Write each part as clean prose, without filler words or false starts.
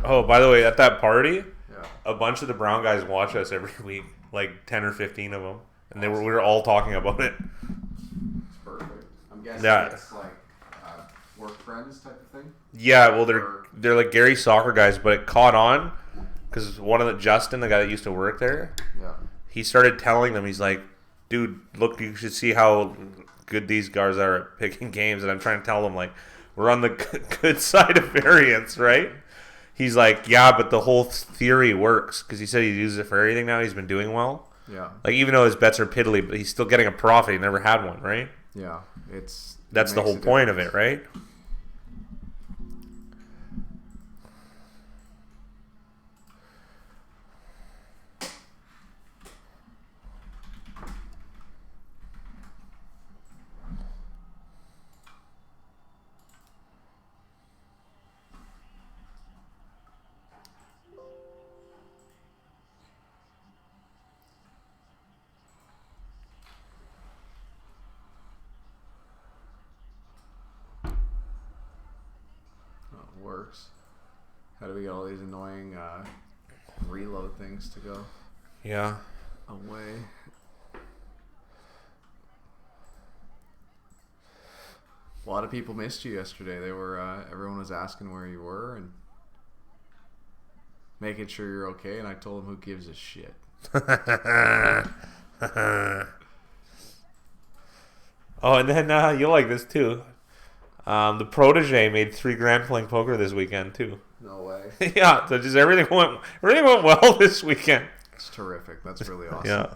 Oh, by the way, at that party, Yeah. a bunch of the Brown guys watch us every week, like 10 or 15 of them, and we were all talking about it. It's perfect. I'm guessing it's like work friends type of thing. Yeah, well, they're like Gary soccer guys, but it caught on because Justin, the guy that used to work there, he started telling them, he's like, dude, look, you should see how good these guys are at picking games, and I'm trying to tell them, like, we're on the good side of variance, right? He's like, yeah, but the whole theory works because he said he uses it for everything now. He's been doing well. Yeah. Like, even though his bets are piddly, but he's still getting a profit. He never had one, right? Yeah. That's the whole point of it, right? Works. How do we get all these annoying reload things to go? Yeah. Away. A lot of people missed you yesterday. They were everyone was asking where you were and making sure you're okay, and I told them who gives a shit. Oh, and then you'll like this too. The protege made $3,000 playing poker this weekend too. No way. Yeah, so just everything went well this weekend. It's terrific. That's really awesome. Yeah.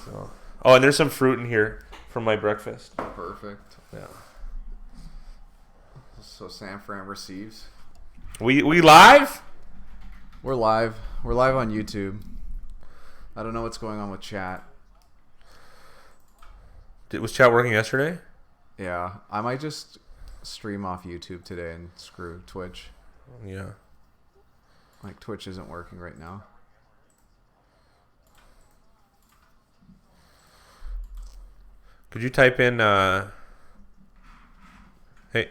So, and there's some fruit in here from my breakfast. Perfect. Yeah. So San Fran receives. We live? We're live. We're live on YouTube. I don't know what's going on with chat. Was chat working yesterday? Yeah, I might just stream off YouTube today and screw Twitch. Yeah. Like, Twitch isn't working right now. Could you type in, hey.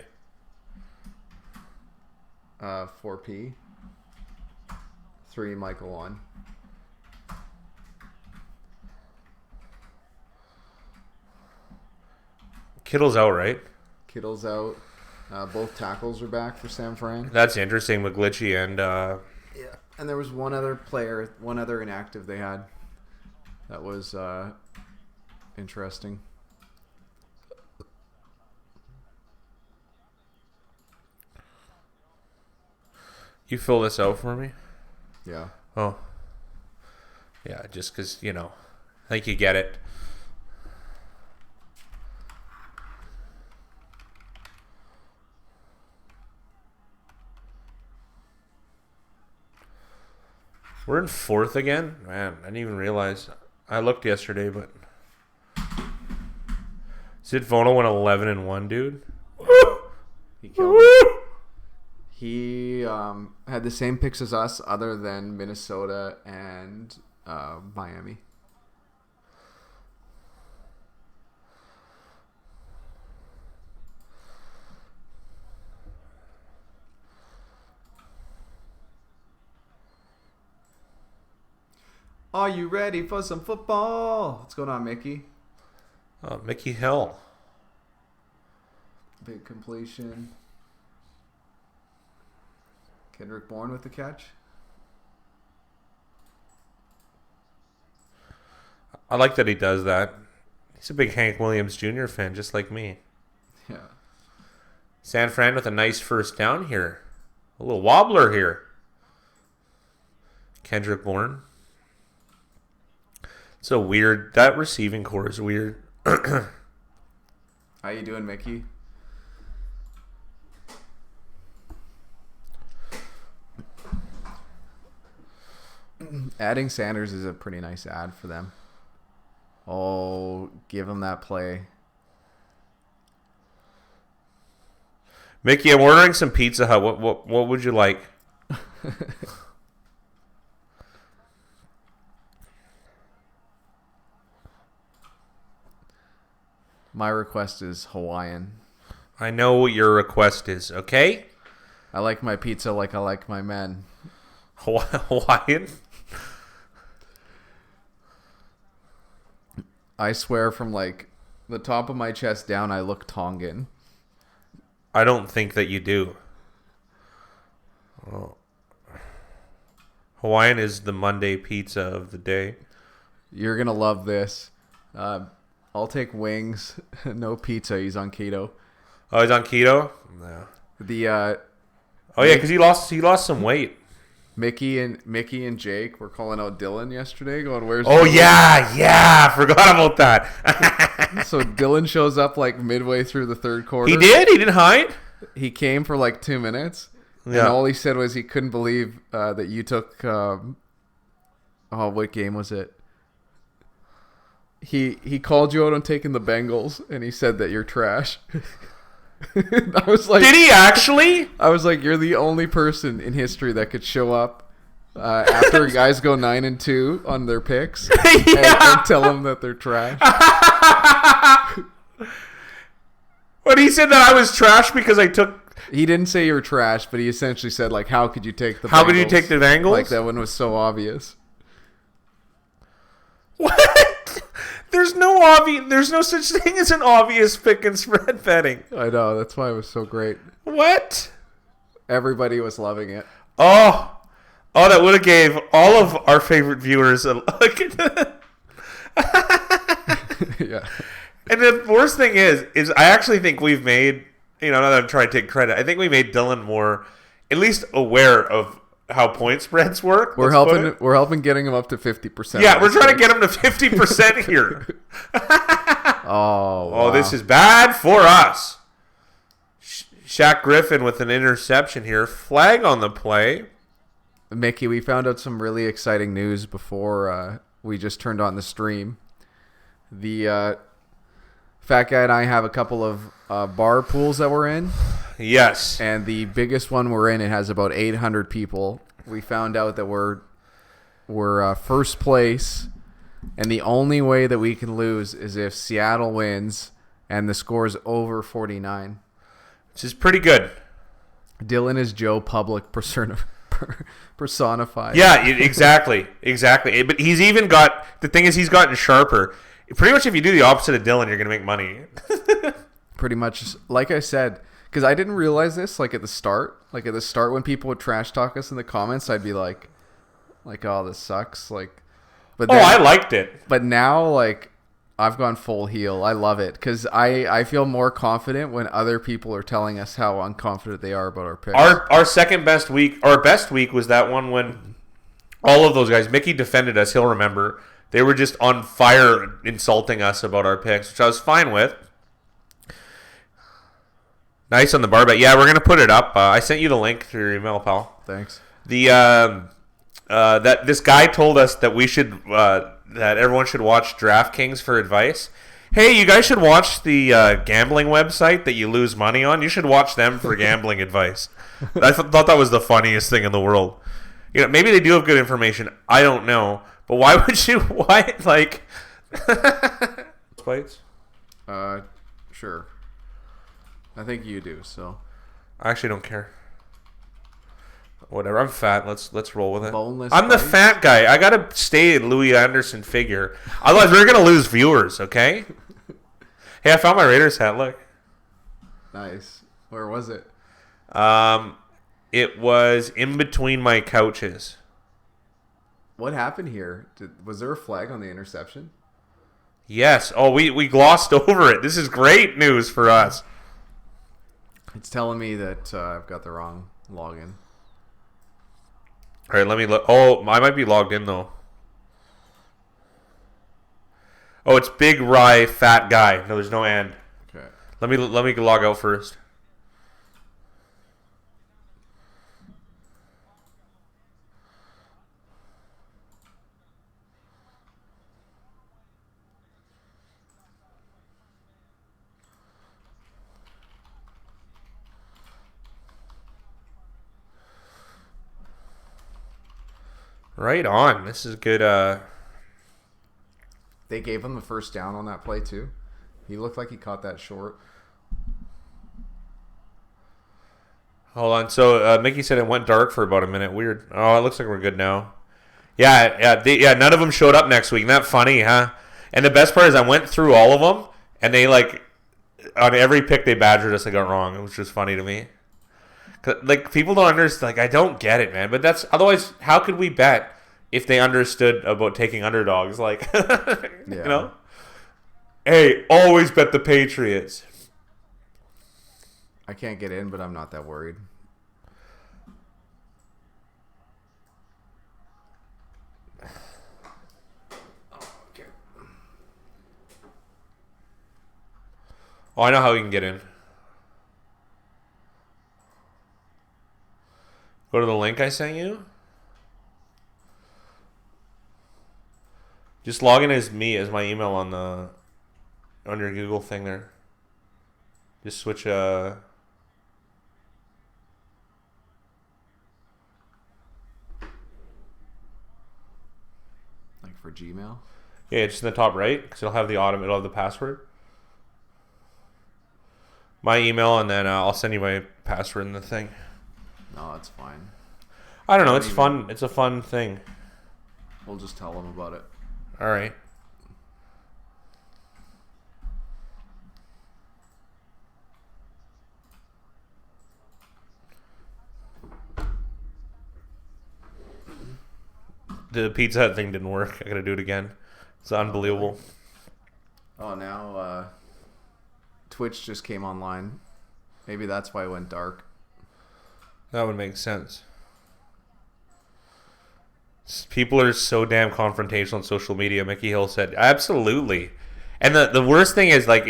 4P. 3 Michael 1. Kittle's out, right? Kittle's out. Both tackles are back for San Fran. That's interesting, McGlitchy and... Yeah, and there was one other player, one other inactive they had. That was interesting. You fill this out for me? Yeah. Oh. Yeah, just because, I think you get it. We're in fourth again? Man, I didn't even realize. I looked yesterday, but... Sid Vono went 11-1, dude. He killed it. He had the same picks as us other than Minnesota and Miami. Are you ready for some football? What's going on, Mickey? Mickey Hill. Big completion. Kendrick Bourne with the catch. I like that he does that. He's a big Hank Williams Jr. fan, just like me. Yeah. San Fran with a nice first down here. A little wobbler here. Kendrick Bourne. So weird. That receiving core is weird. How you doing, Mickey? Adding Sanders is a pretty nice ad for them. Oh, give him that play. Mickey, I'm ordering some Pizza Hut. What would you like? My request is Hawaiian. I know what your request is, okay? I like my pizza like I like my men. Hawaiian? I swear from like the top of my chest down, I look Tongan. I don't think that you do. Well, Hawaiian is the Monday pizza of the day. You're going to love this. I'll take wings. No pizza. He's on keto. Oh, he's on keto? No. Oh yeah, because he lost some weight. Mickey and Jake were calling out Dylan yesterday, going, "Where's?" Oh Dylan? yeah, forgot about that. So Dylan shows up like midway through the third quarter. He did. He didn't hide. He came for like 2 minutes, Yeah. and all he said was he couldn't believe that you took. What game was it? He called you out on taking the Bengals, and he said that you're trash. I was like, did he actually? I was like, you're the only person in history that could show up after guys go 9-2 on their picks and tell them that they're trash. But he said that I was trash because I took. He didn't say you're trash, but he essentially said like, how could you take the? How Bengals? could you take the Bengals? Like that one was so obvious. What? There's no such thing as an obvious pick and spread betting. I know, that's why it was so great. What? Everybody was loving it. Oh, that would have gave all of our favorite viewers a look. Yeah. And the worst thing is I actually think we've made, now that I'm trying to take credit, I think we made Dylan more, at least aware of how point spreads work. We're helping getting him up to 50%. Yeah, we're trying to get him to 50% here. Wow. This is bad for us. Shaq Griffin with an interception here. Flag on the play. Mickey, we found out some really exciting news before we just turned on the stream. The Fat Guy and I have a couple of bar pools that we're in. Yes. And the biggest one we're in, it has about 800 people. We found out that we're first place, and the only way that we can lose is if Seattle wins and the score is over 49. Which is pretty good. Dylan is Joe Public personified. Yeah, exactly. But he's even got, the thing is he's gotten sharper. Pretty much if you do the opposite of Dylan, you're going to make money. Pretty much, like I said, because I didn't realize this, like at the start when people would trash talk us in the comments, I'd be like, oh, this sucks. But then, I liked it. But now, like, I've gone full heel. I love it because I feel more confident when other people are telling us how unconfident they are about our picks. Our second best week, our best week was that one when all of those guys, Mickey defended us, he'll remember. They were just on fire insulting us about our picks, which I was fine with. Nice on the bar bet. Yeah, we're gonna put it up. I sent you the link through your email, pal. Thanks. That this guy told us that we should that everyone should watch DraftKings for advice. Hey, you guys should watch the gambling website that you lose money on. You should watch them for gambling advice. I thought that was the funniest thing in the world. Maybe they do have good information. I don't know, but why would you? Why like? Fights? Sure. I think you do, so. I actually don't care. Whatever. I'm fat. Let's roll with it. Boneless I'm the fat guy. I gotta stay in Louis Anderson figure. Otherwise, we're gonna lose viewers. Okay. Hey, I found my Raiders hat. Look. Nice. Where was it? It was in between my couches. What happened here? Was there a flag on the interception? Yes. Oh, we glossed over it. This is great news for us. It's telling me that I've got the wrong login. All right, let me look. Oh, I might be logged in though. Oh, it's Big Rye Fat Guy. No, there's no and. Okay. Let me log out first. Right on. This is good. They gave him the first down on that play, too. He looked like he caught that short. Hold on. So Mickey said it went dark for about a minute. Weird. Oh, it looks like we're good now. Yeah. None of them showed up next week. Isn't that funny, huh? And the best part is I went through all of them, and they like on every pick they badgered us. They got wrong. It was just funny to me. Like people don't understand. Like I don't get it, man. But that's otherwise. How could we bet if they understood about taking underdogs? Like, you know. Hey, always bet the Patriots. I can't get in, but I'm not that worried. Oh, I know how you can get in. Go to the link I sent you. Just log in as me as my email on your Google thing there. Just switch like for Gmail. Yeah, just in the top right because it'll have it'll have the password. My email, and then I'll send you my password in the thing. No, that's fine. I don't know. It's fun. It's a fun thing. We'll just tell them about it. All right. The Pizza Hut thing didn't work. I gotta do it again. It's unbelievable. Oh, now Twitch just came online. Maybe that's why it went dark. That would make sense. People are so damn confrontational on social media. Mickey Hill said, absolutely. And the worst thing is like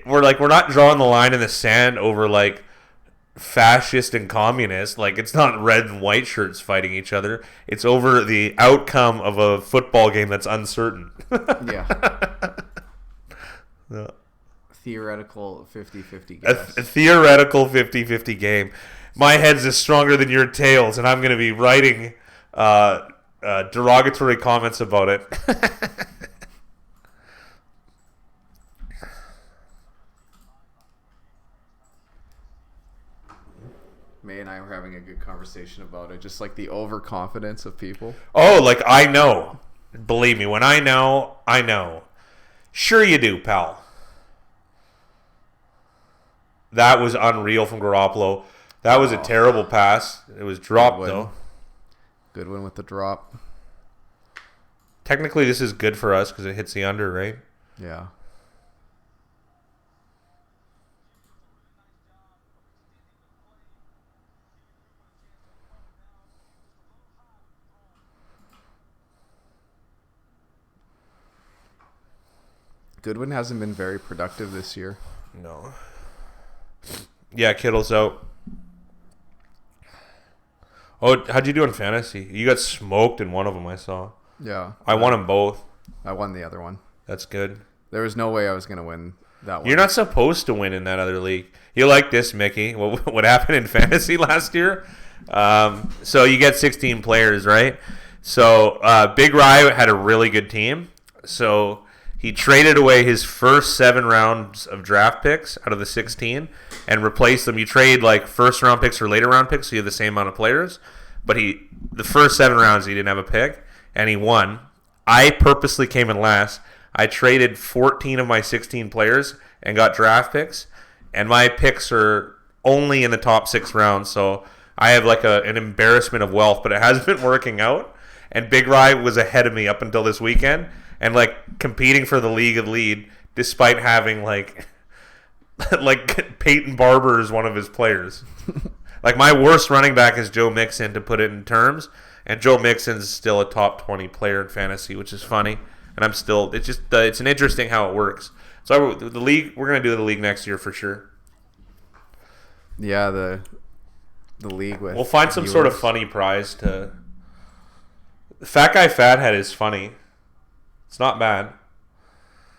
we're not drawing the line in the sand over like fascist and communist. Like it's not red and white shirts fighting each other. It's over the outcome of a football game that's uncertain. Yeah. Theoretical 50-50 guess. A theoretical 50-50 game. My head's is stronger than your tails, and I'm going to be writing derogatory comments about it. May and I were having a good conversation about it, just like the overconfidence of people. Oh, like I know. Believe me, when I know, I know. Sure you do, pal. That was unreal from Garoppolo. That was a terrible pass. It was dropped, though. Good one with the drop. Technically, this is good for us because it hits the under, right? Yeah. Goodwin hasn't been very productive this year. No. Yeah, Kittle's out. Oh, how'd you do in fantasy? You got smoked in one of them, I saw. Yeah. I won them both. I won the other one. That's good. There was no way I was going to win that one. You're not supposed to win in that other league. You like this, Mickey. What happened in fantasy last year? So you get 16 players, right? So Big Rye had a really good team. So he traded away his first 7 rounds of draft picks out of the 16 and replaced them. You trade like first round picks or later round picks, so you have the same amount of players. But the first 7 rounds he didn't have a pick, and he won. I purposely came in last. I traded 14 of my 16 players and got draft picks, and my picks are only in the top 6 rounds. So I have like an embarrassment of wealth, but it hasn't been working out. And Big Rye was ahead of me up until this weekend, and like competing for the league of lead, despite having like Peyton Barber is one of his players. Like my worst running back is Joe Mixon, to put it in terms, and Joe Mixon's still a top 20 player in fantasy, which is funny. And I'm still, it's just, it's an interesting how it works. So the league, we're gonna do the league next year for sure. Yeah, the league with. We'll find some sort of funny prize to. Fat Guy Fathead is funny. It's not bad.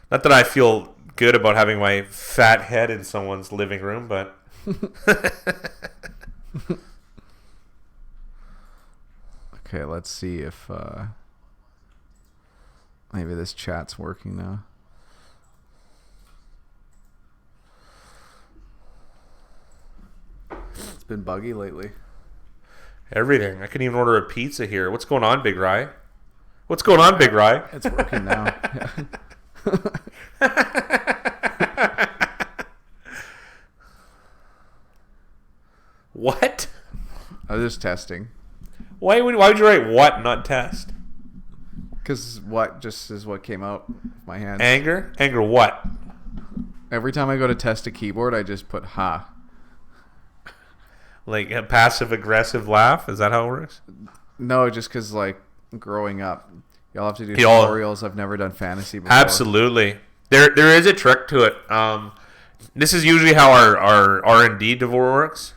Not that I feel good about having my fat head in someone's living room, but. Okay, let's see if maybe this chat's working now. It's been buggy lately. Everything. I couldn't even order a pizza here. What's going on, Big Rye? What's going on, Big Rye? It's working now. What? I was just testing. Why would you write what, not test? Because what just is what came out of my hand. Anger? Anger what? Every time I go to test a keyboard, I just put ha. Like a passive-aggressive laugh? Is that how it works? No, just because, like, growing up, y'all have to do tutorials. I've never done fantasy before. Absolutely. There is a trick to it. This is usually how our R&D divorce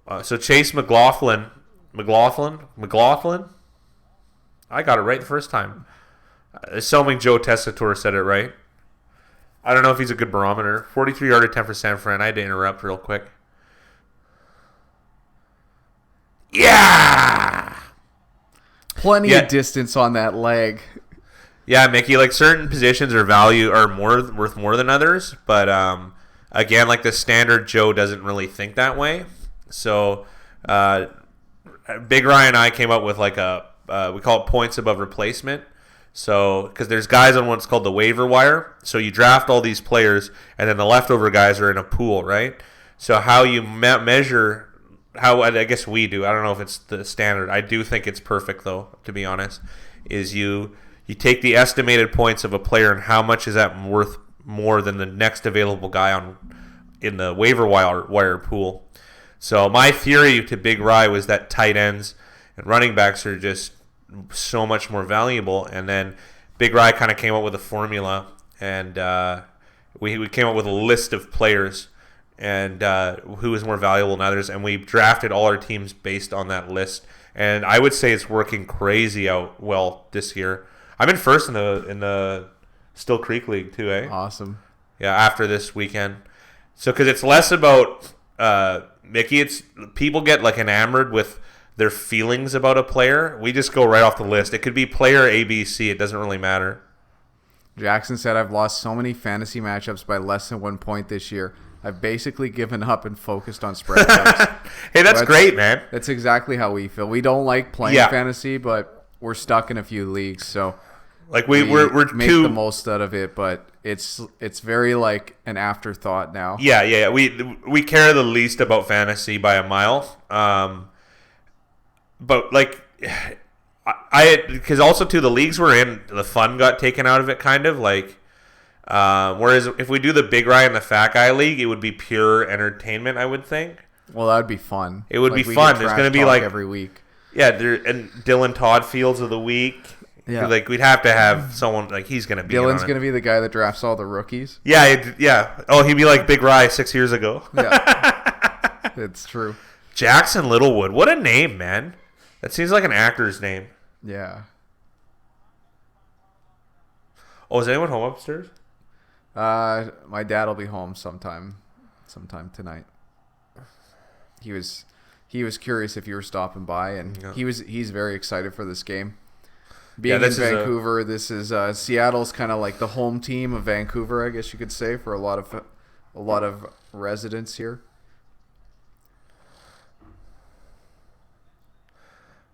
works. So Chase McLaughlin. I got it right the first time. Assuming Joe Tessitore said it right. I don't know if he's a good barometer. 43 yard attempt for San Fran. I had to interrupt real quick. Yeah! Plenty of distance on that leg. Yeah, Mickey, like certain positions are worth more than others, but again, like the standard Joe doesn't really think that way. So Big Ryan and I came up with like we call it points above replacement. So, because there's guys on what's called the waiver wire. So you draft all these players, and then the leftover guys are in a pool, right? So how you measure, how I guess we do, I don't know if it's the standard. I do think it's perfect, though, to be honest, is you take the estimated points of a player and how much is that worth more than the next available guy in the waiver wire pool. So my theory to Big Rye was that tight ends and running backs are just so much more valuable, and then Big Rye kind of came up with a formula, and we came up with a list of players and who is more valuable than others, and we drafted all our teams based on that list. And I would say it's working crazy out well this year. I'm in first in the Still Creek League too, eh? Awesome. Yeah, after this weekend. So because it's less about Mickey, it's people get like enamored with their feelings about a player. We just go right off the list. It could be player ABC. It doesn't really matter. Jackson said, I've lost so many fantasy matchups by less than 1 point this year. I've basically given up and focused on spread bets. Hey, that's great, man. That's exactly how we feel. We don't like playing fantasy, but we're stuck in a few leagues, so like we're make the most out of it. But it's very like an afterthought now. Yeah. We care the least about fantasy by a mile. But like because also too the leagues we're in, the fun got taken out of it, kind of like. Whereas if we do the Big Rye and the Fat Guy League, it would be pure entertainment, I would think. Well, that would be fun. It would be fun. There's going to be like every week. Yeah, and Dylan Todd Fields of the week. Yeah, like we'd have to have someone like he's going to be. Dylan's going to be the guy that drafts all the rookies. Yeah. Oh, he'd be like Big Rye 6 years ago. Yeah, it's true. Jackson Littlewood, what a name, man! That seems like an actor's name. Yeah. Oh, is anyone home upstairs? My dad will be home sometime tonight. He was curious if you were stopping by, and he's very excited for this game. Being in Vancouver, this is Seattle's kind of like the home team of Vancouver, I guess you could say, for a lot of residents here.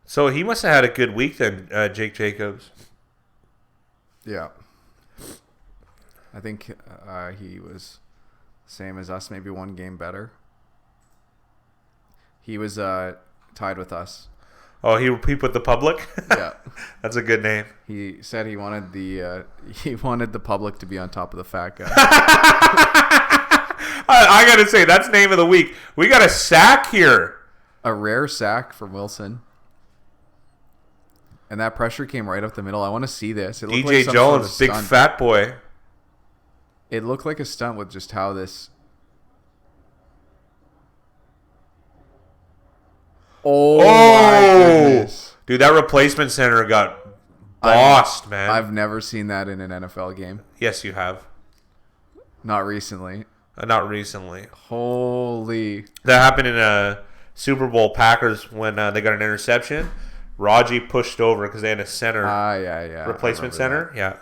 So he must have had a good week then, Jake Jacobs. Yeah. I think he was same as us, maybe one game better. He was tied with us. Oh, he put the public? Yeah. That's a good name. He said he wanted the public to be on top of the fat guy. I got to say, that's name of the week. We got a sack here. A rare sack from Wilson. And that pressure came right up the middle. I want to see this. It looked DJ like Jones, sort of big fat boy. It looked like a stunt with just how this. Oh my goodness. Dude, that replacement center got bossed, man. I've never seen that in an NFL game. Yes, you have. Not recently. Not recently. Holy. That happened in Super Bowl Packers when they got an interception. Raji pushed over because they had a center. Yeah. Replacement center. That. Yeah.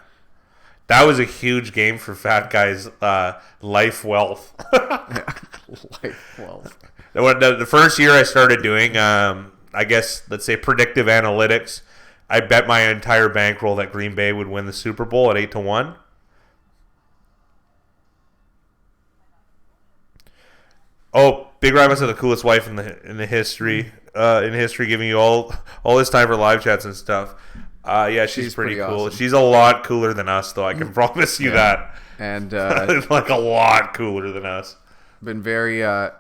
That was a huge game for Fat Guy's life wealth. Life wealth. The first year I started doing, I guess, let's say predictive analytics, I bet my entire bankroll that Green Bay would win the Super Bowl at 8-1. Oh, Big Ryan must have the coolest wife in the history, giving you all this time for live chats and stuff. Yeah, she's pretty cool. Awesome. She's a lot cooler than us, though. I can promise you that. And like a lot cooler than us. Been very, I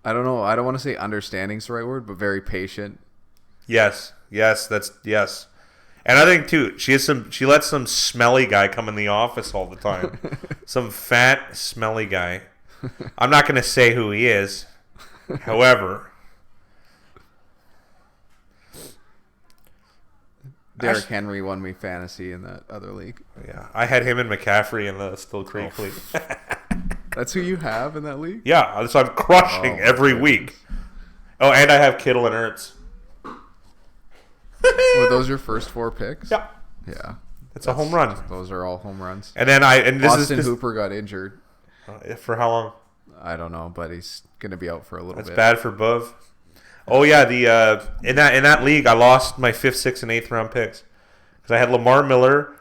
don't know. I don't want to say understanding is the right word, but very patient. Yes. And I think too, she lets some smelly guy come in the office all the time. Some fat, smelly guy. I'm not going to say who he is. However, Derrick Henry won me fantasy in that other league. Yeah, I had him and McCaffrey in the Still Creek league. That's who you have in that league? Yeah, so I'm crushing every week. Oh, and I have Kittle and Ertz. Were those your first 4 picks? Yeah. Yeah. That's a home run. Those are all home runs. And then Austin Hooper got injured. For how long? I don't know, but he's gonna be out for a little bit. That's bad for Bov. Oh yeah, in that league, I lost my 5th, 6th, and 8th round picks because I had Lamar Miller,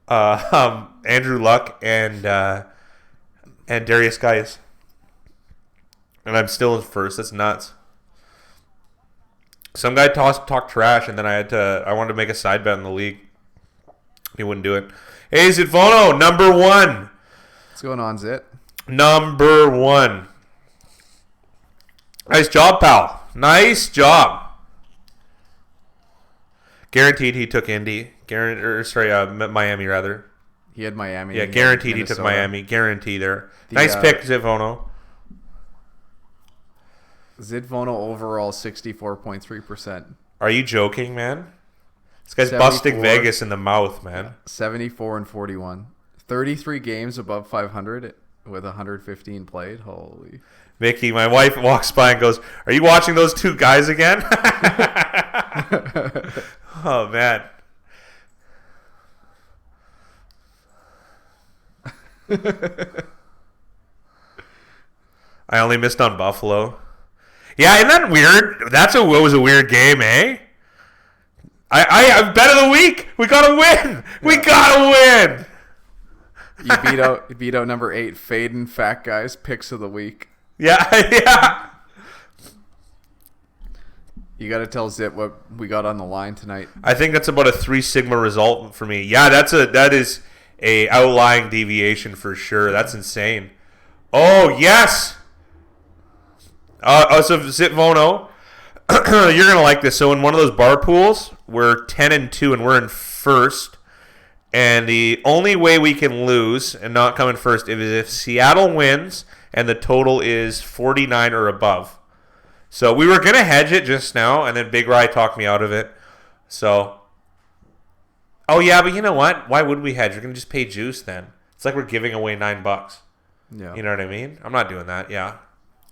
Andrew Luck, and Darius Guice, and I'm still in first. That's nuts. Some guy talked trash, and then I wanted to make a side bet in the league. He wouldn't do it. Hey, Zitvono, number 1. What's going on, Zit? Number 1. Nice job, pal. Nice job. Guaranteed he took Indy. Miami, rather. He had Miami. Yeah, guaranteed he took Miami. Guarantee there. Nice pick, Zitvono. Zitvono overall 64.3%. Are you joking, man? This guy's busting Vegas in the mouth, man. 74 and 41. 33 games above 500 with 115 played. Holy. Mickey, my wife walks by and goes, "Are you watching those 2 guys again?" Oh, man. I only missed on Buffalo. Yeah, isn't that weird? That was a weird game, eh? I bet of the week. We gotta win. We gotta win. You beat out number 8, Faden Fat Guys Picks of the Week. Yeah. You got to tell Zip what we got on the line tonight. I think that's about a 3 sigma result for me. Yeah, that is a outlying deviation for sure. That's insane. Oh yes. So Zitvono, you're gonna like this. So in one of those bar pools, we're 10-2 and we're in first. And the only way we can lose and not come in first is if Seattle wins and the total is 49 or above. So we were going to hedge it just now, and then Big Rye talked me out of it. So, oh yeah, but you know what? Why would we hedge? We're going to just pay juice then. It's like we're giving away $9. Yeah. You know what I mean? I'm not doing that, yeah.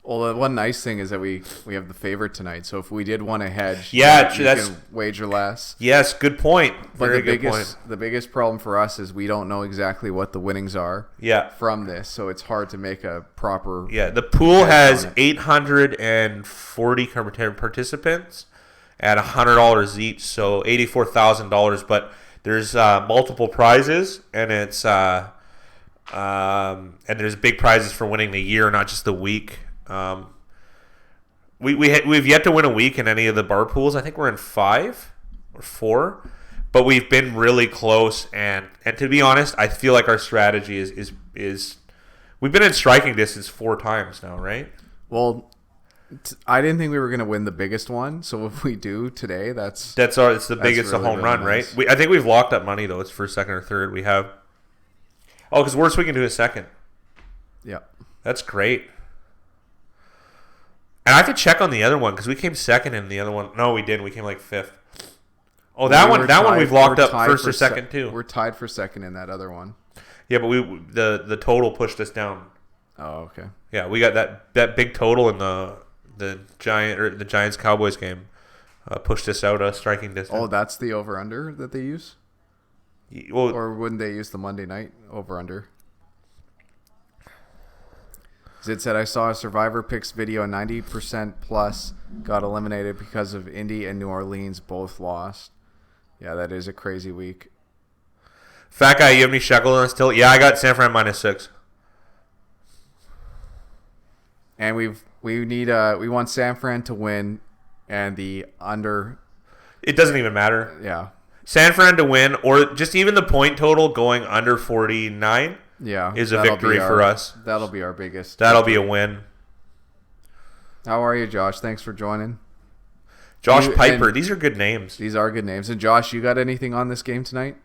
Well, the one nice thing is that we have the favorite tonight. So if we did want to hedge, you can wager less. Yes, good point. Very good point. The biggest problem for us is we don't know exactly what the winnings are. From this, so it's hard to make a proper. Yeah, the pool has 840 participants at $100 each, so $84,000. But there's multiple prizes, and it's and there's big prizes for winning the year, not just the week. We've yet to win a week in any of the bar pools. I think we're in 5 or 4, but we've been really close. And to be honest, I feel like our strategy is we've been in striking distance 4 times now, right? Well, I didn't think we were going to win the biggest one. So if we do today, it's the biggest really, home run, nice. Right? I think we've locked up money though. It's first, second, or third. We have. Oh, because worst we can do is second. Yeah, that's great. And I have to check on the other one because we came second in the other one. No, we didn't. We came like 5th. Oh, that one we've locked up first or second too. We're tied for second in that other one. Yeah, but the total pushed us down. Oh, okay. Yeah, we got that big total in the Giants Cowboys game pushed us out a striking distance. Oh, that's the over under that they use. Well, or wouldn't they use the Monday night over under? Zid said, I saw a Survivor Picks video, 90% plus got eliminated because of Indy and New Orleans both lost. Yeah, that is a crazy week. Fat guy, you have any shekel on still? Yeah, I got San Fran -6. And we want San Fran to win and the under. It doesn't even matter. Yeah. San Fran to win, or just even the point total going under 49 is a victory for us. That'll be our biggest. That'll be a win. How are you, Josh? Thanks for joining. Josh Piper. These are good names. These are good names. And Josh, you got anything on this game tonight?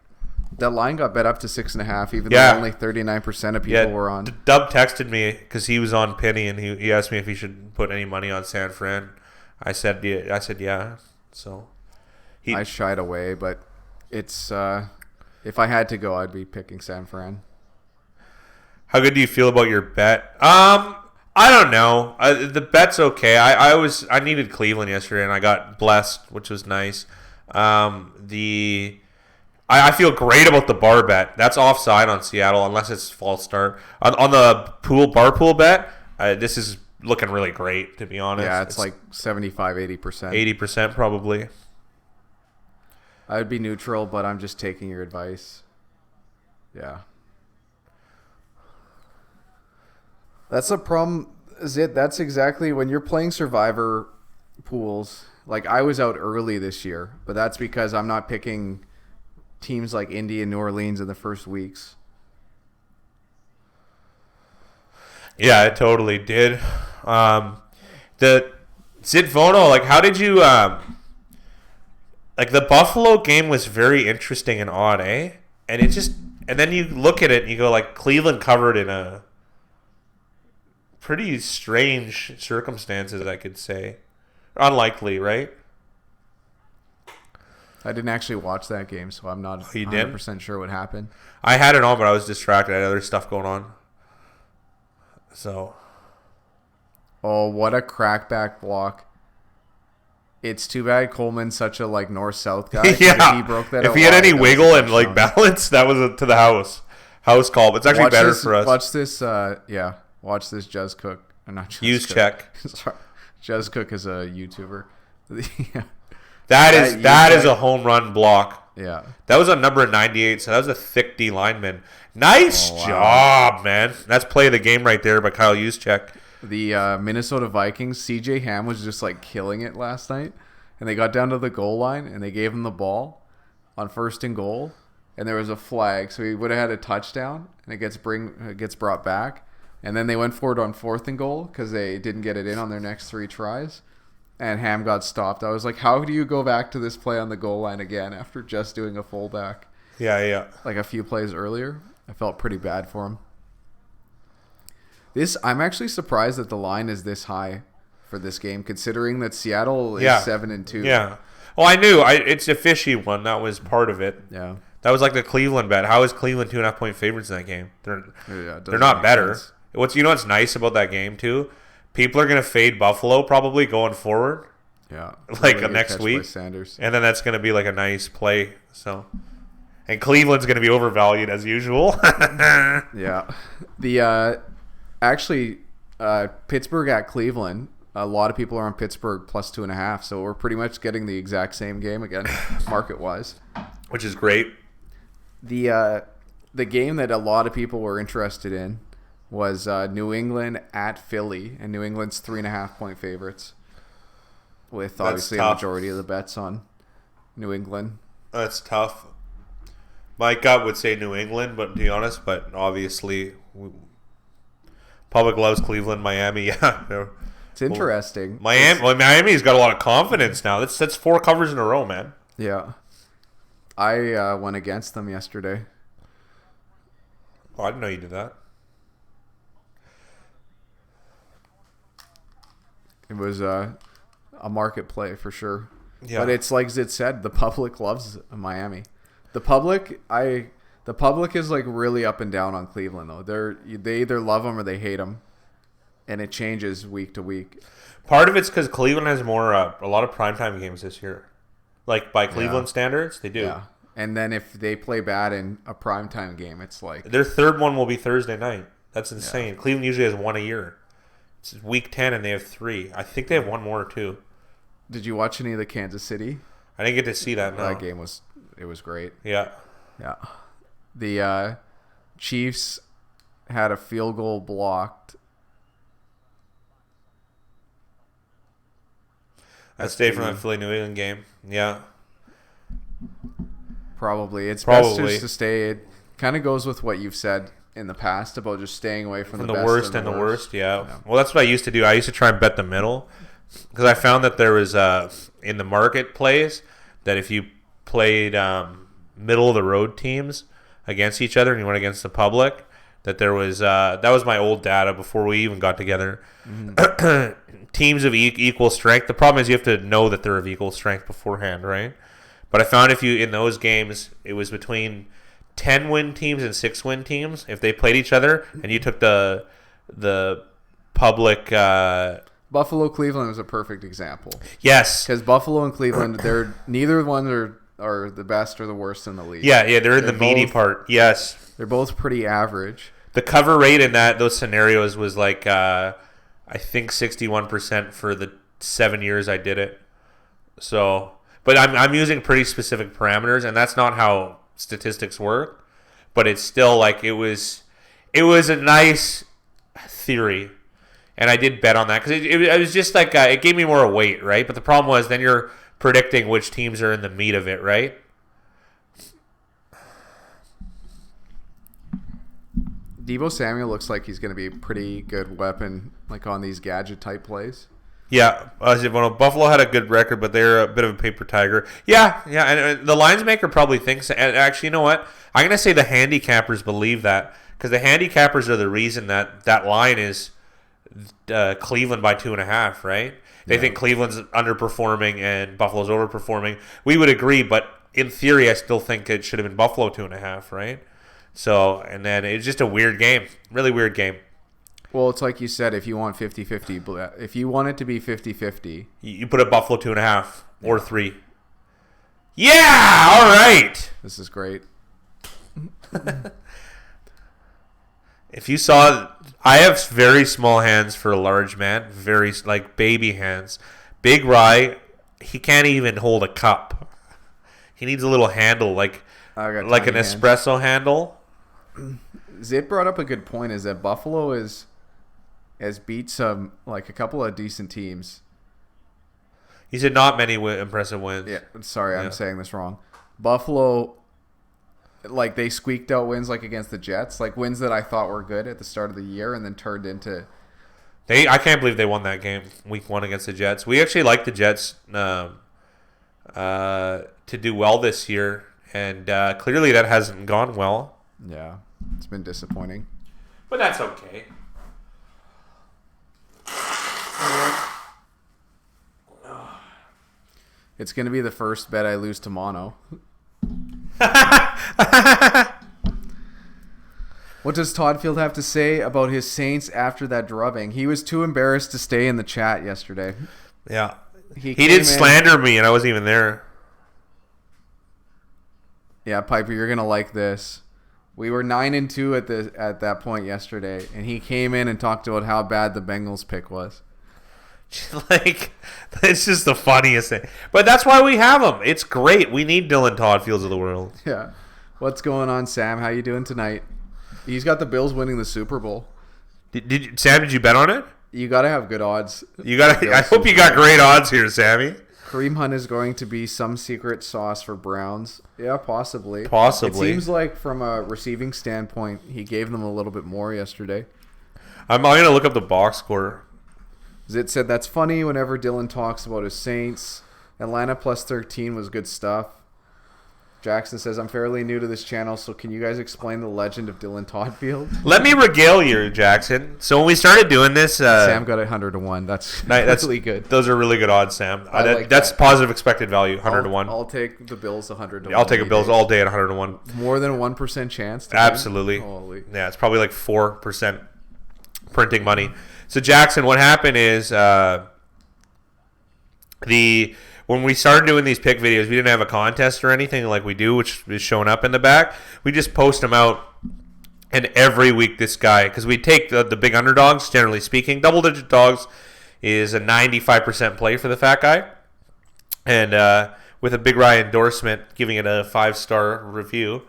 That line got bet up to 6.5, even though only 39% of people were on. Dub texted me because he was on Penny, and he asked me if he should put any money on San Fran. I said yeah. So I shied away, but it's if I had to go, I'd be picking San Fran. How good do you feel about your bet? I don't know. The bet's okay. I needed Cleveland yesterday, and I got blessed, which was nice. I feel great about the bar bet. That's offside on Seattle unless it's false start. On the bar pool bet, this is looking really great, to be honest. Yeah, it's like 75, 80%. 80% probably. I would be neutral, but I'm just taking your advice. Yeah. That's a problem. That's exactly when you're playing Survivor pools. Like, I was out early this year, but that's because I'm not picking teams like Indy and New Orleans in the first weeks. Yeah, I totally did. The Zidvono, like, how did you like, the Buffalo game was very interesting and odd, eh? And then you look at it and you go, like, Cleveland covered in a pretty strange circumstances, I could say. Unlikely, right? I didn't actually watch that game, so I'm not 100% sure what happened. I had it on, but I was distracted. I had other stuff going on. So. Oh, what a crackback block. It's too bad Coleman's such a, like, north-south guy. Yeah. If he broke that if he had any wiggle and, like, balance, that was to the house call. But it's actually better for us. Watch this, Watch this Juz Cook. Not Juz Use Cook. check. Sorry. Juz Cook is a YouTuber. Yeah. That is a home run block. Yeah. That was on number 98, so that was a thick D lineman. Nice job, man. That's play of the game right there by Kyle Juszczyk. The Minnesota Vikings, CJ Ham was just, like, killing it last night. And they got down to the goal line, and they gave him the ball on 1st and goal. And there was a flag, so he would have had a touchdown, and it gets brought back. And then they went for it on 4th and goal because they didn't get it in on their next 3 tries. And Ham got stopped. I was like, how do you go back to this play on the goal line again after just doing a fullback? Yeah. Like a few plays earlier. I felt pretty bad for him. I'm actually surprised that the line is this high for this game, considering that Seattle is 7-2. Yeah. Well, I knew. It's a fishy one. That was part of it. Yeah. That was like the Cleveland bet. How is Cleveland 2.5-point favorites in that game? They're not better. Sense. What's nice about that game too? People are gonna fade Buffalo probably going forward. Yeah. Like next week. Sanders. And then that's gonna be like a nice play. So, and Cleveland's gonna be overvalued as usual. Yeah. Pittsburgh at Cleveland. A lot of people are on Pittsburgh plus 2.5, so we're pretty much getting the exact same game again, market wise. Which is great. The game that a lot of people were interested in was New England at Philly, and New England's 3.5-point favorites, with obviously a majority of the bets on New England. That's tough. My gut would say New England, but to be honest, but obviously, public loves Cleveland, Miami. Yeah, it's interesting. Miami's got a lot of confidence now. That's 4 covers in a row, man. Yeah, I went against them yesterday. Oh, I didn't know you did that. It was a market play for sure. Yeah. But it's like Zit said, the public loves Miami. The public is like really up and down on Cleveland though. They either love them or they hate them, and it changes week to week. Part of it's because Cleveland has a lot of primetime games this year. Like by Cleveland standards, they do. Yeah. And then if they play bad in a primetime game, it's like their third one will be Thursday night. That's insane. Yeah. Cleveland usually has one a year. It's week 10 and they have 3. I think they have one more too. Did you watch any of the Kansas City? I didn't get to see that. No. That game was great. Yeah. Yeah. The Chiefs had a field goal blocked. I stayed from that Philly New England game. Yeah. Probably. It's best just to stay. It kind of goes with what you've said in the past about just staying away from the best worst and the worst. Yeah. Well, that's what I used to do. I used to try and bet the middle because I found that there was in the marketplace that if you played middle of the road teams against each other and you went against the public, that there was that was my old data before we even got together. Mm-hmm. Teams of equal strength. The problem is you have to know that they're of equal strength beforehand, right? But I found if you in those games it was between 10-win teams and 6-win teams if they played each other, and you took the public. Buffalo Cleveland was a perfect example. Yes, because Buffalo and Cleveland, they're neither one are the best or the worst in the league. Yeah, they're in the meaty part. Yes, they're both pretty average. The cover rate in those scenarios was like I think 61% for the 7 years I did it. So, but I'm using pretty specific parameters, and that's not how statistics work. But it's still like it was a nice theory, and I did bet on that because it was just like it gave me more weight, right? But the problem was then you're predicting which teams are in the meat of it, right? Deebo Samuel looks like he's going to be a pretty good weapon, like on these gadget type plays. Yeah, Buffalo had a good record, but they're a bit of a paper tiger. Yeah, and the lines maker probably thinks. And actually, you know what? I'm going to say the handicappers believe that because the handicappers are the reason that line is Cleveland by 2.5. Right? They think Cleveland's underperforming and Buffalo's overperforming. We would agree, but in theory, I still think it should have been Buffalo 2.5. Right? So, and then it's just a weird game. Really weird game. Well, it's like you said, if you want 50-50, if you want it to be 50-50. You put a Buffalo 2.5 or 3. Yeah! All right! This is great. If you saw, I have very small hands for a large man. Very, like, baby hands. Big Rye, he can't even hold a cup. He needs a little handle, like an espresso handle. Zit brought up a good point, is that Buffalo has beat some, like a couple of decent teams. He said not many impressive wins. Yeah, sorry, I'm saying this wrong. Buffalo, like they squeaked out wins like against the Jets, like wins that I thought were good at the start of the year and then turned into... I can't believe they won that game, week 1 against the Jets. We actually like the Jets to do well this year, and clearly that hasn't gone well. Yeah, it's been disappointing. But that's okay. It's going to be the first bet I lose to Mono. What does Todd Field have to say about his Saints after that drubbing? He was too embarrassed to stay in the chat yesterday. Yeah. He did slander me, and I wasn't even there. Yeah, Piper, you're going to like this. We were 9-2 at that point yesterday, and he came in and talked about how bad the Bengals pick was. Like, it's just the funniest thing. But that's why we have him. It's great. We need Dylan Todd Fields of the world. Yeah. What's going on, Sam? How you doing tonight? He's got the Bills winning the Super Bowl. Sam, did you bet on it? You got to have good odds. I hope you got great odds here, Sammy. Kareem Hunt is going to be some secret sauce for Browns. Yeah, possibly. Possibly. It seems like from a receiving standpoint, he gave them a little bit more yesterday. I'm going to look up the box score. Zit said, that's funny whenever Dylan talks about his Saints. Atlanta plus 13 was good stuff. Jackson says, I'm fairly new to this channel, so can you guys explain the legend of Dylan Toddfield? Let me regale you, Jackson. So when we started doing this... Sam got 100-1. That's really good. Those are really good odds, Sam. Like that's positive expected value, 100-1. I'll take the Bills 100-1. I'll take a Bills all day at 100-1. More than a 1% chance to Absolutely. win? Holy. Yeah, it's probably like 4% printing money. So, Jackson, what happened is when we started doing these pick videos, we didn't have a contest or anything like we do, which is showing up in the back. We just post them out, And every week this guy, because we take the big underdogs, generally speaking, double-digit dogs is a 95% play for the fat guy. And with a Big Rye endorsement, giving it a 5-star review.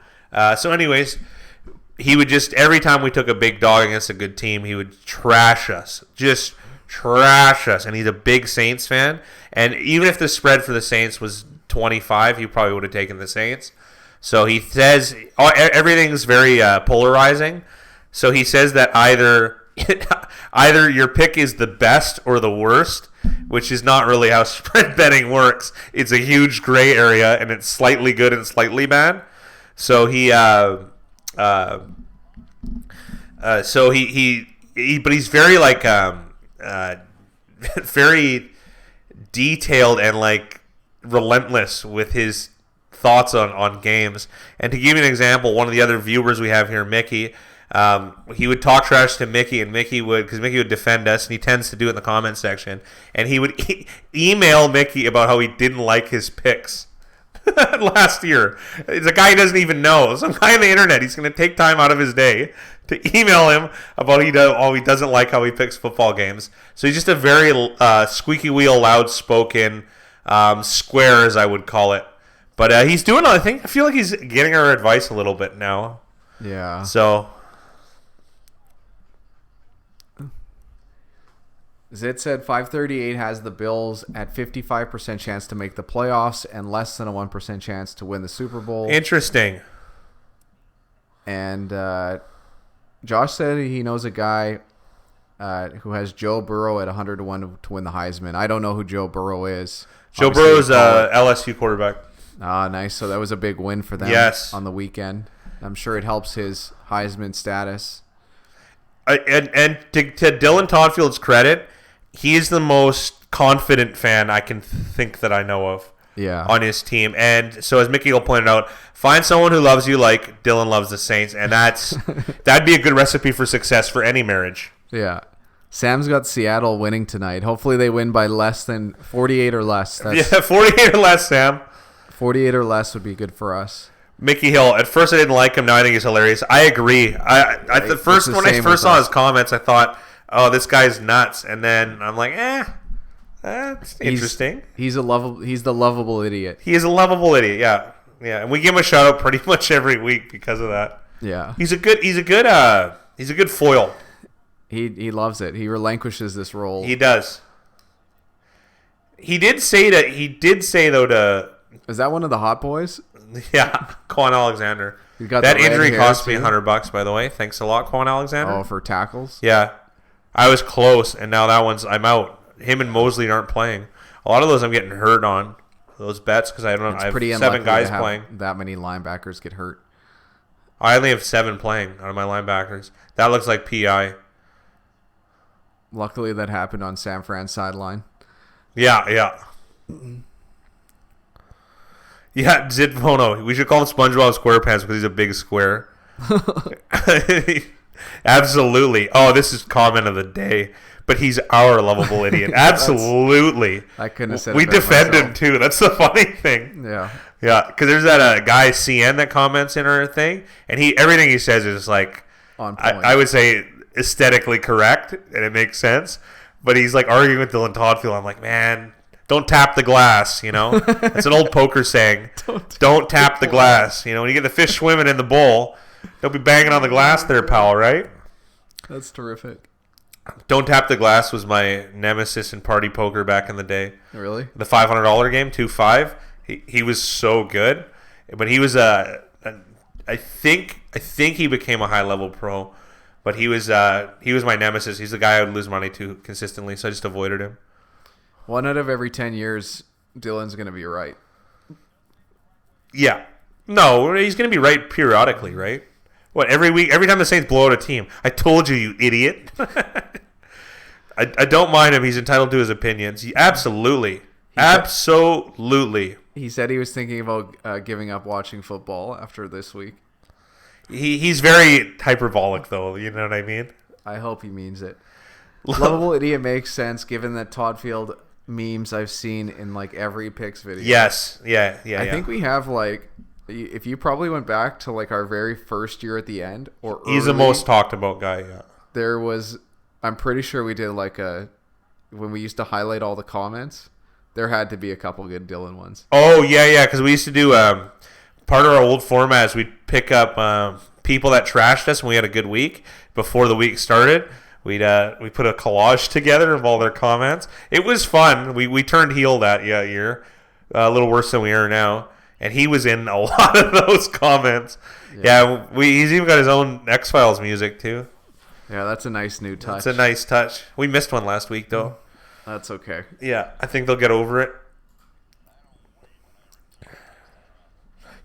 So anyways, he would just, every time we took a big dog against a good team, he would trash us. Just trash us. And he's a big Saints fan. And even if the spread for the Saints was 25, he probably would have taken the Saints. So he says everything's very polarizing. So he says that either your pick is the best or the worst, which is not really how spread betting works. It's a huge gray area, and it's slightly good and slightly bad. So but he's very very detailed and like relentless with his thoughts on games. And to give you an example, one of the other viewers we have here, Mickey, he would talk trash to Mickey, and Mickey would defend us, and he tends to do it in the comment section, and he would email Mickey about how he didn't like his picks last year. It's a guy he doesn't even know, some guy on the internet. He's going to take time out of his day to email him about he doesn't like how he picks football games. So he's just a very squeaky wheel, loud spoken, square, as I would call it. But he's doing, I feel like he's getting our advice a little bit now. Yeah. So Zit said 538 has the Bills at 55% chance to make the playoffs and less than a 1% chance to win the Super Bowl. Interesting. And Josh said he knows a guy who has Joe Burrow at 100 to 1 to win the Heisman. I don't know who Joe Burrow is. Joe Burrow is a LSU quarterback. Ah, nice. So that was a big win for them on the weekend. I'm sure it helps his Heisman status. And to Dylan Todfield's credit, he is the most confident fan I can think that I know of on his team. And so as Mickey pointed out, find someone who loves you like Dylan loves the Saints, and that'd be a good recipe for success for any marriage. Yeah. Sam's got Seattle winning tonight. Hopefully they win by less than 48 or less. 48 or less, Sam. 48 or less would be good for us. Mickey Hill. At first, I didn't like him. Now I think he's hilarious. I agree. When I first saw his comments, I thought, "Oh, this guy's nuts." And then I'm like, that's interesting. He's the lovable idiot. He is a lovable idiot. Yeah, yeah. And we give him a shout out pretty much every week because of that. Yeah. He's a good foil. He loves it. He relinquishes this role. He does. He did say though to. Is that one of the hot boys? Yeah, Quan Alexander. That injury cost me $100, by the way. Thanks a lot, Quan Alexander. Oh, for tackles? Yeah. I was close, and now I'm out. Him and Mosley aren't playing. A lot of those I'm getting hurt on, those bets, because I have 7 guys playing. That many linebackers get hurt. I only have 7 playing out of my linebackers. That looks like PI. Luckily, that happened on San Fran's sideline. Yeah, yeah. Yeah, Zidvono. We should call him SpongeBob SquarePants because he's a big square. Absolutely. Oh, this is comment of the day. But he's our lovable idiot. Absolutely. I couldn't have said it We better defend myself. him, too. That's the funny thing. Yeah. Yeah, because there's that guy, CN, that comments in our thing. And everything he says is like, on point. I would say aesthetically correct, and it makes sense. But he's like arguing with Dylan Todfield. I'm like, man, don't tap the glass, you know? That's an old poker saying. Don't tap the glass. You know, when you get the fish swimming in the bowl, don't be banging on the glass there, pal, right? That's terrific. Don't tap the glass was my nemesis in party poker back in the day. Really? The $500 game, 2-5. He was so good. But he was I think he became a high-level pro. But he was my nemesis. He's the guy I would lose money to consistently, so I just avoided him. 1 out of every 10 years, Dylan's going to be right. Yeah. No, he's going to be right periodically, right? What, every week, every time the Saints blow out a team? I told you idiot. I don't mind him. He's entitled to his opinions. Absolutely. He said he was thinking about giving up watching football after this week. He's very hyperbolic, though. You know what I mean? I hope he means it. Lovable idiot makes sense given that Todfield memes I've seen in like every Picks video. Yes. Yeah. I think we have like if you probably went back to like our very first year at the end, or he's the most talked about guy. Yeah, there was. I'm pretty sure we did like when we used to highlight all the comments. There had to be a couple good Dylan ones. Oh yeah, because we used to do part of our old formats. We'd pick up people that trashed us when we had a good week before the week started. We put a collage together of all their comments. It was fun. We turned heel that year, a little worse than we are now. And he was in a lot of those comments. Yeah, he's even got his own X-Files music too. Yeah, that's a nice new touch. It's a nice touch. We missed one last week though. That's okay. Yeah, I think they'll get over it.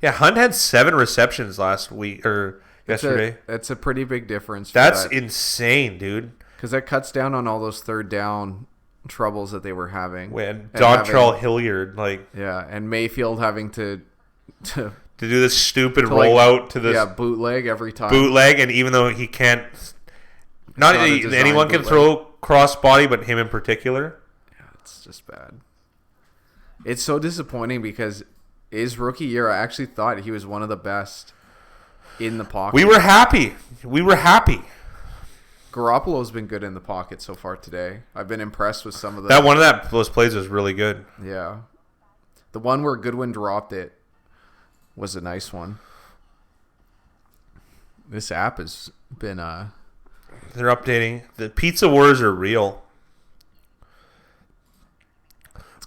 Yeah, Hunt had 7 receptions last week or yesterday. That's a pretty big difference. That's insane, dude. Because that cuts down on all those third down troubles that they were having. When Dontrell Hilliard, and Mayfield having to do this stupid rollout to this bootleg every time. Bootleg, and even though he can't, not anyone can throw crossbody, but him in particular. Yeah, it's just bad. It's so disappointing because his rookie year, I actually thought he was one of the best in the pocket. We were happy. Garoppolo's been good in the pocket so far today. I've been impressed with some of those plays was really good. Yeah. The one where Goodwin dropped it was a nice one. This app has been they're updating. The pizza wars are real.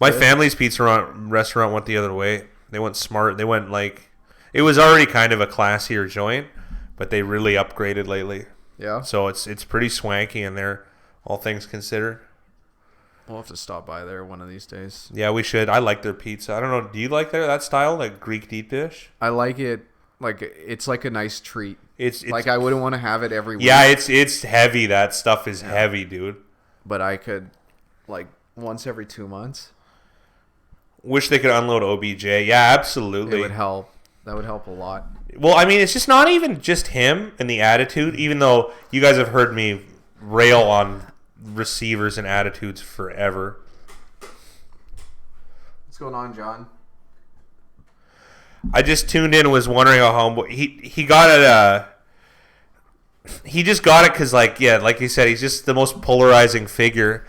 My family's pizza restaurant went the other way. They went smart. They went it was already kind of a classier joint, but they really upgraded lately. Yeah. So it's pretty swanky in there, all things considered. We'll have to stop by there one of these days. Yeah, we should. I like their pizza. I don't know. Do you like that style, like Greek deep dish? I like it. It's like a nice treat. It's I wouldn't want to have it every week. Yeah, it's heavy. That stuff is heavy, dude. But I could, once every 2 months. Wish they could unload OBJ. Yeah, absolutely. It would help. That would help a lot. Well, I mean, it's just not even just him and the attitude, even though you guys have heard me rail on receivers and attitudes forever. What's going on, John? I just tuned in and was wondering how humble he got it. He just got it because, like you said, he's just the most polarizing figure.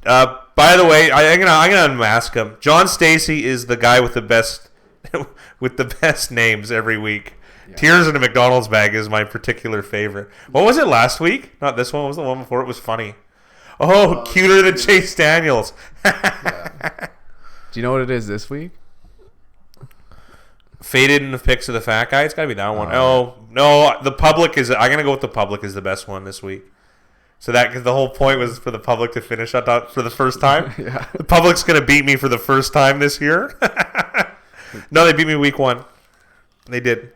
By the way, I'm gonna unmask him. John Stacey is the guy with the best with the best names every week. Yeah. Tears in a McDonald's bag is my particular favorite. What was it last week? Not this one. What was the one before? It was funny. Oh, cuter than Chase Daniels. Yeah. Do you know what it is this week? Faded in the Picks of the Fat Guy. It's got to be that one. Oh, no. The Public is... I'm going to go with the Public is the best one this week. So because the whole point was for the Public to finish that for the first time. Yeah. The Public's going to beat me for the first time this year. No, they beat me week 1. They did.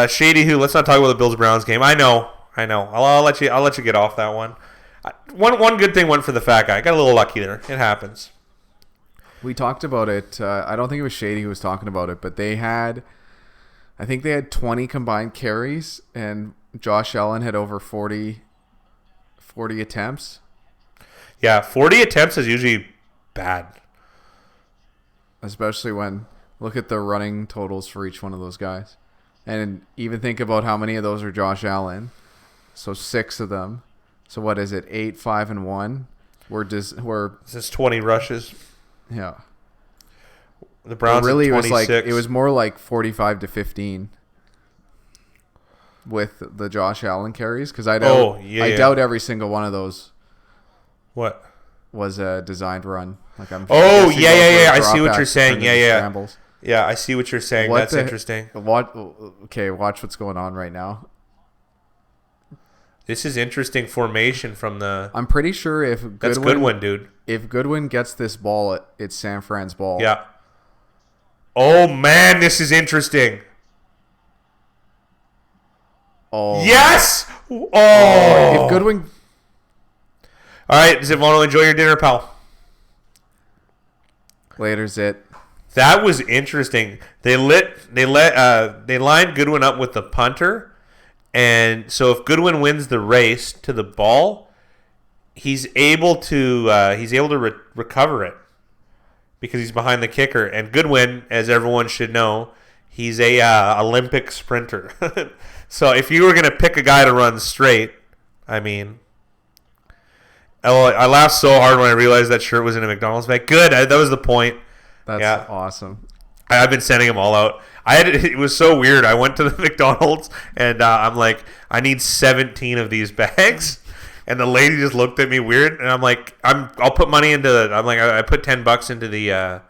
Shady who? Let's not talk about the Bills-Browns game. I know. I'll let you get off that one. One good thing went for the fat guy. Got a little lucky there. It happens. We talked about it. I don't think it was Shady who was talking about it, but I think they had 20 combined carries, and Josh Allen had over 40 attempts. Yeah, 40 attempts is usually bad. Especially when look at the running totals for each one of those guys. And even think about how many of those are Josh Allen. So 6 of them. So what is it? 8, 5, and 1. This is 20 rushes. Yeah. The Browns really 26. it was more like 45 to 15 with the Josh Allen carries because I doubt every single one of those. What? Was a designed run. I see what you're saying. Scrambles. Yeah, I see what you're saying. That's interesting. Okay, watch what's going on right now. This is interesting formation from the... I'm pretty sure if That's Goodwin, dude. If Goodwin gets this ball, it's San Fran's ball. Yeah. Oh, man, this is interesting. Oh. Yes! Oh! If Goodwin... All right, Zivano, enjoy your dinner, pal. Later, Zit. That was interesting. They lined Goodwin up with the punter, and so if Goodwin wins the race to the ball, he's able to recover it because he's behind the kicker. And Goodwin, as everyone should know, He's a Olympic sprinter. So if you were going to pick a guy to run straight, I mean, I laughed so hard when I realized that shirt was in a McDonald's bag. Good. That was the point. That's awesome. I've been sending them all out. It was so weird. I went to the McDonald's and I'm like, I need 17 of these bags. And the lady just looked at me weird. And I'm like, I'll put money into I put $10 into the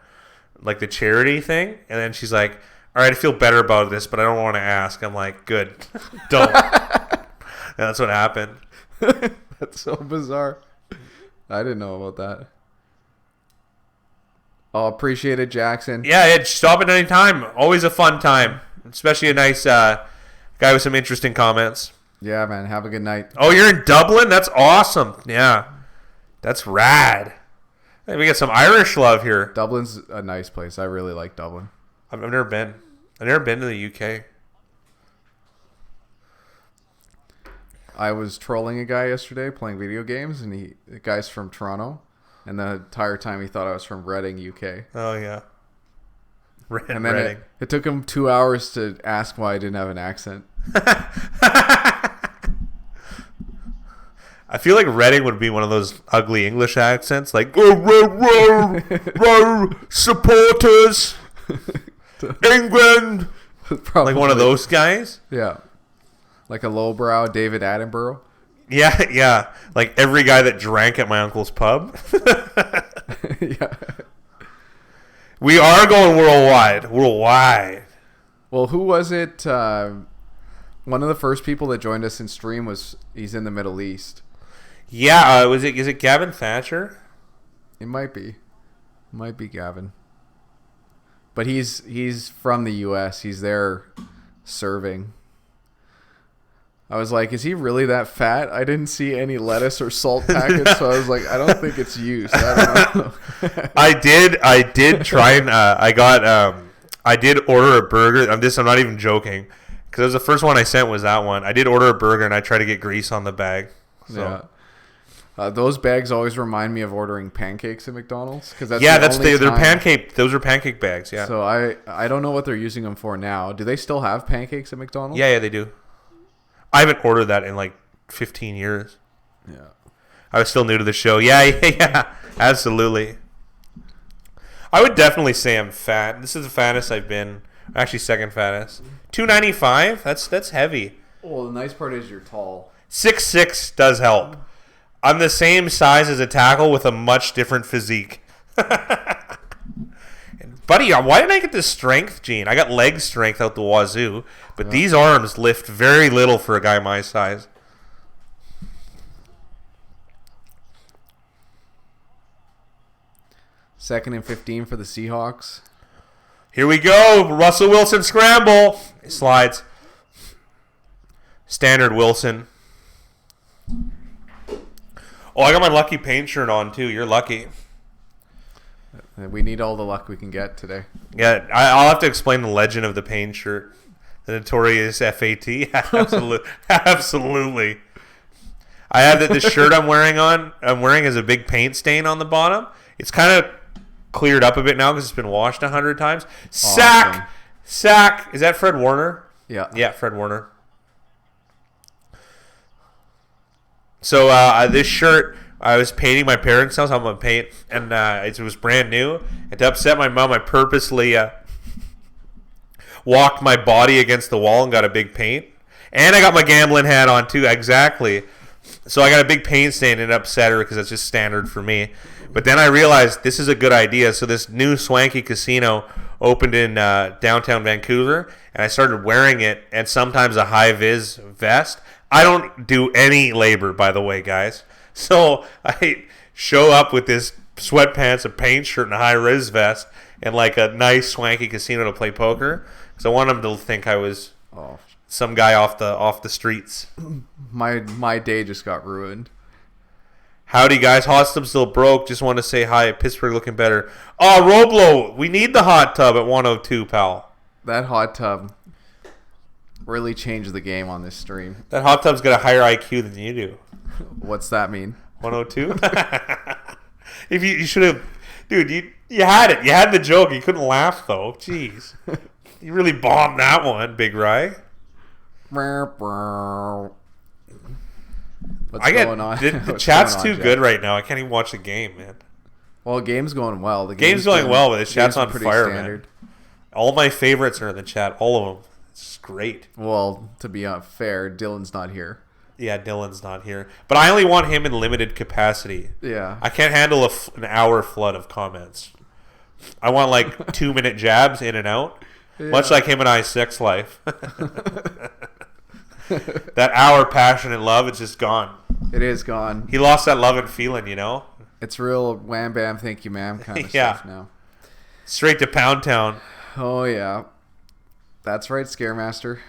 the charity thing. And then she's like, all right, I feel better about this, but I don't want to ask. I'm like, good. Don't. And that's what happened. That's so bizarre. I didn't know about that. Oh, appreciate it, Jackson. Yeah, stop at any time. Always a fun time. Especially a nice guy with some interesting comments. Yeah, man. Have a good night. Oh, you're in Dublin? That's awesome. Yeah. That's rad. Hey, we got some Irish love here. Dublin's a nice place. I really like Dublin. I've never been. I've never been to the UK. I was trolling a guy yesterday playing video games, and the guy's from Toronto, and the entire time he thought I was from Reading, UK. Oh, yeah. And then it took him 2 hours to ask why I didn't have an accent. I feel like Reading would be one of those ugly English accents, like, row, supporters, England. Probably. Like one of those guys? Yeah. Like a lowbrow David Attenborough. Yeah. Like every guy that drank at my uncle's pub. Yeah. We are going worldwide. Well, who was it? One of the first people that joined us in stream he's in the Middle East. Yeah, is it Gavin Thatcher? It might be. Might be Gavin. But he's from the US. He's there serving. I was like, is he really that fat? I didn't see any lettuce or salt packets, so I was like, I don't think it's used. I don't know. I did try and I did order a burger. I'm not even joking, because it was the first one I sent was that one. I did order a burger and I tried to get grease on the bag. So. Yeah. Those bags always remind me of ordering pancakes at McDonald's, because they're pancake. Those are pancake bags. Yeah. So I don't know what they're using them for now. Do they still have pancakes at McDonald's? Yeah, they do. I haven't ordered that in like 15 years. Yeah. I was still new to the show. Yeah, absolutely. I would definitely say I'm fat. This is the fattest I've been. Actually, second fattest. 295. That's heavy. Well, the nice part is you're tall. 6'6" does help. I'm the same size as a tackle with a much different physique. Buddy, why didn't I get this strength gene? I got leg strength out the wazoo, but these arms lift very little for a guy my size. Second and 15 for the Seahawks. Here we go. Russell Wilson scramble. He slides. Standard Wilson. Oh, I got my lucky paint shirt on too. You're lucky. We need all the luck we can get today. Yeah, I'll have to explain the legend of the paint shirt. The notorious FAT. Absolutely. I have the shirt I'm wearing has a big paint stain on the bottom. It's kind of cleared up a bit now because it's been washed 100 times. Awesome. Sack. Is that Fred Warner? Yeah. Yeah, Fred Warner. So this shirt, I was painting my parents' house. I'm going to paint, and it was brand new. And to upset my mom, I purposely walked my body against the wall and got a big paint. And I got my gambling hat on, too. Exactly. So I got a big paint stain and it upset her because that's just standard for me. But then I realized this is a good idea. So this new swanky casino opened in downtown Vancouver, and I started wearing it, and sometimes a high-vis vest. I don't do any labor, by the way, guys. So I show up with this sweatpants, a paint shirt, and a high-vis vest, and like a nice swanky casino to play poker, because I want them to think I was some guy off the streets. My day just got ruined. Howdy, guys. Hot tub still broke. Just want to say hi. Pittsburgh looking better. Oh, Roblo, we need the hot tub at 102, pal. That hot tub really changed the game on this stream. That hot tub's got a higher IQ than you do. What's that mean? 102? If you should have Dude, you had it. You had the joke. You couldn't laugh, though. Jeez. You really bombed that one, Big Rye. What's going on? The chat's too good right now. I can't even watch the game, man. Well, the game's going well. The game's going well, but the chat's on fire, man. All my favorites are in the chat. All of them. It's great. Well, to be fair, Dylan's not here. Yeah, Dylan's not here. But I only want him in limited capacity. Yeah. I can't handle an hour flood of comments. I want like 2-minute jabs in and out. Yeah. Much like him and I's sex life. That hour passionate love, it's just gone. It is gone. He lost that love and feeling, you know? It's real wham bam, thank you ma'am kind of stuff now. Straight to Pound Town. Oh, yeah. That's right, Scaremaster.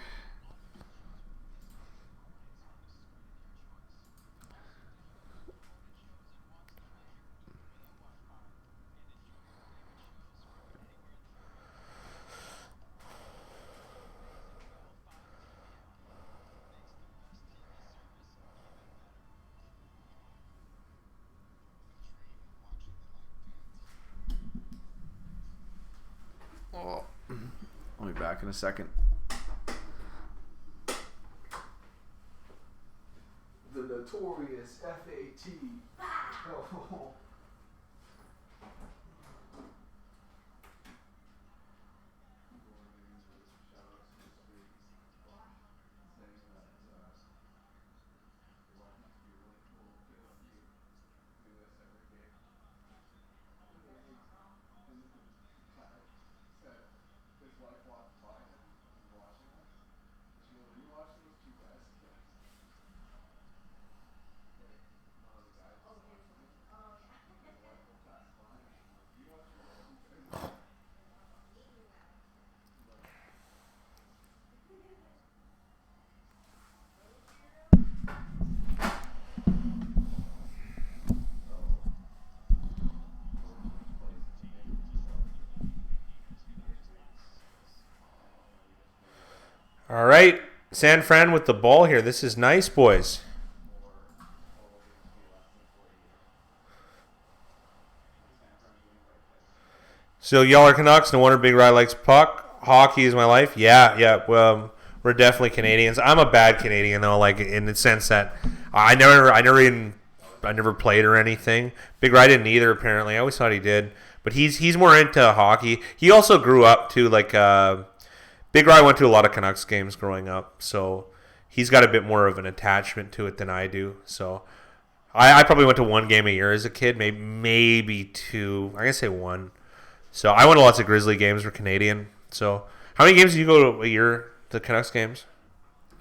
I'll be back in a second. The notorious FAT. Oh. All right, San Fran with the ball here. This is nice, boys. So y'all are Canucks. No wonder Big Rye likes puck. Hockey is my life. Yeah. Well, we're definitely Canadians. I'm a bad Canadian though, like in the sense that I never played or anything. Big Rye didn't either. Apparently, I always thought he did, but he's more into hockey. He also grew up too, like. Big Rye went to a lot of Canucks games growing up, so he's got a bit more of an attachment to it than I do. So I probably went to one game a year as a kid, maybe two. I guess say one. So I went to lots of Grizzly games for Canadian. So how many games do you go to a year, the Canucks games?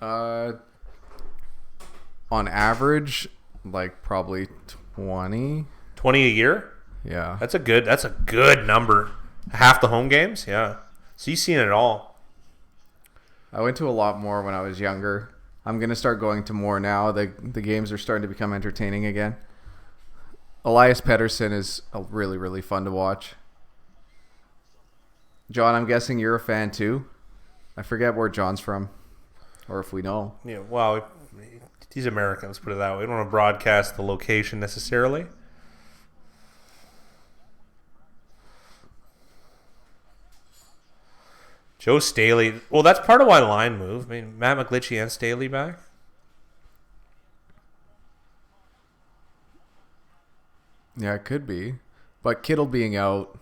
On average, like probably 20. 20 a year? Yeah. That's a good number. Half the home games? Yeah. So you've seen it all. I went to a lot more when I was younger. I'm going to start going to more now. The games are starting to become entertaining again. Elias Pettersson is really, really fun to watch. John, I'm guessing you're a fan too? I forget where John's from, or if we know. Yeah, well, he's American, let's put it that way. We don't want to broadcast the location necessarily. Joe Staley. Well, that's part of why line moved. I mean, Matt McGlinchey and Staley back. Yeah, it could be. But Kittle being out,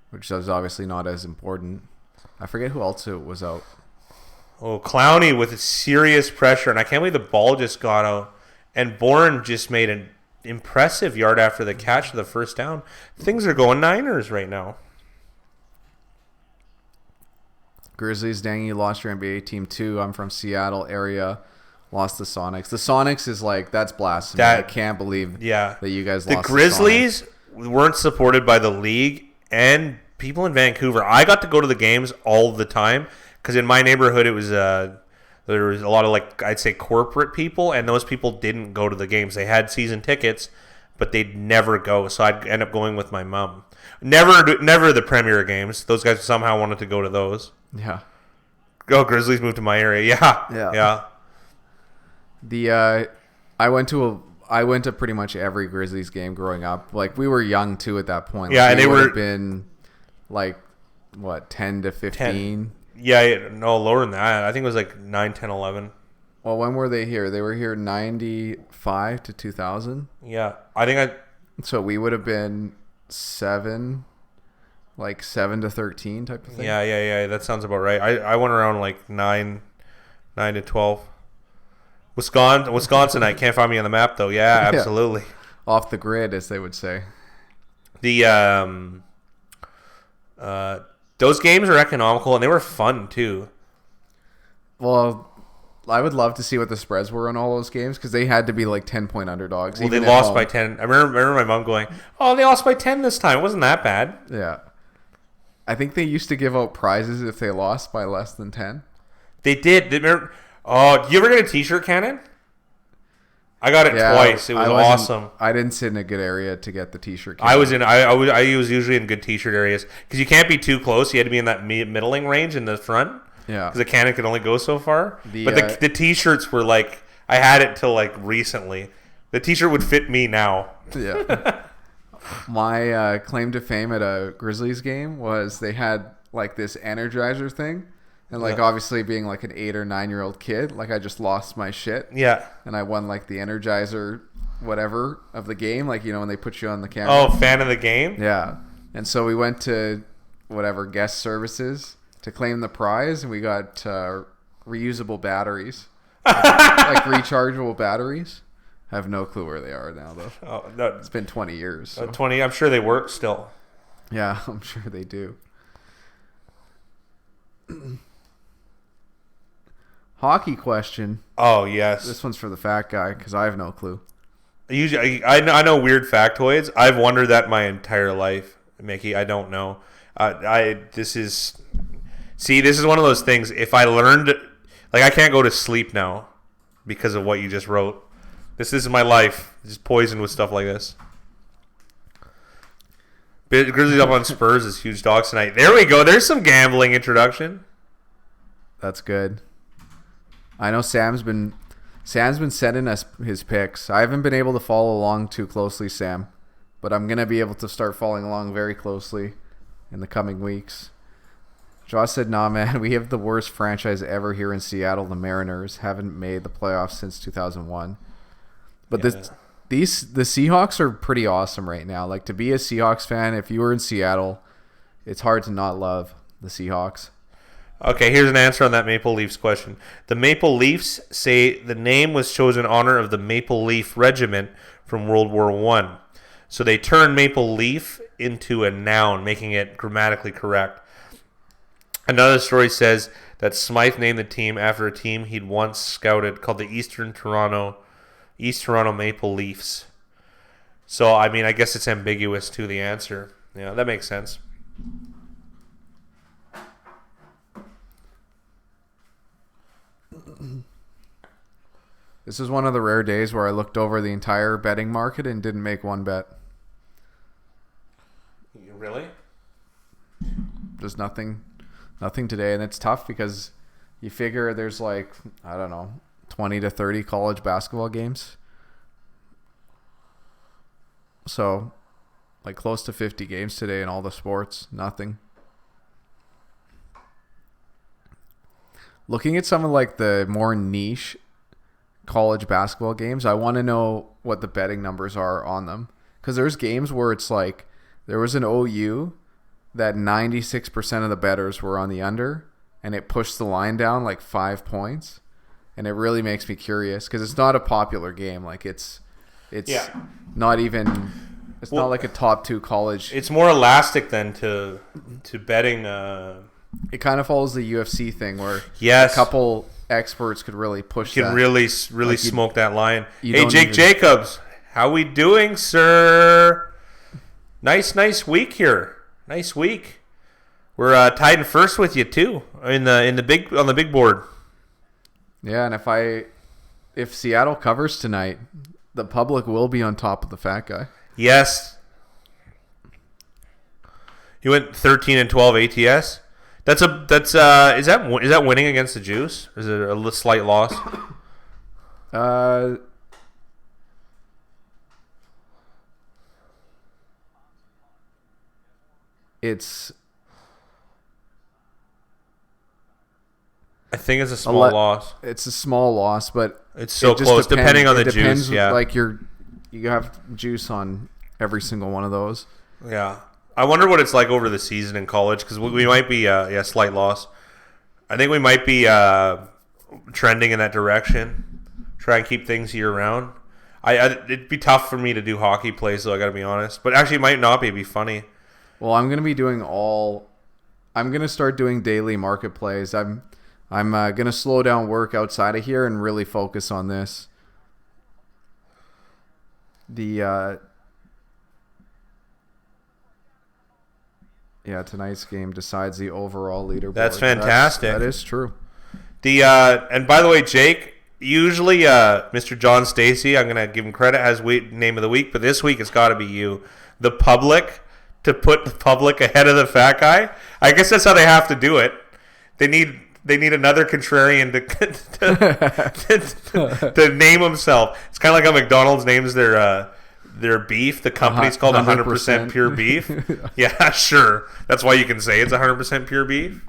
which is obviously not as important. I forget who else it was out. Oh, Clowney with serious pressure. And I can't believe the ball just got out. And Bourne just made an impressive yard after the catch of the first down. Things are going Niners right now. Grizzlies, dang, you lost your NBA team too. I'm from Seattle area. Lost the Sonics. The Sonics is like, that's blasphemy. I can't believe that you guys lost the Grizzlies weren't supported by the league and people in Vancouver. I got to go to the games all the time because in my neighborhood it was there was a lot of, like, I'd say corporate people, and those people didn't go to the games. They had season tickets, but they'd never go, so I'd end up going with my mom. Never the Premier games. Those guys somehow wanted to go to those. Yeah. Go Grizzlies moved to my area. Yeah. I went to I went to pretty much every Grizzlies game growing up. Like, we were young, too, at that point. Yeah, like, and they would were... have been, like, what, 10 to 15? 10. Yeah, no, lower than that. I think it was like 9, 10, 11. Well, when were they here? They were here 95 to 2000. Yeah, I think So we would have been 7 to 13 type of thing. Yeah. That sounds about right. I went around like 9 to 12. Wisconsin. I can't find me on the map though. Yeah, absolutely. Yeah. Off the grid, as they would say. The those games are economical and they were fun too. Well, I would love to see what the spreads were on all those games because they had to be like 10-point underdogs. Well, they lost by 10. I remember my mom going, "Oh, they lost by 10 this time. It wasn't that bad." Yeah. I think they used to give out prizes if they lost by less than 10. They did. Oh, do you ever get a T-shirt cannon? I got it twice. It was awesome. I didn't sit in a good area to get the T-shirt cannon. I was usually in good T-shirt areas because you can't be too close. You had to be in that middling range in the front. Yeah. Because the cannon could only go so far. But the T-shirts were like, I had it till like recently. The T-shirt would fit me now. Yeah. My claim to fame at a Grizzlies game was they had like this Energizer thing. And like obviously being like an 8 or 9-year-old kid, like I just lost my shit. Yeah. And I won like the Energizer whatever of the game, like when they put you on the camera. Oh, fan of the game? Yeah. And so we went to whatever guest services to claim the prize, and we got reusable batteries, like rechargeable batteries. I have no clue where they are now though. Oh, no. It's been 20 years. So. 20. I'm sure they work still. Yeah, I'm sure they do. Hockey question. Oh, yes. This one's for the fat guy because I have no clue. Usually, I know weird factoids. I've wondered that my entire life, Mickey. I don't know. This is one of those things. If I learned, like, I can't go to sleep now because of what you just wrote. This is my life. Just poisoned with stuff like this. Grizzlies up on Spurs is huge dogs tonight. There we go. There's some gambling introduction. That's good. I know Sam's been sending us his picks. I haven't been able to follow along too closely, Sam, but I'm gonna be able to start following along very closely in the coming weeks. Josh said, "Nah, man, we have the worst franchise ever here in Seattle. The Mariners haven't made the playoffs since 2001." But the Seahawks are pretty awesome right now. Like, to be a Seahawks fan, if you were in Seattle, it's hard to not love the Seahawks. Okay, here's an answer on that Maple Leafs question. The Maple Leafs say the name was chosen in honor of the Maple Leaf Regiment from World War I. So they turned Maple Leaf into a noun, making it grammatically correct. Another story says that Smythe named the team after a team he'd once scouted called the East Toronto Maple Leafs. So, I mean, I guess it's ambiguous to the answer. Yeah, that makes sense. This is one of the rare days where I looked over the entire betting market and didn't make one bet. Really? There's nothing today, and it's tough because you figure there's like, I don't know, 20 to 30 college basketball games. So, like close to 50 games today in all the sports, nothing. Looking at some of like the more niche college basketball games, I want to know what the betting numbers are on them. Because there's games where it's like, there was an OU that 96% of the bettors were on the under, and it pushed the line down like 5 points. And it really makes me curious because it's not a popular game. Like it's not even, it's not like a top 2 college. It's more elastic than to betting. It kind of follows the UFC thing where a couple experts could really push that. Really like smoke that line. Hey, Jake Jacobs, how we doing, sir? Nice week here. Nice week. We're tied in first with you too on the big board. Yeah, and if Seattle covers tonight, the public will be on top of the fat guy. Yes. You went 13-12 ATS. Is that winning against the Juice? Or is it a slight loss? it's I think it's a small loss. It's a small loss, but it's so close. Depending on the juice, yeah. Like you have juice on every single one of those. Yeah, I wonder what it's like over the season in college because we might be slight loss. I think we might be trending in that direction. Try and keep things year round. It'd be tough for me to do hockey plays, though. I got to be honest, but actually, it might not be. It'd be funny. Well, I'm gonna start doing daily market plays. I'm gonna slow down work outside of here and really focus on this. Tonight's game decides the overall leaderboard. That's fantastic. That is true. And by the way, Jake, usually Mr. John Stacey, I'm gonna give him credit, has name of the week, but this week it's got to be you, the public, to put the public ahead of the fat guy. I guess that's how they have to do it. They need another contrarian to name himself. It's kind of like how McDonald's names their beef. The company's called 100% Pure Beef. Yeah, sure. That's why you can say it's 100% pure beef.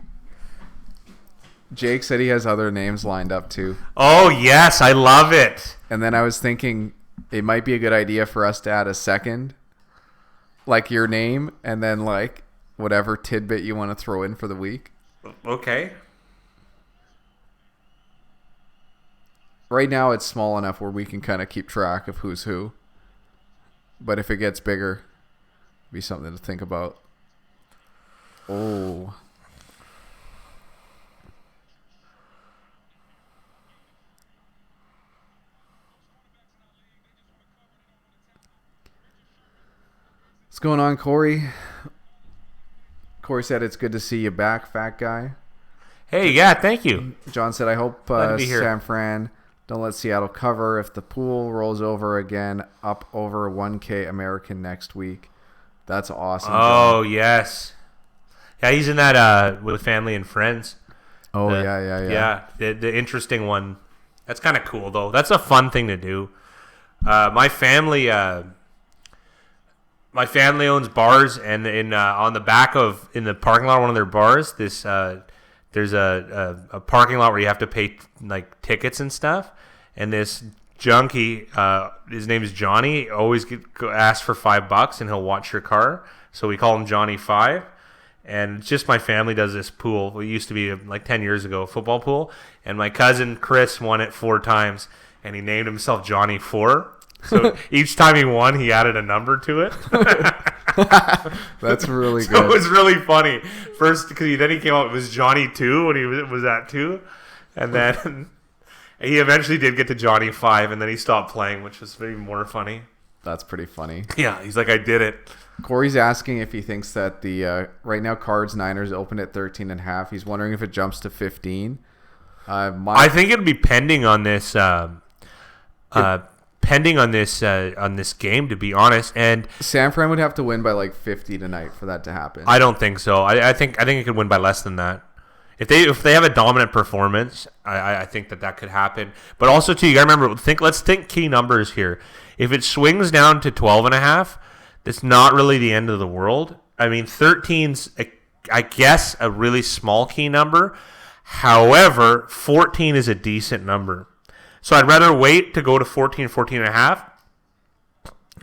Jake said he has other names lined up too. Oh, yes. I love it. And then I was thinking it might be a good idea for us to add a second, like your name, and then like whatever tidbit you want to throw in for the week. Okay. Right now it's small enough where we can kind of keep track of who's who. But if it gets bigger, it'd be something to think about. Oh. What's going on, Corey? Corey said it's good to see you back, fat guy. Hey, yeah, thank you. John said, I hope San Fran don't let Seattle cover. If the pool rolls over again, up over 1K American next week. That's awesome. Oh, John. Yes. Yeah, he's in that with family and friends. Oh, yeah. Yeah, the interesting one. That's kind of cool, though. That's a fun thing to do. My family owns bars, and on the back in the parking lot of one of their bars, there's a parking lot where you have to pay like tickets and stuff. And this junkie, his name is Johnny, always asks for $5 and he'll watch your car. So we call him Johnny 5. And just my family does this pool. It used to be like 10 years ago, a football pool. And my cousin Chris won it 4 times, and he named himself Johnny 4. So each time he won, he added a number to it. That's really good. So it was really funny. First, because then he came out, it was Johnny 2 when he was at 2. And then he eventually did get to Johnny 5, and then he stopped playing, which was very more funny. That's pretty funny. Yeah, he's like, I did it. Corey's asking if he thinks that the right now Cards Niners opened at 13.5. He's wondering if it jumps to 15. I think it'll be pending on this on this game, to be honest. And San Fran would have to win by like 50 tonight for that to happen. I don't think so. I think it could win by less than that. If they have a dominant performance, I think that could happen. But also too, you gotta remember, let's think key numbers here. If it swings down to 12.5, it's not really the end of the world. I mean, 13's I guess a really small key number. However, 14 is a decent number. So I'd rather wait to go to 14, 14.5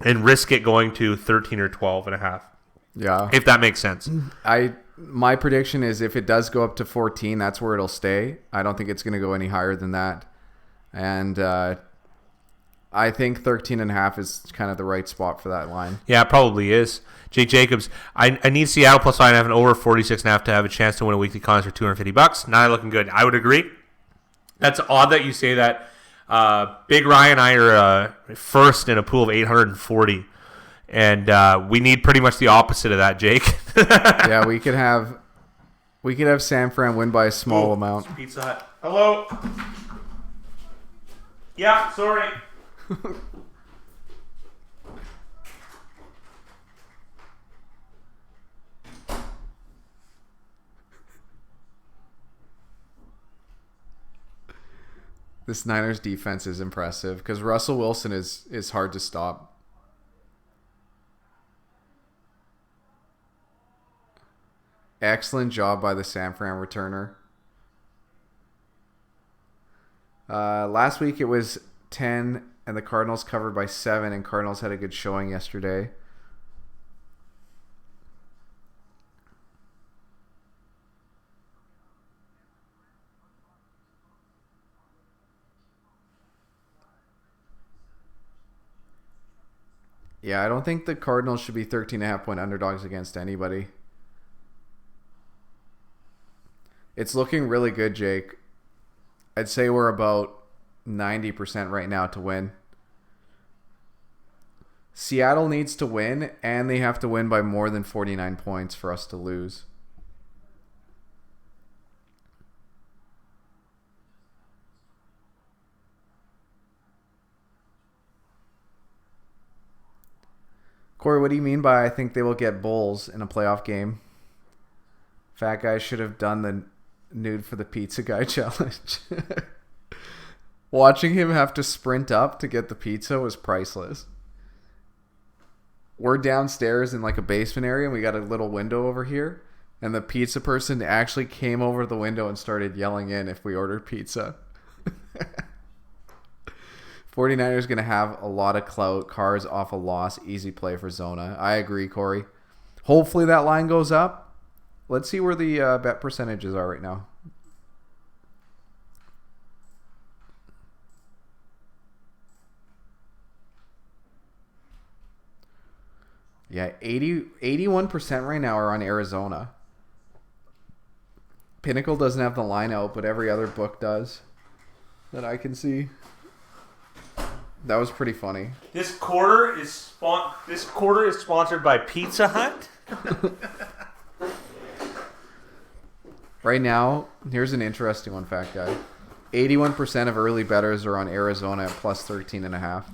and risk it going to 13 or 12.5. Yeah. If that makes sense. My prediction is if it does go up to 14, that's where it'll stay. I don't think it's going to go any higher than that. And I think 13.5 is kind of the right spot for that line. Yeah, it probably is. Jake Jacobs, I need Seattle plus 5.5 and over 46.5 to have a chance to win a weekly contest for $250. Not looking good. I would agree. That's odd that you say that. Big Ryan and I are first in a pool of 840, and we need pretty much the opposite of that, Jake. Yeah, we could have San Fran win by a small amount. Pizza Hut. Hello. Yeah, sorry. This Niners defense is impressive because Russell Wilson is hard to stop. Excellent job by the San Fran returner. Last week it was 10, and the Cardinals covered by 7, and Cardinals had a good showing yesterday. Yeah, I don't think the Cardinals should be 13.5-point underdogs against anybody. It's looking really good, Jake. I'd say we're about 90% right now to win. Seattle needs to win, and they have to win by more than 49 points for us to lose. Corey, what do you mean by I think they will get Bulls in a playoff game? Fat guy should have done the nude for the pizza guy challenge. Watching him have to sprint up to get the pizza was priceless. We're downstairs in like a basement area, and we got a little window over here, and the pizza person actually came over the window and started yelling in if we ordered pizza. 49ers going to have a lot of clout. Cards off a loss. Easy play for Zona. I agree, Corey. Hopefully that line goes up. Let's see where the bet percentages are right now. Yeah, 81% right now are on Arizona. Pinnacle doesn't have the line out, but every other book does that I can see. That was pretty funny. This quarter is sponsored by Pizza Hut. Right now, here's an interesting one, fat guy. 81% of early bettors are on Arizona at plus 13.5.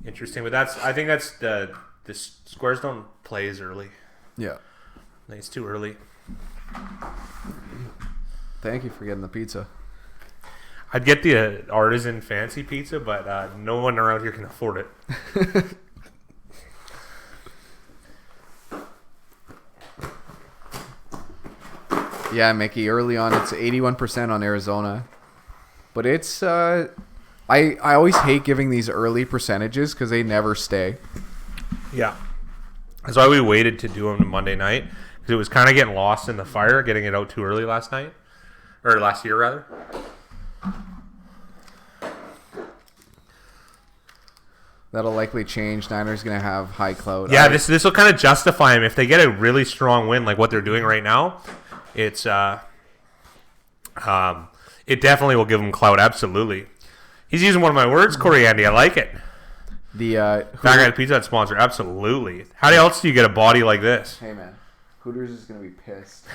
Interesting, but I think that's the squares don't play as early. Yeah. I think it's too early. Thank you for getting the pizza. I'd get the artisan fancy pizza, but no one around here can afford it. Yeah, Mickey, early on it's 81% on Arizona. But it's I always hate giving these early percentages because they never stay. Yeah. That's why we waited to do them on Monday night, because it was kind of getting lost in the fire, getting it out too early last night. Or last year, rather. That'll likely change. Niners going to have high clout. Yeah, this will kind of justify him. If they get a really strong win like what they're doing right now, it's it definitely will give him clout, absolutely. He's using one of my words, Corey Andy. I like it. The Fat Guy Pizza Hut sponsor, absolutely. How else do you get a body like this? Hey, man. Hooters is going to be pissed.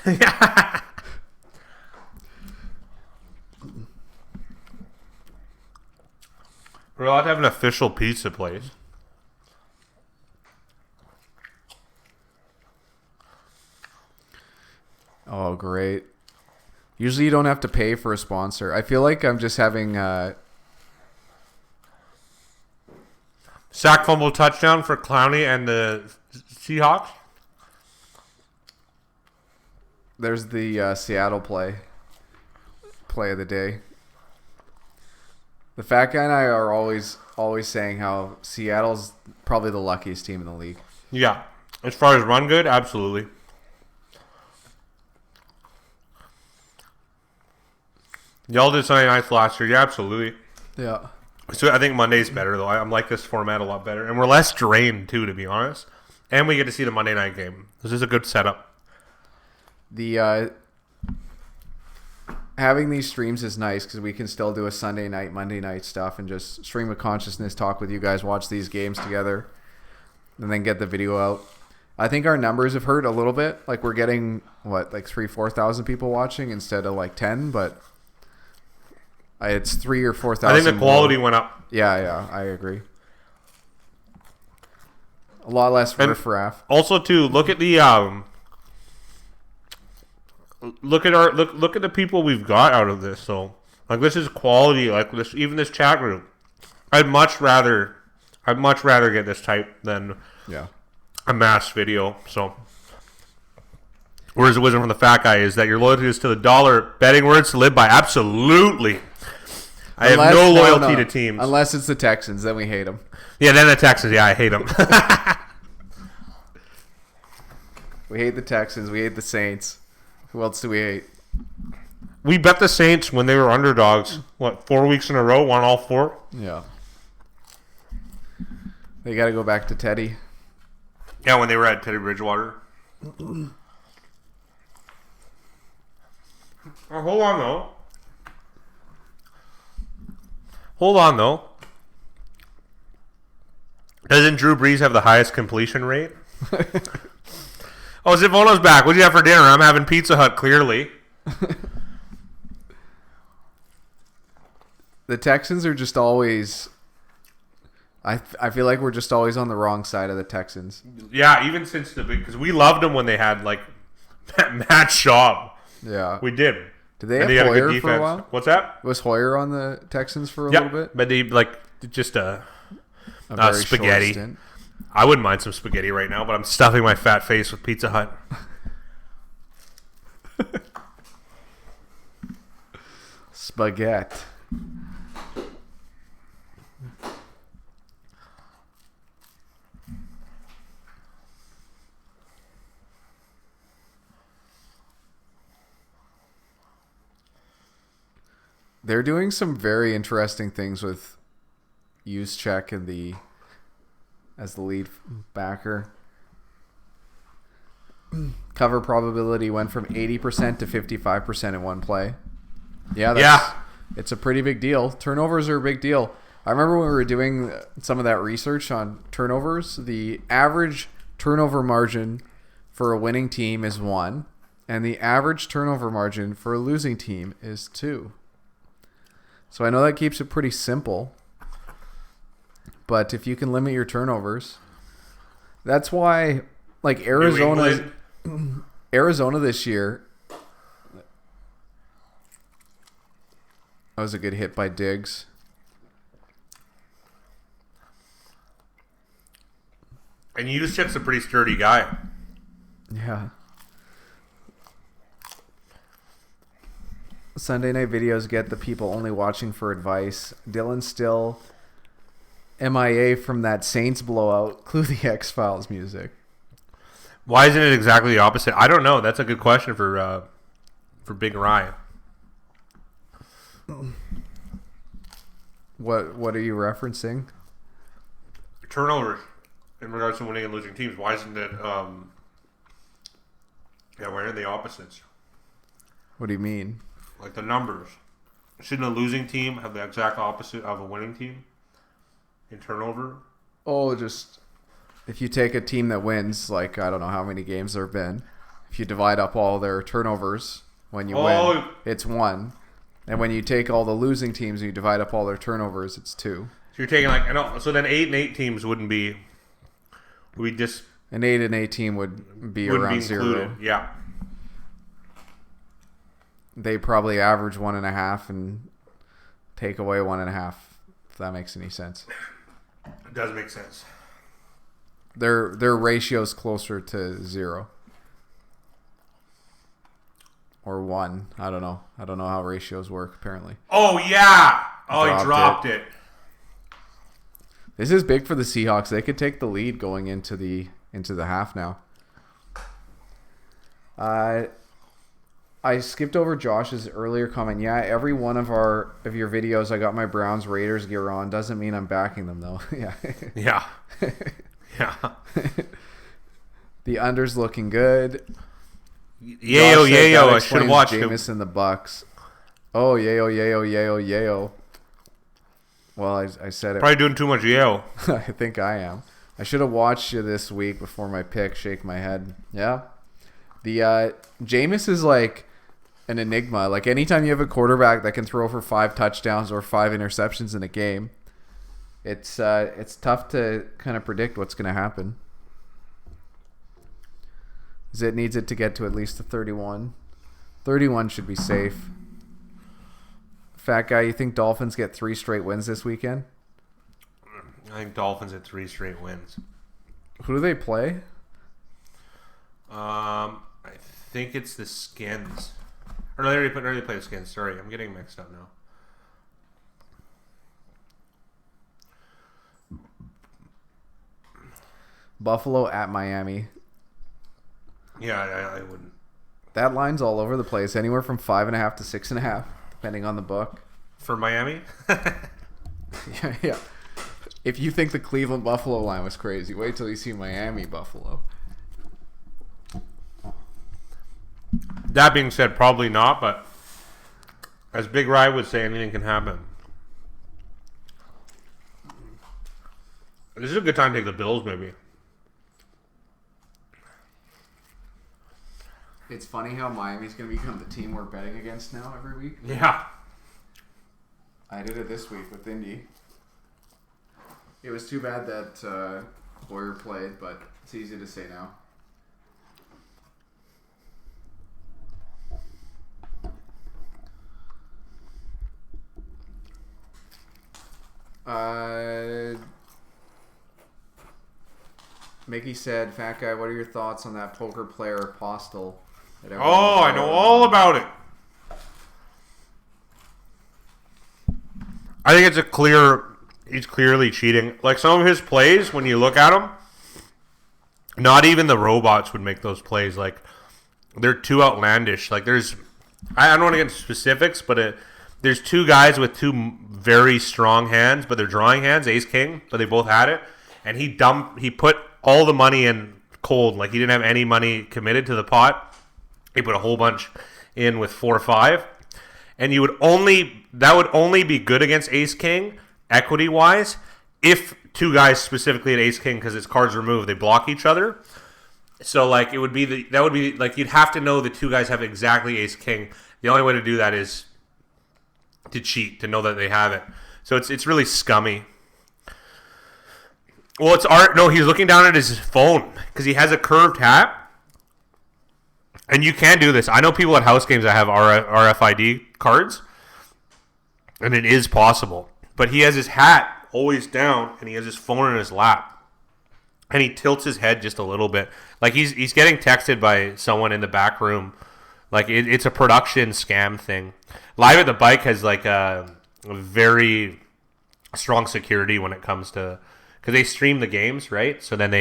We're allowed to have an official pizza place. Oh, great. Usually you don't have to pay for a sponsor. I feel like I'm just having... Sack fumble touchdown for Clowney and the Seahawks. There's the Seattle play of the day. The fat guy and I are always saying how Seattle's probably the luckiest team in the league. Yeah. As far as run good, absolutely. Y'all did something nice last year. Yeah, absolutely. Yeah. So I think Monday's better, though. I like this format a lot better. And we're less drained, too, to be honest. And we get to see the Monday night game. This is a good setup. The having these streams is nice because we can still do a Sunday night, Monday night stuff and just stream of consciousness, talk with you guys, watch these games together, and then get the video out. I think our numbers have hurt a little bit. Like we're getting, 3,000-4,000 people watching instead of 10, but... It's 3,000 or 4,000. I think the quality went up. Yeah, I agree. A lot less riffraff. Also, too, look at the look at the people we've got out of this. So, this is quality. Even this chat group. I'd much rather get this type than a mass video. So, Whereas the wisdom from the fat guy is that your loyalty is to the dollar. Betting words to live by. Absolutely. I have no loyalty to teams. Unless it's the Texans, then we hate them. Yeah, then the Texans. Yeah, I hate them. We hate the Texans. We hate the Saints. Who else do we hate? We bet the Saints when they were underdogs. 4 weeks in a row? Won all 4? Yeah. They got to go back to Teddy. Yeah, when they were at Teddy Bridgewater. Hold on, though. Doesn't Drew Brees have the highest completion rate? Oh, Zivono's back. What'd you have for dinner? I'm having Pizza Hut, clearly. The Texans are just always... I feel like we're just always on the wrong side of the Texans. Yeah, even since the big... Because we loved them when they had, like, Matt Schaub. Yeah. We did. Did they have Hoyer for a while? What's that? Was Hoyer on the Texans for a little bit? But they, like, just spaghetti. I wouldn't mind some spaghetti right now, but I'm stuffing my fat face with Pizza Hut. Spaghetti. They're doing some very interesting things with Juszczyk and as the lead backer. Cover probability went from 80% to 55% in one play. Yeah, it's a pretty big deal. Turnovers are a big deal. I remember when we were doing some of that research on turnovers, the average turnover margin for a winning team is 1, and the average turnover margin for a losing team is 2. So I know that keeps it pretty simple. But if you can limit your turnovers, that's why, like, Arizona this year. That was a good hit by Diggs. And Juszczyk's a pretty sturdy guy. Yeah. Sunday night videos get the people only watching for advice. Dylan's still MIA from that Saints blowout. Clue the X-Files music. Why isn't it exactly the opposite? I don't know. That's a good question for Big Ryan. What are you referencing? Turnovers in regards to winning and losing teams. Why isn't it? Why are they opposites? What do you mean? Like the numbers. Shouldn't a losing team have the exact opposite of a winning team in turnover? Oh, just if you take a team that wins, like, I don't know how many games there have been, if you divide up all their turnovers when you win, it's 1. And when you take all the losing teams and you divide up all their turnovers, it's 2. So you're taking, like, so then 8-8 teams wouldn't be, just... An 8-8 team would be around 0. Yeah. They probably average 1.5 and take away 1.5, if that makes any sense. It does make sense. Their ratio's closer to 0. Or 1. I don't know. I don't know how ratios work, apparently. Oh, yeah! Oh, he dropped it. This is big for the Seahawks. They could take the lead going into the half now. I skipped over Josh's earlier comment. Yeah, every one of your videos, I got my Browns Raiders gear on. Doesn't mean I'm backing them though. Yeah. Yeah. Yeah. The under's looking good. Yayo. I should have watched him. Jameis and the Bucks. Oh, yayo. Well, I said it. Probably doing too much yayo. I think I am. I should have watched you this week before my pick. Shake my head. Yeah. The Jameis is like an enigma. Like, anytime you have a quarterback that can throw for 5 touchdowns or 5 interceptions in a game, it's tough to kind of predict what's going to happen. It needs it to get to at least a 31. 31 should be safe. Fat guy, you think Dolphins get 3 straight wins this weekend? I think Dolphins at 3 straight wins. Who do they play? I think it's the Skins. Or no, they already played the Skins. Sorry, I'm getting mixed up now. Buffalo at Miami. Yeah, I wouldn't. That line's all over the place. Anywhere from 5.5 to 6.5, depending on the book. For Miami? Yeah. If you think the Cleveland Buffalo line was crazy, wait till you see Miami Buffalo. That being said, probably not, but as Big Rye would say, anything can happen. This is a good time to take the Bills, maybe. It's funny how Miami's going to become the team we're betting against now every week. Yeah. I did it this week with Indy. It was too bad that Boyer played, but it's easy to say now. Mickey said, "Fat guy, what are your thoughts on that poker player Apostle?" Oh, I know all about it. I think he's clearly cheating. Like some of his plays, when you look at them, not even the robots would make those plays. Like they're too outlandish. Like I don't want to get into specifics, but there's two guys with two very strong hands, but they're drawing hands, ace king, but they both had it, and he put all the money in cold. Like he didn't have any money committed to the pot. He put a whole bunch in with 4-5, and that would only be good against ace king equity wise if two guys specifically at ace king, because it's cards removed, they block each other. So like that would be like you'd have to know the two guys have exactly ace king. The only way to do that is to cheat, to know that they have it. So it's really scummy. Well, it's art. No, he's looking down at his phone because he has a curved hat. And you can do this. I know people at house games that have RFID cards, and it is possible. But he has his hat always down, and he has his phone in his lap, and he tilts his head just a little bit, like he's getting texted by someone in the back room. Like it's a production scam thing. Live at the Bike has like a very strong security when it comes to, because they stream the games, right? So then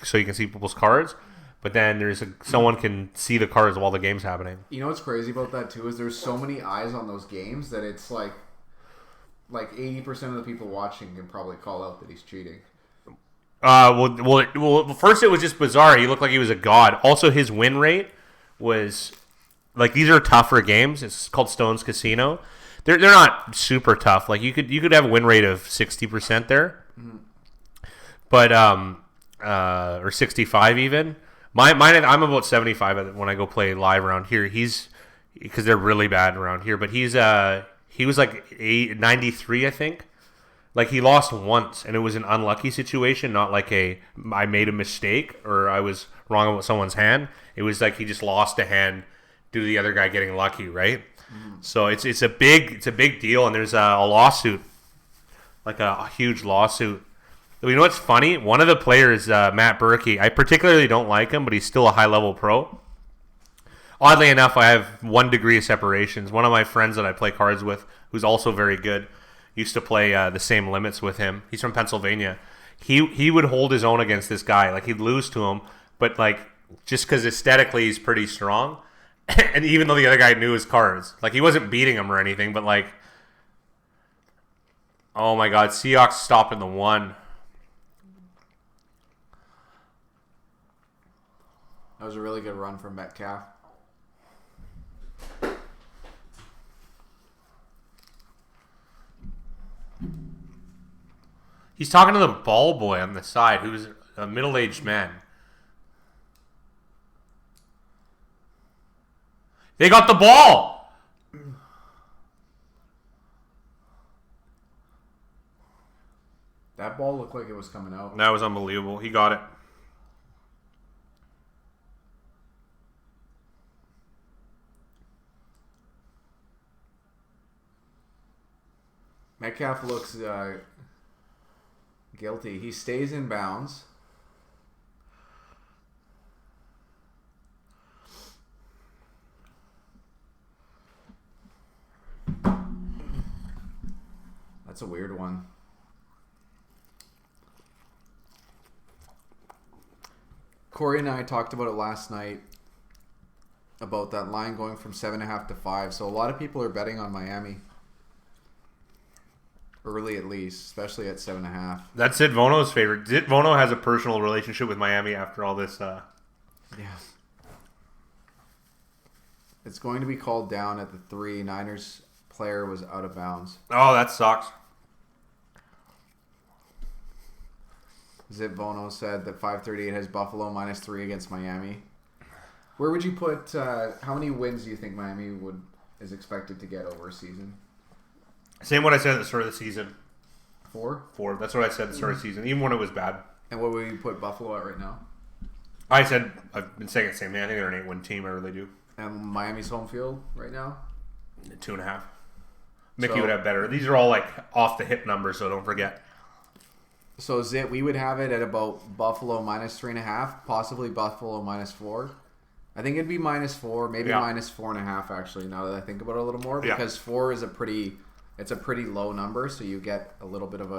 so you can see people's cards. But then someone can see the cards while the game's happening. You know what's crazy about that too is there's so many eyes on those games that it's like 80% of the people watching can probably call out that he's cheating. Well, first it was just bizarre. He looked like he was a god. Also, his win rate was like, these are tougher games. It's called Stone's Casino. They're not super tough. Like you could have a win rate of 60% there, but or 65 even. Mine, I'm about 75 when I go play live around here. Because they're really bad around here. But he was like 93, I think. Like he lost once, and it was an unlucky situation, not like I made a mistake or I was wrong about someone's hand. It was like he just lost a hand due to the other guy getting lucky, right? So it's a big deal, and there's a lawsuit, like a huge lawsuit. You know what's funny? One of the players, Matt Berkey, I particularly don't like him, but he's still a high-level pro. Oddly enough, I have 1 degree of separations. One of my friends that I play cards with, who's also very good, used to play the same limits with him. He's from Pennsylvania. He would hold his own against this guy. Like, he'd lose to him, but, like, just because aesthetically he's pretty strong. And even though the other guy knew his cards. Like, he wasn't beating him or anything, but, like, oh, my God. Seahawks stopping the 1. That was a really good run from Metcalf. He's talking to the ball boy on the side, who's a middle-aged man. They got the ball! That ball looked like it was coming out. That was unbelievable. He got it. Metcalf looks guilty. He stays in bounds. That's a weird one. Corey and I talked about it last night, about that line going from 7.5 to 5. So a lot of people are betting on Miami. Early at least, especially at 7.5. That's Sid Vono's favorite. Sid Vono has a personal relationship with Miami after all this. Yeah. It's going to be called down at the 3. Niners player was out of bounds. Oh, that sucks. Zip Vono said that 538 has Buffalo -3 against Miami. Where would you put? How many wins do you think Miami is expected to get over a season? Same what I said at the start of the season. 4? 4. That's what I said at the start of the season, even when it was bad. And what would you put Buffalo at right now? I've been saying the same thing. I think they're an 8-win team. I really do. And Miami's home field right now? 2.5. Mickey would have better. These are all like off the hip numbers, so don't forget. So Zit, we would have it at about Buffalo -3.5, possibly Buffalo -4. I think it'd be -4, maybe -4.5 actually. Now that I think about it a little more, because 4 is a pretty low number, so you get a little bit of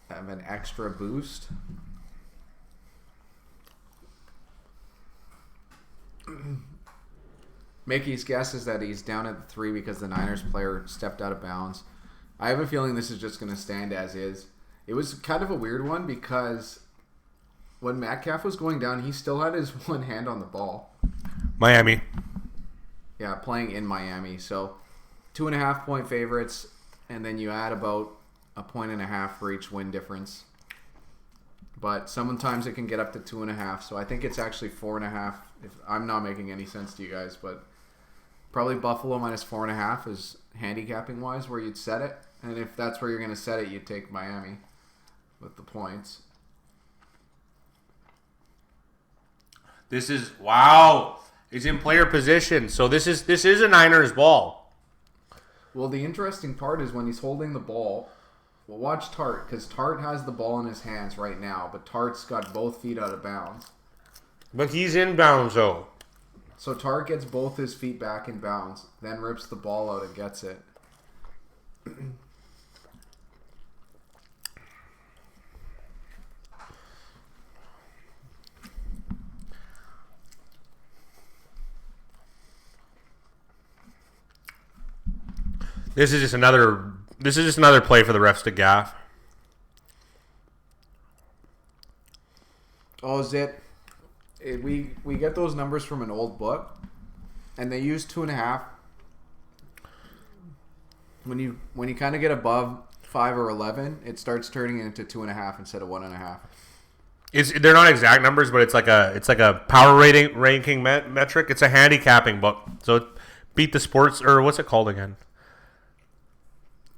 an extra boost. Mickey's guess is that he's down at the 3 because the Niners player stepped out of bounds. I have a feeling this is just going to stand as is. It was kind of a weird one because when Metcalf was going down, he still had his one hand on the ball. Miami. Yeah, playing in Miami. So 2.5 point favorites, and then you add about 1.5 for each win difference. But sometimes it can get up to 2.5, so I think it's actually 4.5. If I'm not making any sense to you guys, but probably Buffalo -4.5 is handicapping wise where you'd set it. And if that's where you're going to set it, you'd take Miami with the points. This is wow. He's in player position, so this is a Niners ball. Well, the interesting part is when he's holding the ball. Well, watch Tart, because Tart has the ball in his hands right now, but Tart's got both feet out of bounds. But he's in bounds, though. So Tart gets both his feet back in bounds, then rips the ball out and gets it. This is just another play for the refs to gaff. Oh, Zit. We get those numbers from an old book, and they use 2.5. When you kind of get above 5 or 11, it starts turning into 2.5 instead of 1.5. They're not exact numbers, but it's like a power ranking metric. It's a handicapping book. So beat the sports, or what's it called again?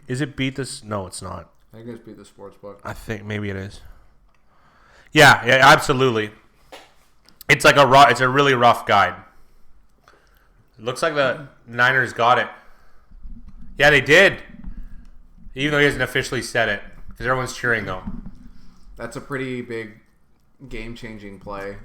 Is it beat this? No, it's not. I think it's beat the sports book. I think maybe it is. Yeah, absolutely. It's like it's a really rough guide. It looks like the Niners got it. Yeah, they did. Even though he hasn't officially said it, because everyone's cheering though. That's a pretty big game-changing play.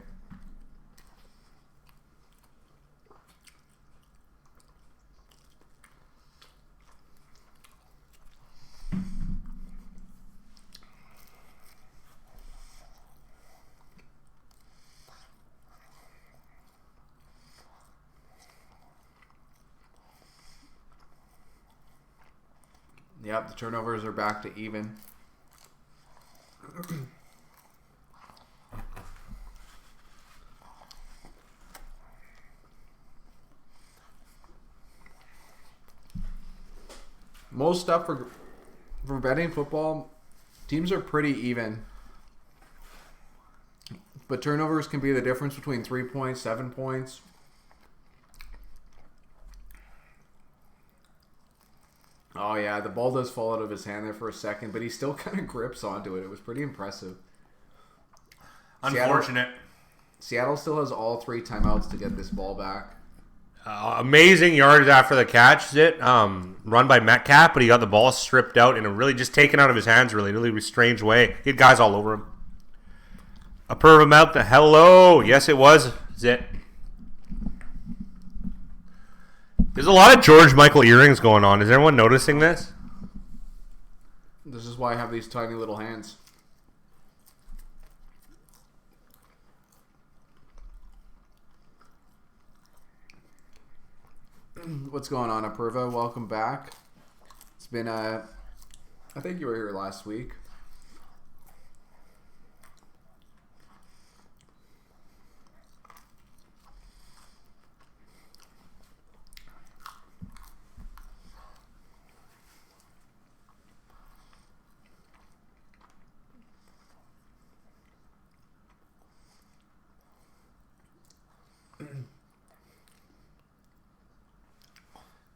Yep, the turnovers are back to even. Most stuff for betting football, teams are pretty even. But turnovers can be the difference between 3 points, 7 points. Oh, yeah, the ball does fall out of his hand there for a second, but he still kind of grips onto it. It was pretty impressive. Unfortunate. Seattle still has all 3 timeouts to get this ball back. Amazing yards after the catch. Run by Metcalf, but he got the ball stripped out and really just taken out of his hands, really strange way. He had guys all over him. A perv him out the hello. Yes, it was. Zit. There's a lot of George Michael earrings going on. Is everyone noticing this? This is why I have these tiny little hands. What's going on, Apurva? Welcome back. It's been I think you were here last week.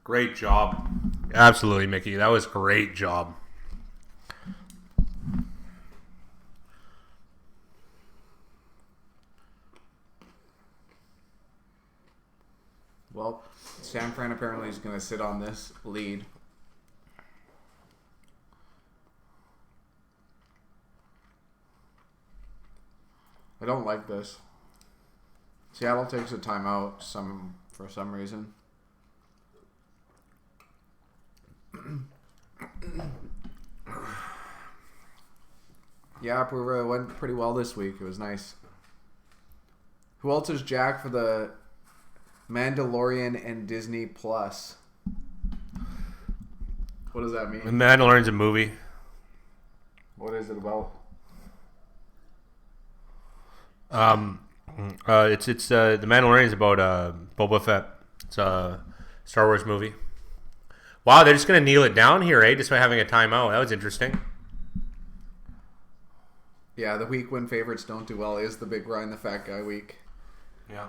Great job. Absolutely, Mickey. That was a great job. Well, San Fran apparently is going to sit on this lead. I don't like this. Seattle takes a timeout for some reason. Yeah, Pura went pretty well this week. It was nice. Who else is Jack for the Mandalorian and Disney Plus? What does that mean? The Mandalorian's a movie. What is it about? It's the Mandalorian's about Boba Fett. It's a Star Wars movie. Wow, they're just gonna kneel it down here, eh? Just by having a timeout. That was interesting. Yeah, the week when favorites don't do well is the big Ryan the Fat Guy week. Yeah.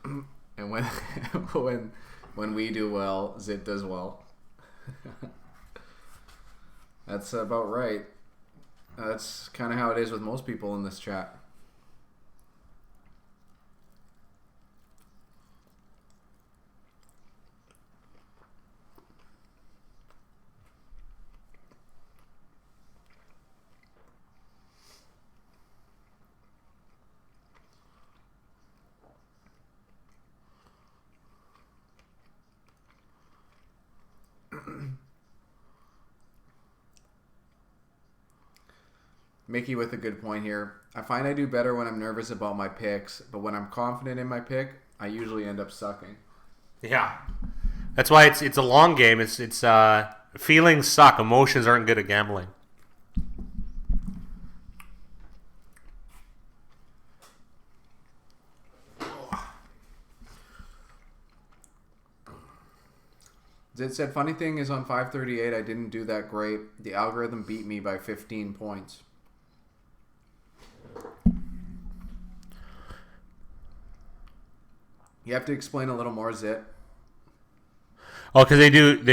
And when we do well, Zit does well. That's about right. That's kind of how it is with most people in this chat. Mickey with a good point here. I find I do better when I'm nervous about my picks, but when I'm confident in my pick, I usually end up sucking. Yeah, that's why it's a long game. It's feelings suck. Emotions aren't good at gambling. Zit said, funny thing is on 538, I didn't do that great. The algorithm beat me by 15 points. You have to explain a little more, Zit. Oh, because they do. Pick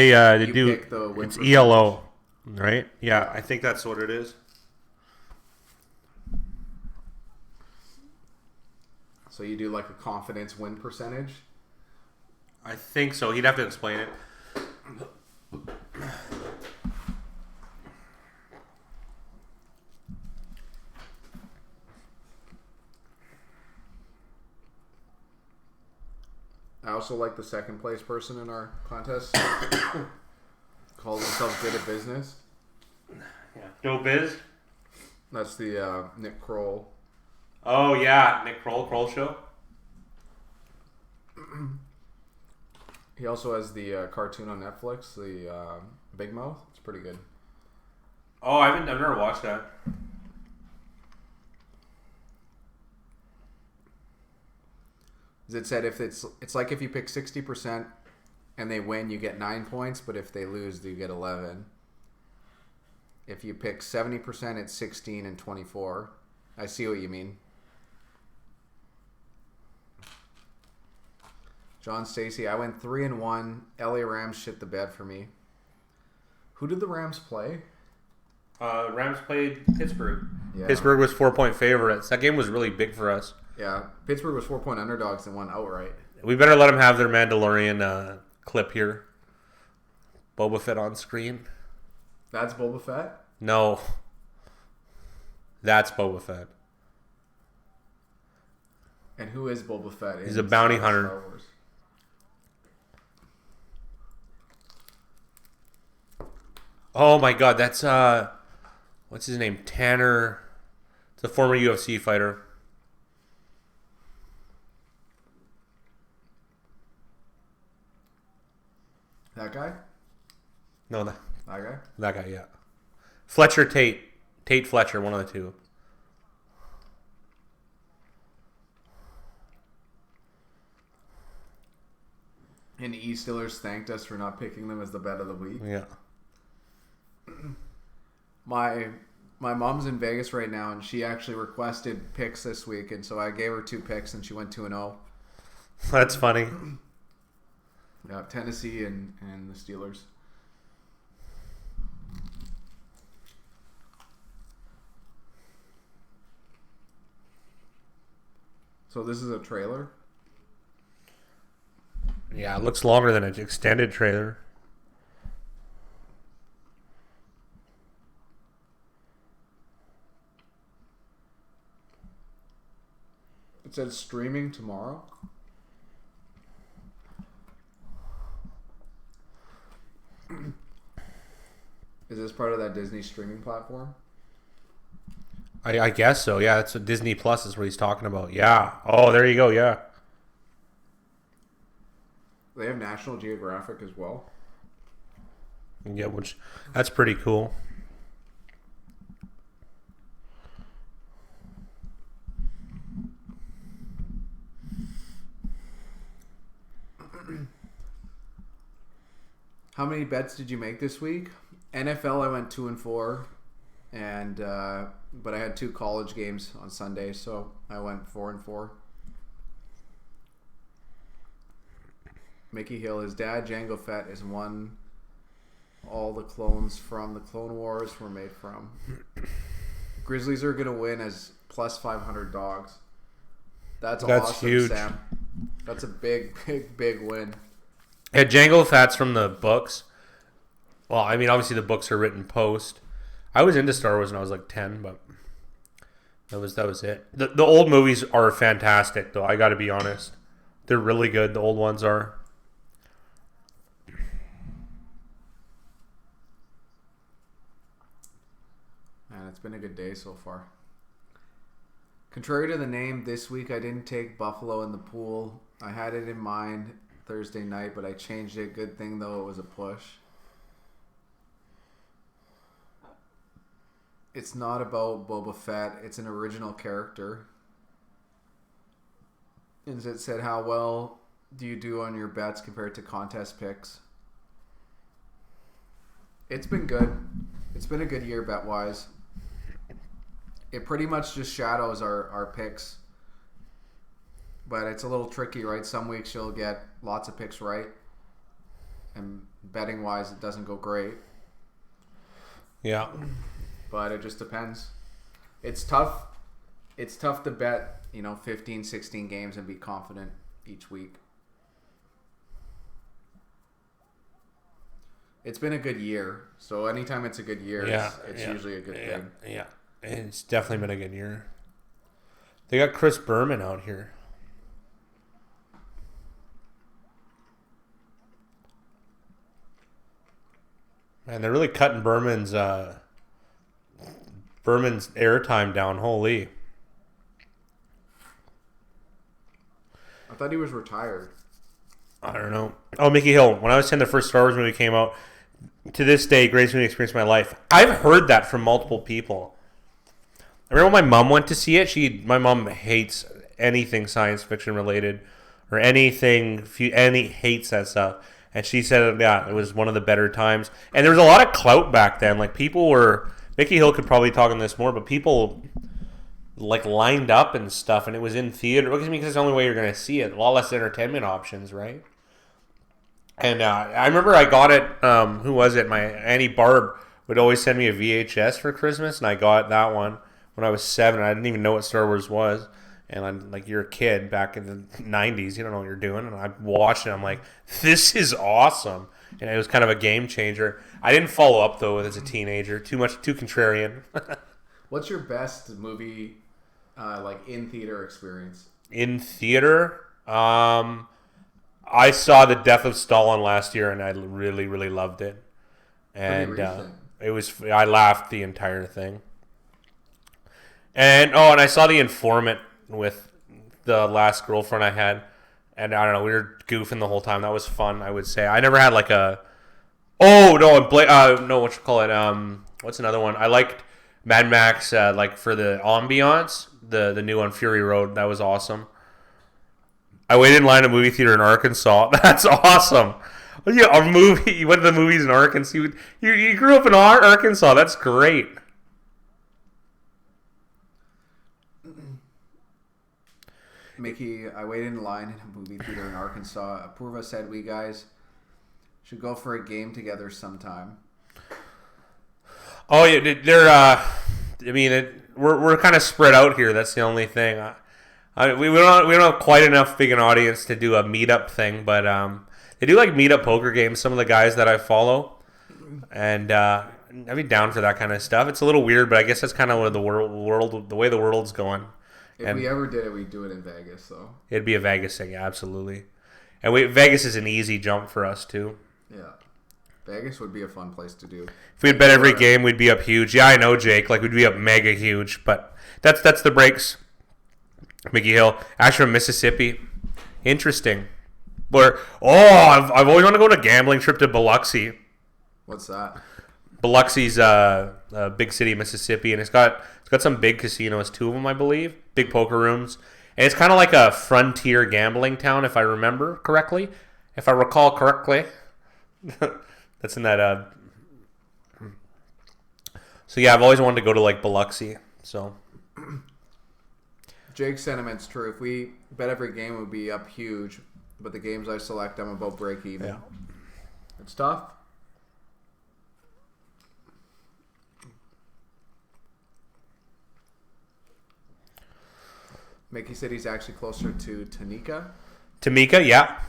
the win it's percentage. ELO, right? Yeah, I think that's what it is. So you do like a confidence win percentage? I think so. He'd have to explain it. I also like the second place person in our contest. Calls himself good at business. Yeah. Joe Biz? That's the Nick Kroll. Oh, yeah. Nick Kroll show? He also has the cartoon on Netflix, the Big Mouth. It's pretty good. Oh, I've never watched that. It said if it's like if you pick 60% and they win, you get 9 points, but if they lose, you get 11. If you pick 70%, it's 16 and 24. I see what you mean. John Stacy, I went 3-1. LA Rams shit the bed for me. Who did the Rams play? Rams played Pittsburgh. Yeah. Pittsburgh was 4-point favorites. That game was really big for us. Yeah, Pittsburgh was 4-point underdogs and won outright. We better let them have their Mandalorian clip here. Boba Fett on screen. That's Boba Fett? No. That's Boba Fett. And who is Boba Fett? He's a bounty hunter. Star Wars? Oh my God, that's what's his name? Tanner. It's a former UFC fighter. That guy? No, that guy. That guy, yeah. Fletcher Tate Fletcher, one of the two. And E-Steelers thanked us for not picking them as the bet of the week. Yeah. My mom's in Vegas right now, and she actually requested picks this week, and so I gave her 2 picks, and she went 2-0. That's funny. Yeah, Tennessee and the Steelers. So this is a trailer? Yeah, it looks longer than an extended trailer. It says streaming tomorrow. Is this part of that Disney streaming platform? I guess so. Yeah, that's what Disney Plus is what he's talking about. Yeah. Oh, there you go. Yeah. They have National Geographic as well. Yeah, which that's pretty cool. How many bets did you make this week? NFL, I went 2-4, and but I had 2 college games on Sunday, so I went 4-4. Mickey Hill, his dad, Django Fett, is one. All the clones from the Clone Wars were made from. Grizzlies are going to win as plus 500 dogs. That's awesome, huge. Sam. That's a big win. Yeah, Django Fett's from the books. Well, I mean, obviously the books are written post. I was into Star Wars when I was like 10, but that was it. The old movies are fantastic, though. I got to be honest. They're really good. The old ones are. Man, it's been a good day so far. Contrary to the name, this week I didn't take Buffalo in the pool. I had it in mind Thursday night, but I changed it. Good thing, though, it was a push. It's not about Boba Fett. It's an original character. And it said, how well do you do on your bets compared to contest picks? It's been good. It's been a good year bet-wise. It pretty much just shadows our picks. But it's a little tricky, right? Some weeks you'll get lots of picks right. And betting-wise, it doesn't go great. Yeah. But it just depends. It's tough. It's tough to bet, 15, 16 games and be confident each week. It's been a good year. So anytime it's a good year, it's usually a good thing. Yeah. It's definitely been a good year. They got Chris Berman out here. Man, they're really cutting Berman's airtime down. Holy. I thought he was retired. I don't know. Oh, Mickey Hill. When I was 10, the first Star Wars movie came out. To this day, greatest movie experience of my life. I've heard that from multiple people. I remember when my mom went to see it. My mom hates anything science fiction related or anything. Hates that stuff. And she said, yeah, it was one of the better times. And there was a lot of clout back then. Like, people were... Mickey Hill could probably talk on this more, but people, lined up and stuff, and it was in theater. Because it's the only way you're going to see it. A lot less entertainment options, right? And I remember I got it... who was it? My Auntie Barb would always send me a VHS for Christmas, and I got that one when I was 7. I didn't even know what Star Wars was. And I'm like, you're a kid back in the 90s. You don't know what you're doing. And I watched it. I'm like, this is awesome. And it was kind of a game changer. I didn't follow up, though, as a teenager. Too contrarian. What's your best movie, in theater experience? In theater? I saw The Death of Stalin last year, and I really, really loved it. And I laughed the entire thing. And I saw The Informant with the last girlfriend I had, and I don't know, we were goofing the whole time. That was fun, I would say. I never had like a what you call it? What's another one? I liked Mad Max, like for the ambiance, the new on Fury Road. That was awesome. I waited in line at a movie theater in Arkansas. That's awesome. Yeah, a movie. You went to the movies in Arkansas. You grew up in Arkansas. That's great. Mickey, I waited in line in a movie theater in Arkansas. Apurva said we guys should go for a game together sometime. Oh yeah, they're. We're kind of spread out here. That's the only thing. We don't have quite enough big an audience to do a meetup thing, but they do like meetup poker games. Some of the guys that I follow, and I'd be down for that kind of stuff. It's a little weird, but I guess that's kind of the way the world's going. If we ever did it, we'd do it in Vegas, though. It'd be a Vegas thing, absolutely. And Vegas is an easy jump for us too. Yeah, Vegas would be a fun place to do. If we'd bet every game, we'd be up huge. Yeah, I know, Jake. Like we'd be up mega huge, but that's the breaks. Mickey Hill, Asheville, Mississippi. Interesting. I've always wanted to go on a gambling trip to Biloxi. What's that? Biloxi's a big city, Mississippi, and it's got some big casinos, 2 of them, I believe, big poker rooms, and it's kind of like a frontier gambling town, if I remember correctly, if I recall correctly. That's in that. So yeah, I've always wanted to go to like Biloxi. So. Jake's sentiment's true. If we bet every game, it would be up huge, but the games I select, I'm about break even. Yeah. It's tough. Mickey said he's actually closer to Tanika. Tamika, yeah.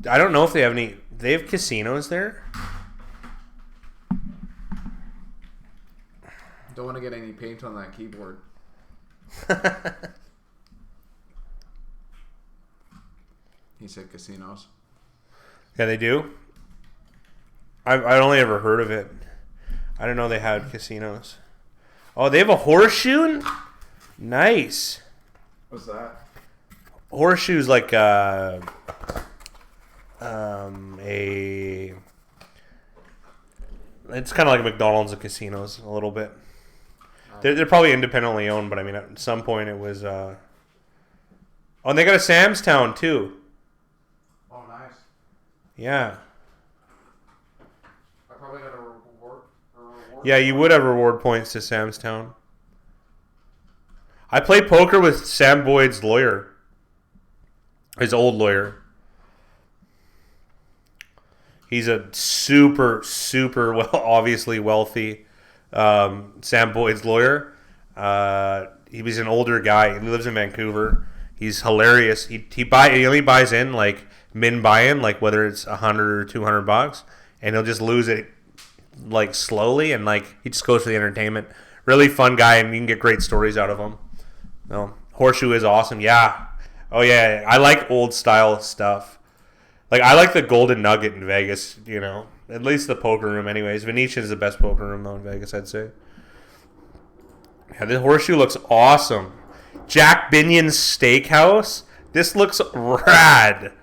I don't know if they have any. They have casinos there. Don't want to get any paint on that keyboard. He said casinos. Yeah, they do. I've only ever heard of it. I didn't know they had casinos. Oh, they have a horseshoe? Nice. What's that? Horseshoe's like it's kind of like a McDonald's of casinos a little bit. They're probably independently owned, but I mean at some point it was and they got a Sam's Town too. Oh, nice. Yeah. I probably got a reward. Yeah, you would have reward points to Sam's Town. I played poker with Sam Boyd's lawyer. His old lawyer. He's a super, super obviously wealthy Sam Boyd's lawyer. He was an older guy. He lives in Vancouver. He's hilarious. He only buys in like min buy-in, like whether it's $100 or $200, and he'll just lose it like slowly, and like he just goes for the entertainment. Really fun guy, and you can get great stories out of him. No, Horseshoe is awesome. Yeah. Oh yeah, I like old style stuff. Like I like the Golden Nugget in Vegas. You know, at least the poker room. Anyways, Venetian is the best poker room though in Vegas, I'd say. Yeah, this Horseshoe looks awesome. Jack Binion's Steakhouse. This looks rad.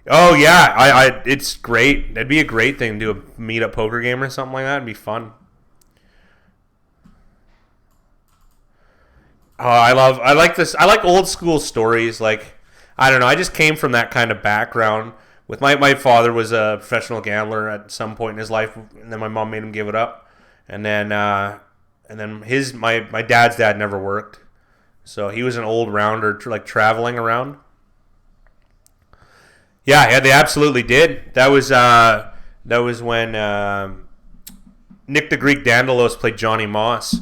Oh yeah, it's great. That'd be a great thing to do a meet-up poker game or something like that. It'd be fun. Oh, I like this. I like old school stories. Like, I don't know. I just came from that kind of background. With my father was a professional gambler at some point in his life, and then my mom made him give it up. And then my dad's dad never worked, so he was an old rounder, like traveling around. Yeah, they absolutely did. That was when Nick the Greek Dandalos played Johnny Moss.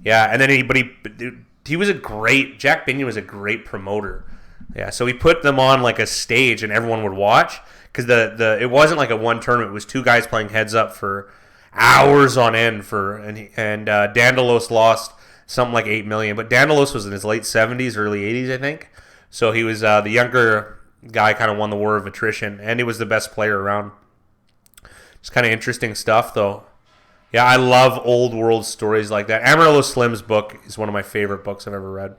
Yeah, and then he was Jack Binion was a great promoter. Yeah, so he put them on like a stage and everyone would watch because it wasn't like a one tournament. It was 2 guys playing heads up for hours on end and Dandelos lost something like $8 million. But Dandelos was in his late 70s, early 80s, I think. So he was the younger guy, kind of won the war of attrition, and he was the best player around. It's kind of interesting stuff, though. Yeah, I love old world stories like that. Amarillo Slim's book is one of my favorite books I've ever read.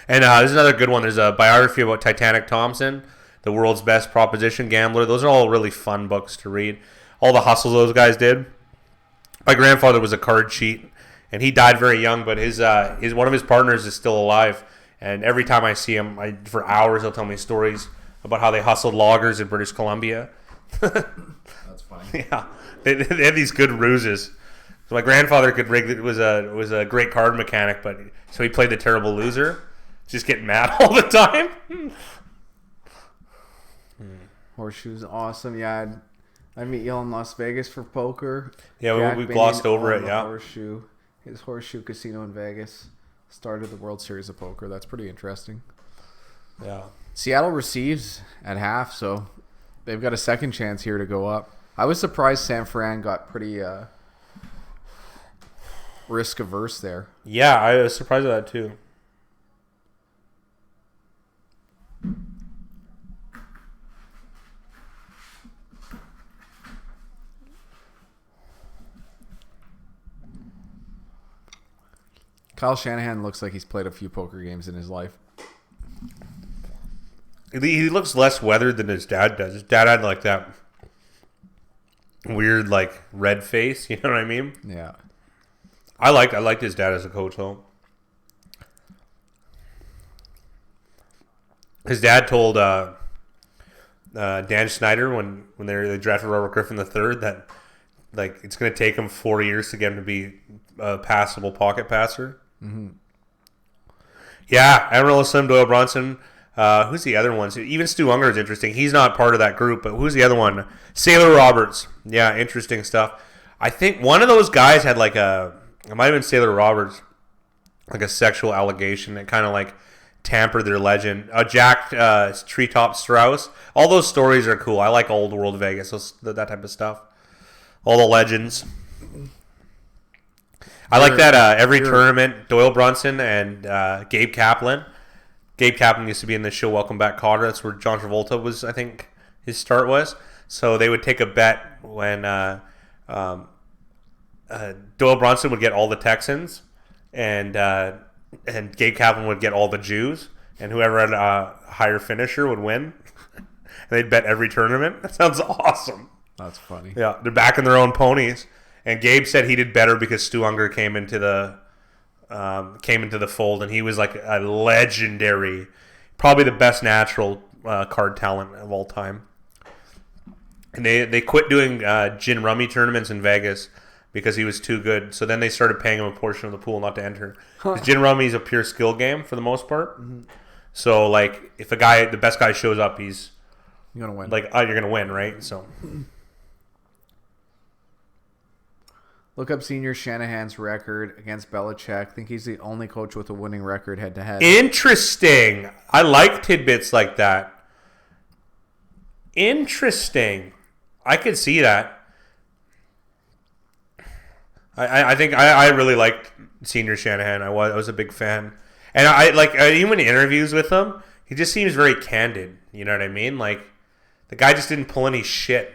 And there's another good one. There's a biography about Titanic Thompson, the world's best proposition gambler. Those are all really fun books to read. All the hustles those guys did. My grandfather was a card cheat, and he died very young, but his one of his partners is still alive. And every time I see him, for hours, he'll tell me stories about how they hustled loggers in British Columbia. That's funny. Yeah, they had these good ruses. So my grandfather could rig. It was a great card mechanic, but so he played the terrible loser, just getting mad all the time. Horseshoe's awesome. Yeah, I meet you in Las Vegas for poker. Yeah, we glossed over it. Yeah, his horseshoe casino in Vegas started the World Series of Poker. That's pretty interesting. Yeah, Seattle receives at half, so they've got a second chance here to go up. I was surprised San Fran got pretty risk averse there. Yeah, I was surprised at that too. Kyle Shanahan looks like he's played a few poker games in his life. He looks less weathered than his dad does. His dad had like that weird like red face. You know what I mean? Yeah. I liked his dad as a coach though. His dad told Dan Snyder when they drafted Robert Griffin III that like it's going to take him 4 years to get him to be a passable pocket passer. Mm-hmm. Yeah, Amarillo Slim, Doyle Bronson. Who's the other ones? Even Stu Unger is interesting. He's not part of that group, but who's the other one? Sailor Roberts. Yeah, interesting stuff. I think one of those guys had like it might have been Sailor Roberts, like a sexual allegation that kind of like tampered their legend. Jack Treetop Strauss. All those stories are cool. I like old world Vegas, that type of stuff. All the legends. I like that every tournament, Doyle Brunson and Gabe Kaplan. Gabe Kaplan used to be in the show Welcome Back, Kotter. That's where John Travolta was, I think, his start was. So they would take a bet when Doyle Brunson would get all the Texans and Gabe Kaplan would get all the Jews, and whoever had a higher finisher would win. And they'd bet every tournament. That sounds awesome. That's funny. Yeah, they're backing their own ponies. And Gabe said he did better because Stu Unger came into the fold, and he was like a legendary, probably the best natural card talent of all time. And they quit doing gin rummy tournaments in Vegas because he was too good. So then they started paying him a portion of the pool not to enter. Gin rummy is a pure skill game for the most part. Mm-hmm. So like if the best guy shows up, you're gonna win. Like you're gonna win, right? So. Look up Senior Shanahan's record against Belichick. I think he's the only coach with a winning record head-to-head. Interesting. I like tidbits like that. Interesting. I could see that. I think I really liked Senior Shanahan. I was a big fan. And I like even in interviews with him, he just seems very candid. You know what I mean? Like the guy just didn't pull any shit.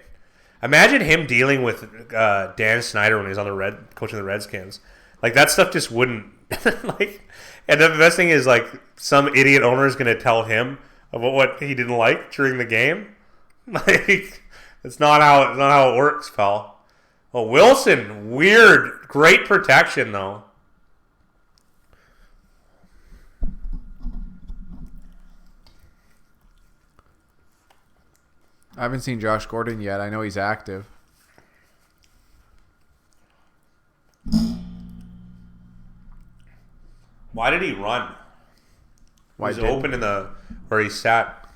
Imagine him dealing with Dan Snyder when he was on coaching the Redskins. Like that stuff just wouldn't like. And the best thing is like some idiot owner is going to tell him about what he didn't like during the game. Like it's not how it works, pal. Oh, Wilson, weird, great protection though. I haven't seen Josh Gordon yet. I know he's active. Why did he run? Why he was open in where he sat.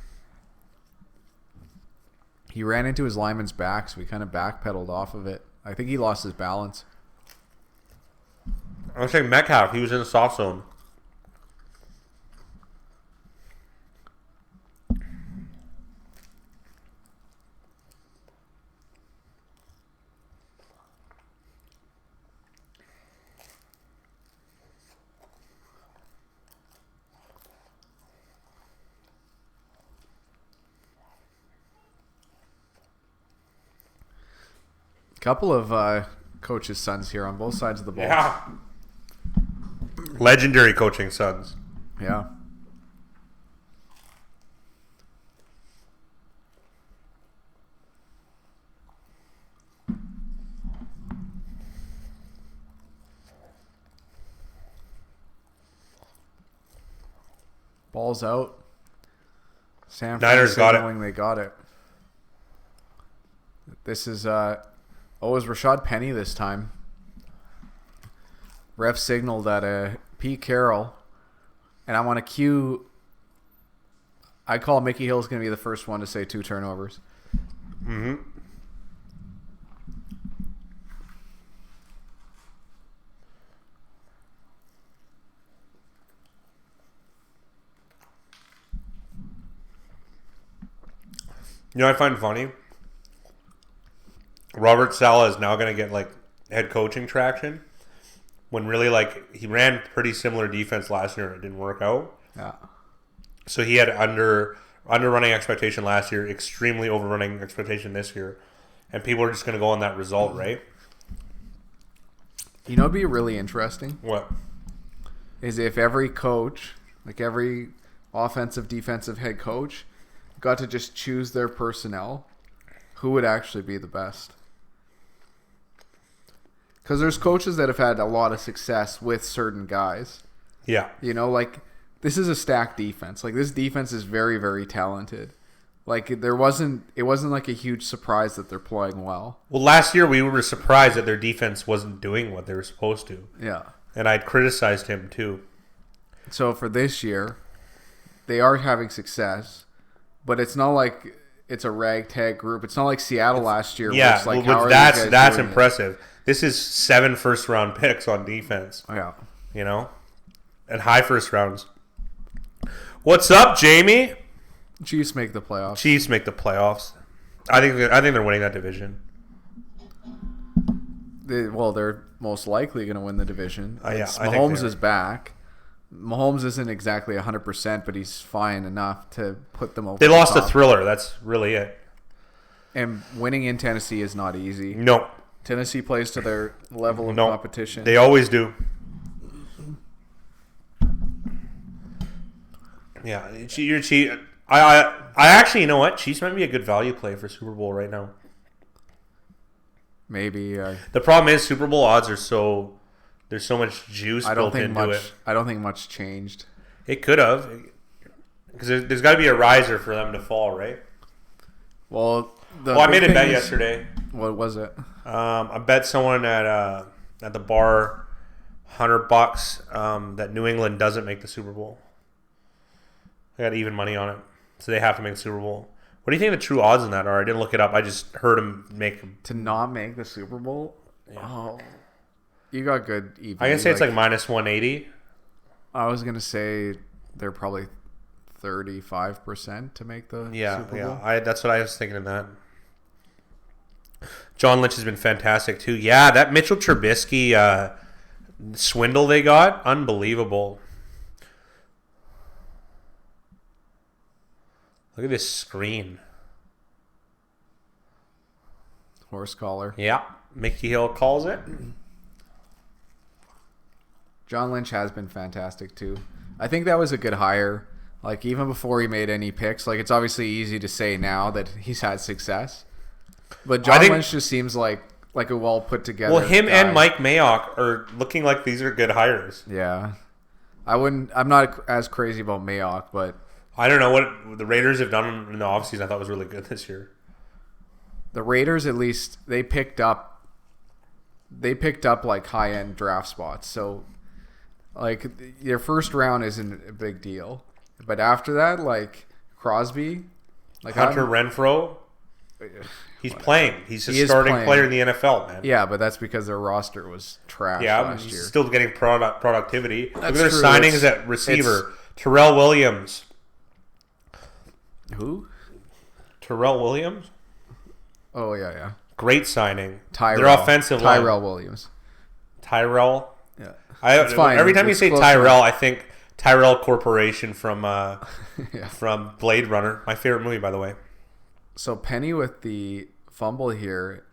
He ran into his lineman's back, so he kind of backpedaled off of it. I think he lost his balance. I was saying Metcalf. He was in the soft zone. Couple of coaches' sons here on both sides of the ball. Yeah. Legendary coaching sons. Yeah. Ball's out. San Niners got it. knowing they got it. This is it was Rashad Penny this time. Ref signaled at Pete Carroll, and I want to cue. I call Mickey Hill's going to be the first one to say 2 turnovers. Mm-hmm. You know what I find funny? Robert Saleh is now going to get like head coaching traction when really like he ran pretty similar defense last year and it didn't work out. Yeah. So he had underrunning expectation last year, extremely overrunning expectation this year, and people are just going to go on that result, right? You know, it'd be really interesting. What? Is if every coach, like every offensive, defensive head coach, got to just choose their personnel, who would actually be the best? Because there's coaches that have had a lot of success with certain guys. Yeah. You know, like this is a stacked defense. Like this defense is very, very talented. Like it wasn't like a huge surprise that they're playing well. Well, last year we were surprised that their defense wasn't doing what they were supposed to. Yeah. And I'd criticized him too. So for this year, they are having success, but it's not like it's a ragtag group. It's not like Seattle last year. Yeah, where it's like, well, that's impressive. This is 7 first-round picks on defense. Yeah. You know? And high first rounds. What's up, Jamie? Chiefs make the playoffs. Chiefs make the playoffs. I think they're winning that division. They're most likely going to win the division. Yeah, Mahomes is back. Mahomes isn't exactly 100%, but he's fine enough to put them over. They lost top. a thriller. That's really it. And winning in Tennessee is not easy. No. Tennessee plays to their level of competition. They always do. Yeah, I actually, you know what? Chiefs might be a good value play for Super Bowl right now. Maybe. The problem is Super Bowl odds are there's so much juice built into it. I don't think much changed. It could have, because there's got to be a riser for them to fall, right? Well, I made a bet yesterday. What was it? I bet someone at the bar $100 that New England doesn't make the Super Bowl. I got even money on it, so they have to make the Super Bowl. What do you think the true odds on that are? I didn't look it up. I just heard them make to not make the Super Bowl. Yeah. Oh, you got good. EV. I can say it's like minus 180. I was gonna say they're probably 35% to make the Super Bowl. Yeah. That's what I was thinking of that. John Lynch has been fantastic too. Yeah, that Mitchell Trubisky swindle they got, unbelievable. Look at this screen. Horse collar. Yeah, Mickey Hill calls it. John Lynch has been fantastic too. I think that was a good hire. Like even before he made any picks, like it's obviously easy to say now that he's had success. But John Lynch just seems like a well put together. Well, him guy. and Mike Mayock are looking like these are good hires. Yeah, I'm not as crazy about Mayock, but I don't know what the Raiders have done in the offseason. I thought was really good this year. The Raiders, at least, they picked up like high end draft spots. So, like your first round isn't a big deal, but after that, like Crosby, like Hunter Renfrow. He's playing. He's a starting player in the NFL, man. Yeah, but that's because their roster was trash last year. Still getting productivity. That's Look at their true. signings at receiver. Terrell Williams. Who? Terrell Williams? Oh, yeah. Great signing. Their offensive line. Tyrell Williams. Tyrell? Yeah. It's fine. Every time you say Tyrell, I think Tyrell Corporation from from Blade Runner. My favorite movie, by the way. So Penny with the fumble here,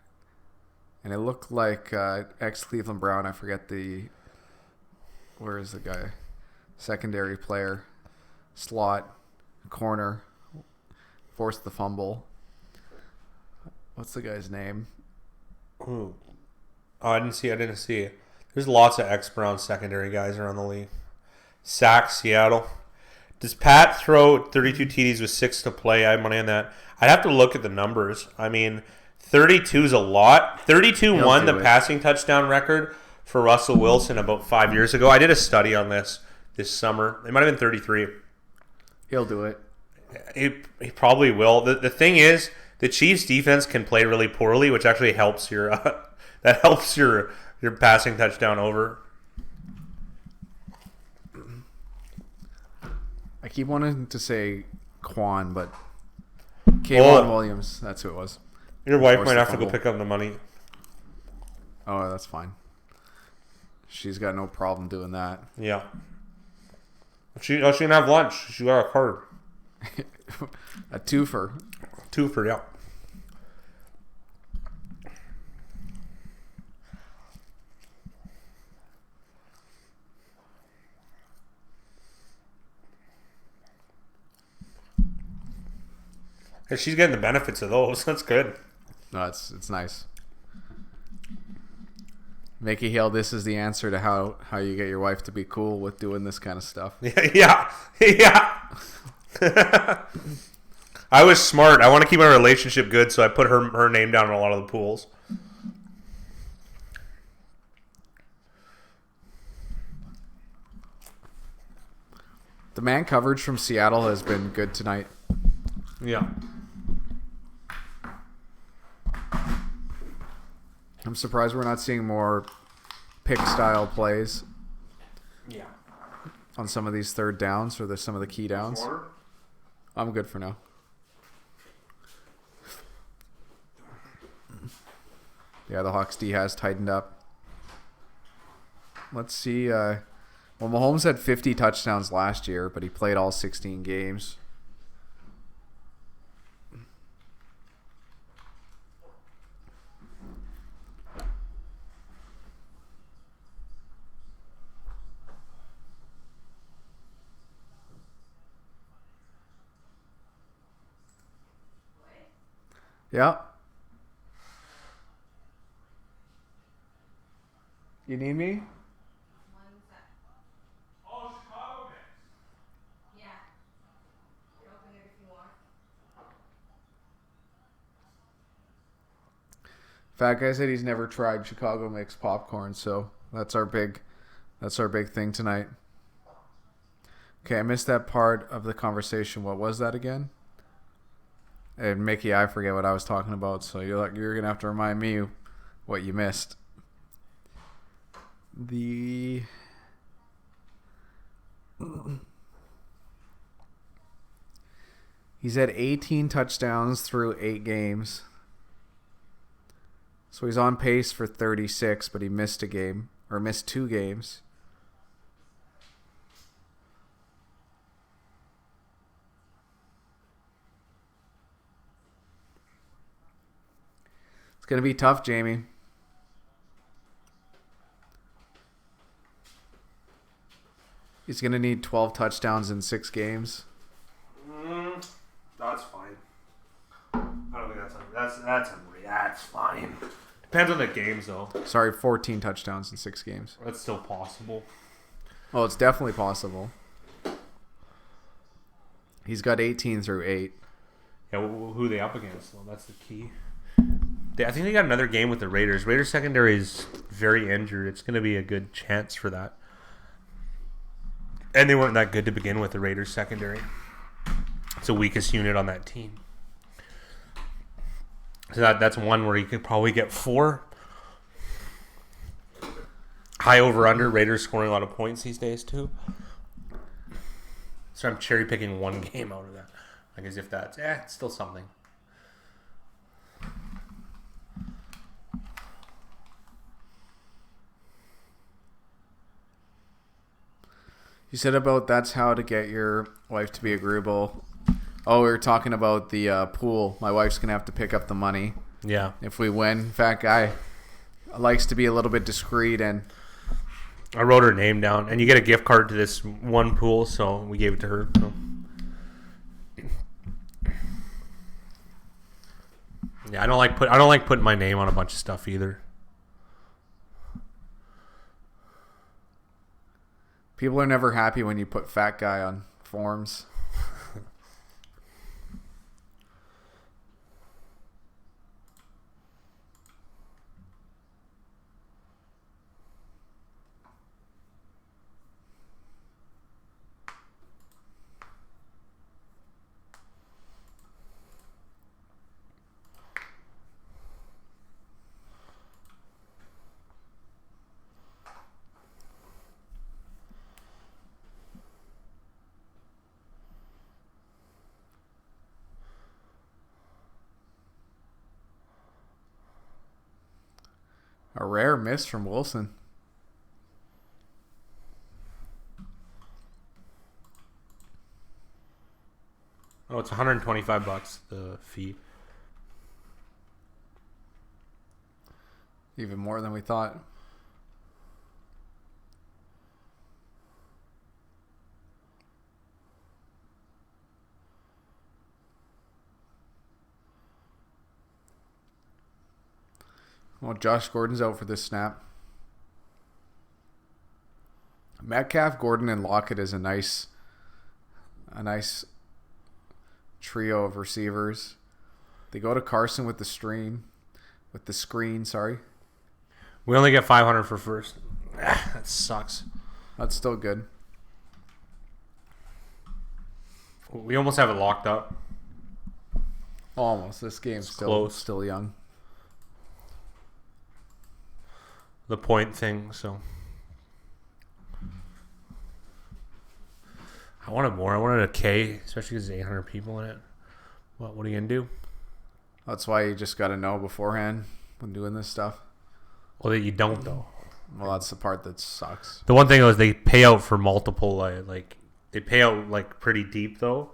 And it looked like ex-Cleveland Brown. I forget where is the guy? Secondary player. Slot. Corner. Forced the fumble. What's the guy's name? Ooh. Oh, I didn't see. There's lots of ex-Brown secondary guys around the league. Sack, Seattle. Does Pat throw 32 TDs with 6 to play? I have money on that. I'd have to look at the numbers. I mean, 32 is a lot. 32 won the passing touchdown record for Russell Wilson about 5 years ago. I did a study on this summer. It might have been 33. He'll do it. He probably will. The thing is, the Chiefs' defense can play really poorly, which actually helps your your passing touchdown over. I keep wanting to say Quan, but K'Wan Williams. That's who it was. Your wife might have to go pick up the money. Oh, that's fine. She's got no problem doing that. Yeah. She can have lunch. She got a card. A twofer. Twofer, yeah. And she's getting the benefits of those. That's good. No, it's nice. Mickey Hill, this is the answer to how you get your wife to be cool with doing this kind of stuff. Yeah. I was smart. I want to keep our relationship good, so I put her name down in a lot of the pools. The man coverage from Seattle has been good tonight. Yeah. I'm surprised we're not seeing more pick-style plays. Yeah. On some of these third downs or some of the key downs. I'm good for now. Yeah, the Hawks D has tightened up. Let's see. Well, Mahomes had 50 touchdowns last year, but he played all 16 games. Yeah. You need me? Oh, Chicago mix. Yeah. You open it if you want. Fat guy said he's never tried Chicago mix popcorn, so that's our big thing tonight. Okay, I missed that part of the conversation. What was that again? And Mickey, I forget what I was talking about, so you're gonna have to remind me what you missed. He's had 18 touchdowns through 8 games. So he's on pace for 36, but he missed 2 games. It's going to be tough, Jamie. He's going to need 12 touchdowns in 6 games. That's fine. I don't think that's fine. Depends on the games, though. Sorry, 14 touchdowns in 6 games. That's still possible. Oh, it's definitely possible. He's got 18 through 8. Yeah, who are they up against? Well, that's the key. I think they got another game with the Raiders. Raiders secondary is very injured. It's going to be a good chance for that. And they weren't that good to begin with, the Raiders secondary. It's the weakest unit on that team. So that's one where you could probably get 4. High over-under. Raiders scoring a lot of points these days, too. So I'm cherry-picking one game out of that. Like as if that's, it's still something. You said about that's how to get your wife to be agreeable. Oh, we were talking about the pool. My wife's going to have to pick up the money. Yeah. If we win. Fat guy, likes to be a little bit discreet, and I wrote her name down, and you get a gift card to this one pool, so we gave it to her. So. Yeah, I don't like putting my name on a bunch of stuff either. People are never happy when you put fat guy on forms. A rare miss from Wilson. Oh, it's $125 the fee. Even more than we thought. Well, Josh Gordon's out for this snap. Metcalf, Gordon, and Lockett is a nice trio of receivers. They go to Carson with the screen. Sorry. We only get 500 for first. That sucks. That's still good. We almost have it locked up. Almost. This game's still young. The point thing, so I wanted more. I wanted a K, especially because there's 800 people in it. What are you gonna do? That's why you just got to know beforehand when doing this stuff. Well, you don't though. Well, that's the part that sucks. The one thing is they pay out for multiple, like they pay out like pretty deep though,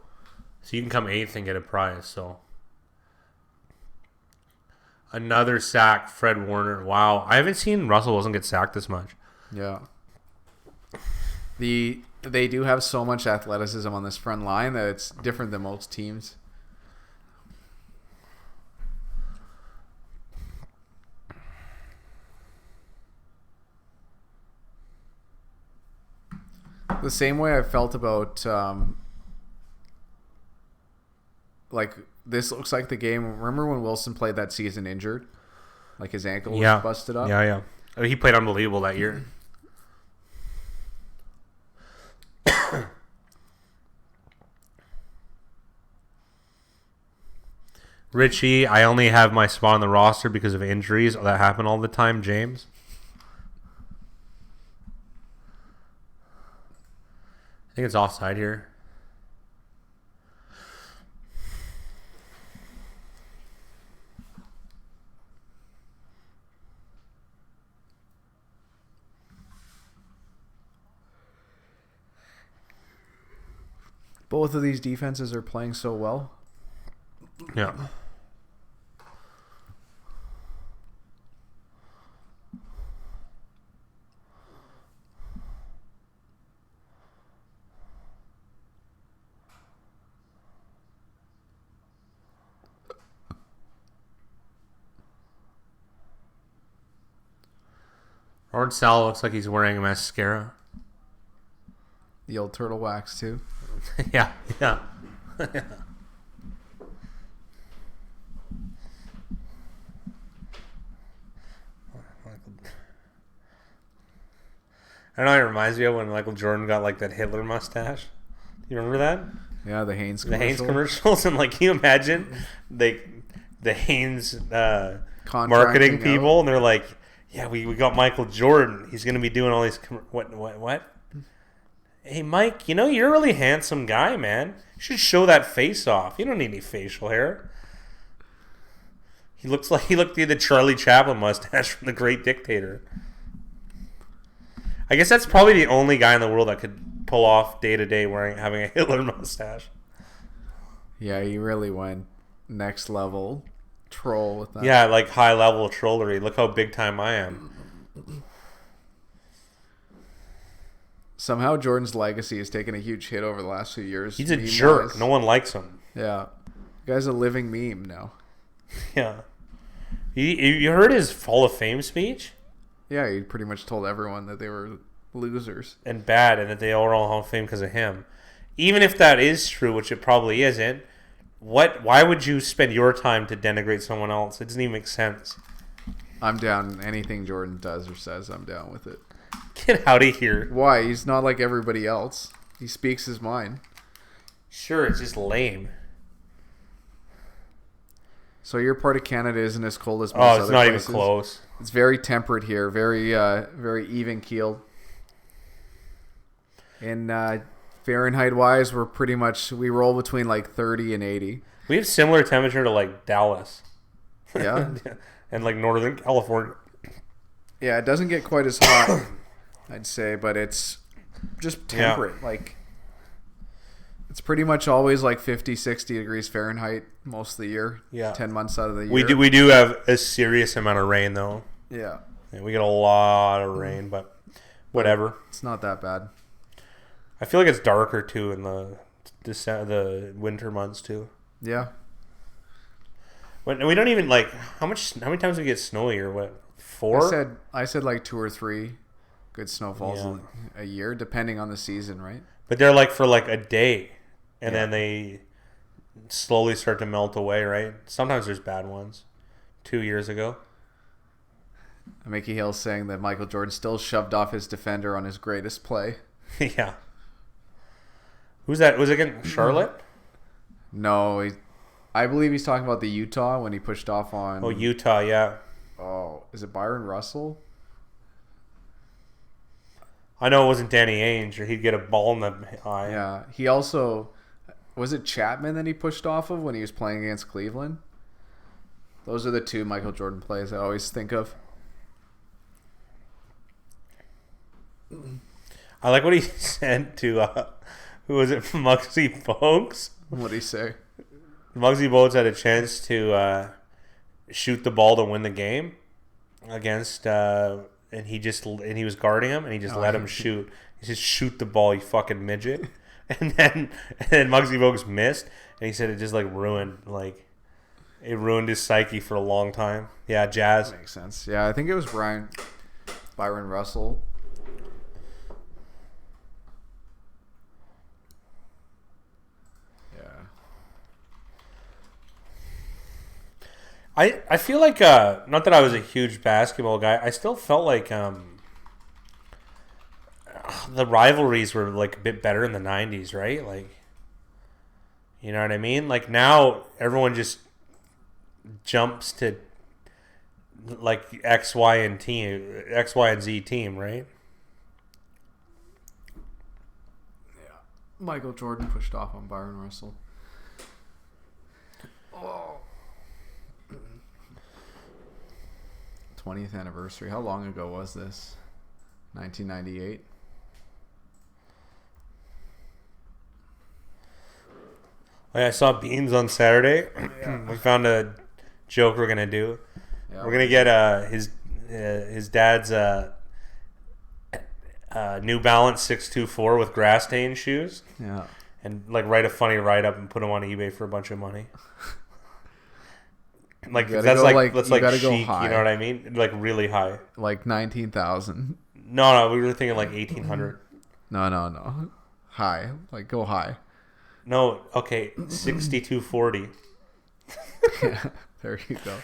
so you can come eighth and get a prize. So. Another sack, Fred Warner. Wow. I haven't seen Russell Wilson get sacked this much. Yeah. They do have so much athleticism on this front line that it's different than most teams. The same way I felt about this looks like the game. Remember when Wilson played that season injured? Like his ankle was busted up? Yeah. I mean, he played unbelievable that year. Richie, I only have my spot on the roster because of injuries. That happen all the time, James. I think it's offside here. Both of these defenses are playing so well. Yeah. Robert Sala looks like he's wearing a mascara. The old turtle wax too. Yeah. I know it reminds me of when Michael Jordan got like that Hitler mustache. You remember that? Yeah, the Hanes commercial. The Hanes commercials. And like, can you imagine the Hanes marketing people? And they're like, yeah, we got Michael Jordan. He's going to be doing all these... What? Hey, Mike, you're a really handsome guy, man. You should show that face off. You don't need any facial hair. He looked like the Charlie Chaplin mustache from The Great Dictator. I guess that's probably the only guy in the world that could pull off day-to-day having a Hitler mustache. Yeah, he really went next level. troll with that. Yeah, like high level trollery. Look how big time I am. Somehow Jordan's legacy has taken a huge hit over the last few years. He's a jerk. No one likes him. Yeah. The guy's a living meme now. Yeah. You heard his Hall of Fame speech? Yeah, he pretty much told everyone that they were losers. And bad, and that they all are all Hall of Fame because of him. Even if that is true, which it probably isn't, why would you spend your time to denigrate someone else? It doesn't even make sense. I'm down. Anything Jordan does or says, I'm down with it. Get out of here. Why? He's not like everybody else. He speaks his mind. Sure, it's just lame. So your part of Canada isn't as cold as most Oh, other it's not places. even close. It's very temperate here. Very, very even keeled. In Fahrenheit-wise, we roll between like 30 and 80. We have similar temperature to like Dallas. Yeah? And like Northern California. Yeah, it doesn't get quite as hot, I'd say, but it's just temperate. Yeah. Like, it's pretty much always like 50, 60 degrees Fahrenheit most of the year. Yeah. 10 months out of the year. We do have a serious amount of rain though. Yeah. We get a lot of rain, but whatever. It's not that bad. I feel like it's darker too in the winter months too. Yeah. But we don't even like how many times do we get snowy or what? 4? I said like 2 or 3 good snowfalls a year, depending on the season, right? But they're like for like a day, and then they slowly start to melt away, right? Sometimes there's bad ones. 2 years ago. Mickey Hill's saying that Michael Jordan still shoved off his defender on his greatest play. Yeah. Who's that? Was it against Charlotte? No, I believe he's talking about the Utah when he pushed off on... Oh, Utah, yeah. Oh, is it Byron Russell? I know it wasn't Danny Ainge, or he'd get a ball in the eye. Yeah. He also... Was it Chapman that he pushed off of when he was playing against Cleveland? Those are the 2 Michael Jordan plays I always think of. I like what he said to... who was it? Muggsy Bogues? What'd he say? Muggsy Bogues had a chance to shoot the ball to win the game against, and he was guarding him, and he just let him shoot. He said, "Shoot the ball, you fucking midget." and then Muggsy Bogues missed, and he said it just ruined his psyche for a long time. Yeah, Jazz. That makes sense. Yeah, I think it was Byron Russell. I feel like not that I was a huge basketball guy, I still felt like the rivalries were like a bit better in the 90s, right? Like, you know what I mean? Like now everyone just jumps to like X, Y, and Z team, right? Yeah. Michael Jordan pushed off on Byron Russell. Oh. 20th anniversary. How long ago was this? 1998. I saw Beans on Saturday. Yeah. We found a joke we're gonna do. Yeah, we're gonna get his dad's New Balance 624 with grass stain shoes. Yeah. And write a funny write up and put them on eBay for a bunch of money. That's chic, high. You know what I mean? Like really high. Like 19,000. No, we were thinking like 1,800. No. High. Like go high. No, okay, 6,240. Yeah, there you go.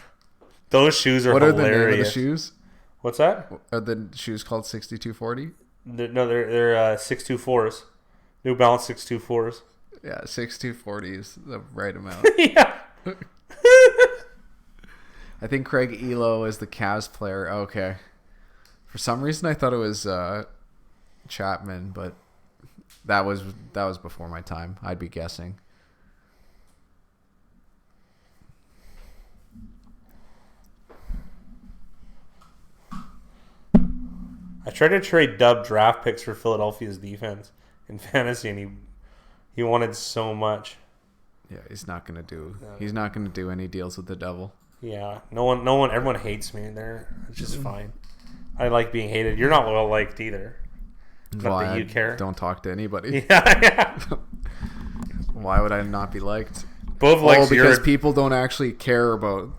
Those shoes are hilarious. What are the name of the shoes? What's that? Are the shoes called 6,240? No, they're 624s. New Balance 624s. Yeah, 6,240 is the right amount. Yeah. I think Craig Elo is the Cavs player. Okay. For some reason, I thought it was Chapman, but that was before my time. I'd be guessing. I tried to trade Dub draft picks for Philadelphia's defense in fantasy, and he wanted so much. Yeah, he's not gonna do any deals with the devil. Yeah, no one, everyone hates me there. It's just fine. I like being hated. You're not well liked either. Not that you care. Don't talk to anybody. Yeah. Why would I not be liked? Both likes because people don't actually care about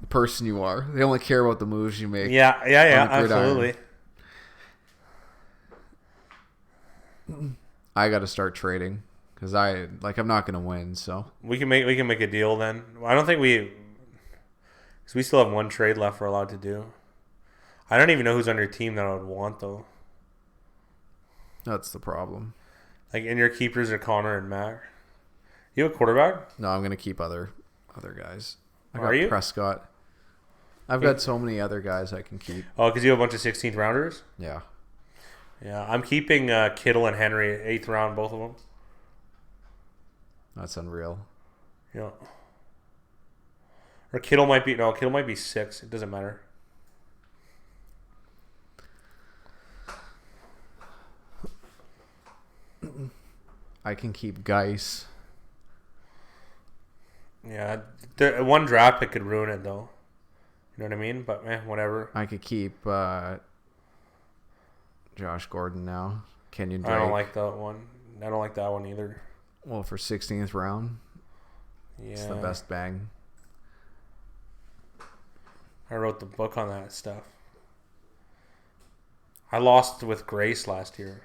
the person you are. They only care about the moves you make. Yeah, absolutely. I got to start trading because I'm not gonna win. So we can make a deal then. I don't think because we still have one trade left we're allowed to do. I don't even know who's on your team that I would want though. That's the problem. Like, and your keepers are Connor and Mac. You have a quarterback? No, I'm gonna keep other guys. I got Are you? Prescott. I've got so many other guys I can keep. Oh, because you have a bunch of 16th rounders? Yeah. Yeah, I'm keeping Kittle and Henry 8th round, both of them. That's unreal. Yeah. Or Kittle might be 6. It doesn't matter. I can keep Geis. Yeah, one draft pick could ruin it though. You know what I mean? But whatever. I could keep Josh Gordon now. Kenyon Drake. I don't like that one. I don't like that one either. Well, for 16th round, yeah, it's the best bang. I wrote the book on that stuff. I lost with Grace last year.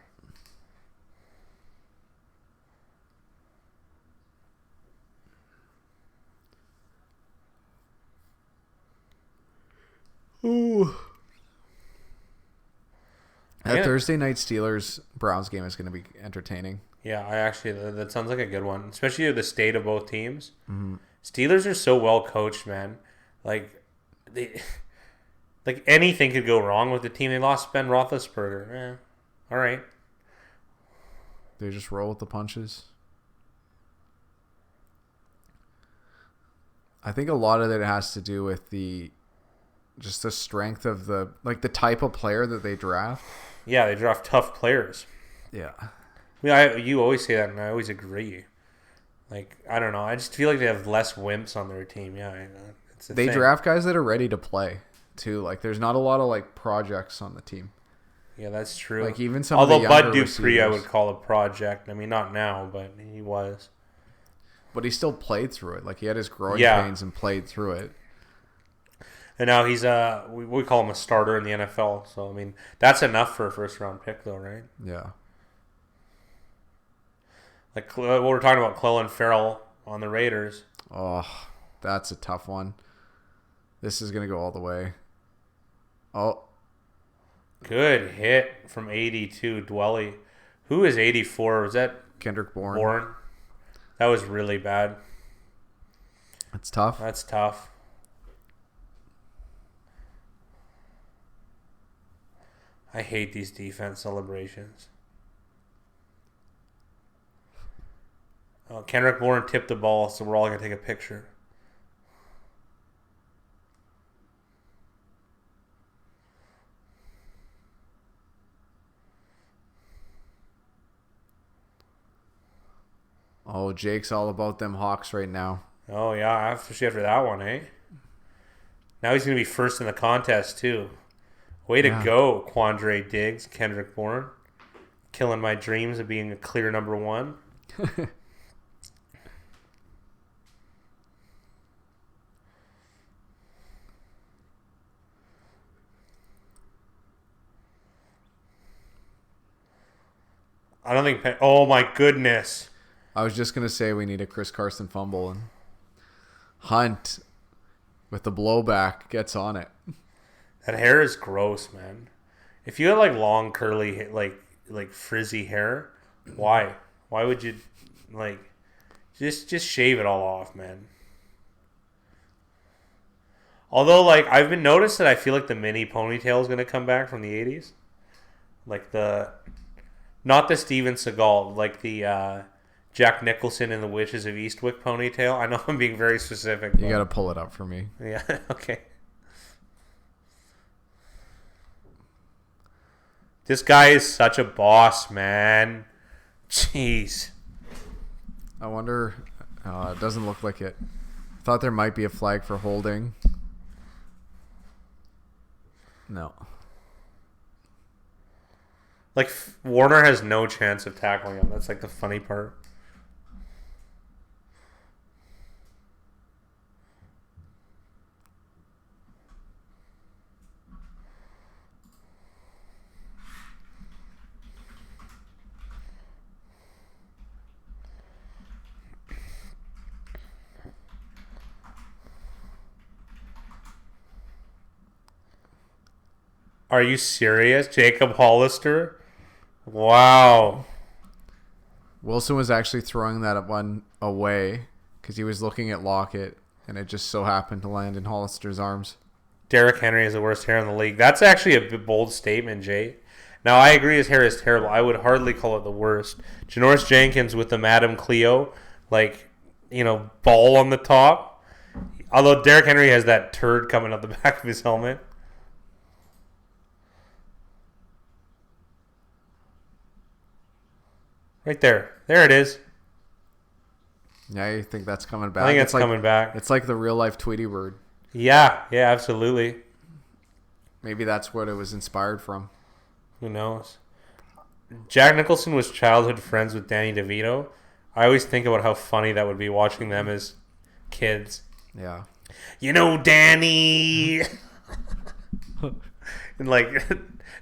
Ooh. That Yeah. Thursday night Steelers Browns game is going to be entertaining. Yeah, that sounds like a good one, especially the state of both teams. Mm-hmm. Steelers are so well coached, man. Like anything could go wrong with the team. They lost Ben Roethlisberger. All right. They just roll with the punches. I think a lot of it has to do with the strength of the type of player that they draft. Yeah, they draft tough players. Yeah. You always say that, and I always agree. Like, I don't know. I just feel like they have less wimps on their team. Yeah, they draft guys that are ready to play, too. Like, there's not a lot of, projects on the team. Yeah, that's true. Like, even some Although of the younger Bud Dupree, receivers, I would call a project. I mean, not now, but he was. But he still played through it. Like, he had his growing pains and played through it. And now he's we call him a starter in the NFL. So I mean, that's enough for a first round pick, though, right? Yeah. Like what we're talking about, Clelin Ferrell on the Raiders. Oh, that's a tough one. This is gonna go all the way. Oh, good hit from 82 Dwelly. Who is 84? Was that Kendrick Bourne? Bourne. That was really bad. That's tough. That's tough. I hate these defense celebrations. Kendrick Bourne tipped the ball, so we're all going to take a picture. Oh, Jake's all about them Hawks right now. Oh, yeah, especially after that one, eh? Now he's going to be first in the contest, too. Way to go, Quandre Diggs, Kendrick Bourne. Killing my dreams of being a clear number one. I don't think... Oh, my goodness. I was just going to say we need a Chris Carson fumble. And Hunt, with the blowback, gets on it. That hair is gross, man. If you had long curly like frizzy hair, why? Why would you just shave it all off, man? Although I've been noticed that I feel like the mini ponytail is gonna come back from the 80s, not the Steven Seagal, the Jack Nicholson in the Witches of Eastwick ponytail. I know I'm being very specific. You gotta pull it up for me. Yeah. Okay. This guy is such a boss, man. Jeez. I wonder... it doesn't look like it. Thought there might be a flag for holding. No. Like, Warner has no chance of tackling him. That's, like, the funny part. Are you serious? Jacob Hollister? Wow. Wilson was actually throwing that one away because he was looking at Lockett, and it just so happened to land in Hollister's arms. Derrick Henry is the worst hair in the league. That's actually a bold statement, Jay. Now, I agree his hair is terrible. I would hardly call it the worst. Janoris Jenkins with the Madame Cleo, like, ball on the top. Although Derrick Henry has that turd coming out the back of his helmet. Right there. There it is. Yeah, you think that's coming back? I think it's coming back. It's like the real-life Tweety Bird. Yeah, absolutely. Maybe that's what it was inspired from. Who knows? Jack Nicholson was childhood friends with Danny DeVito. I always think about how funny that would be watching them as kids. Yeah. Danny! And, like,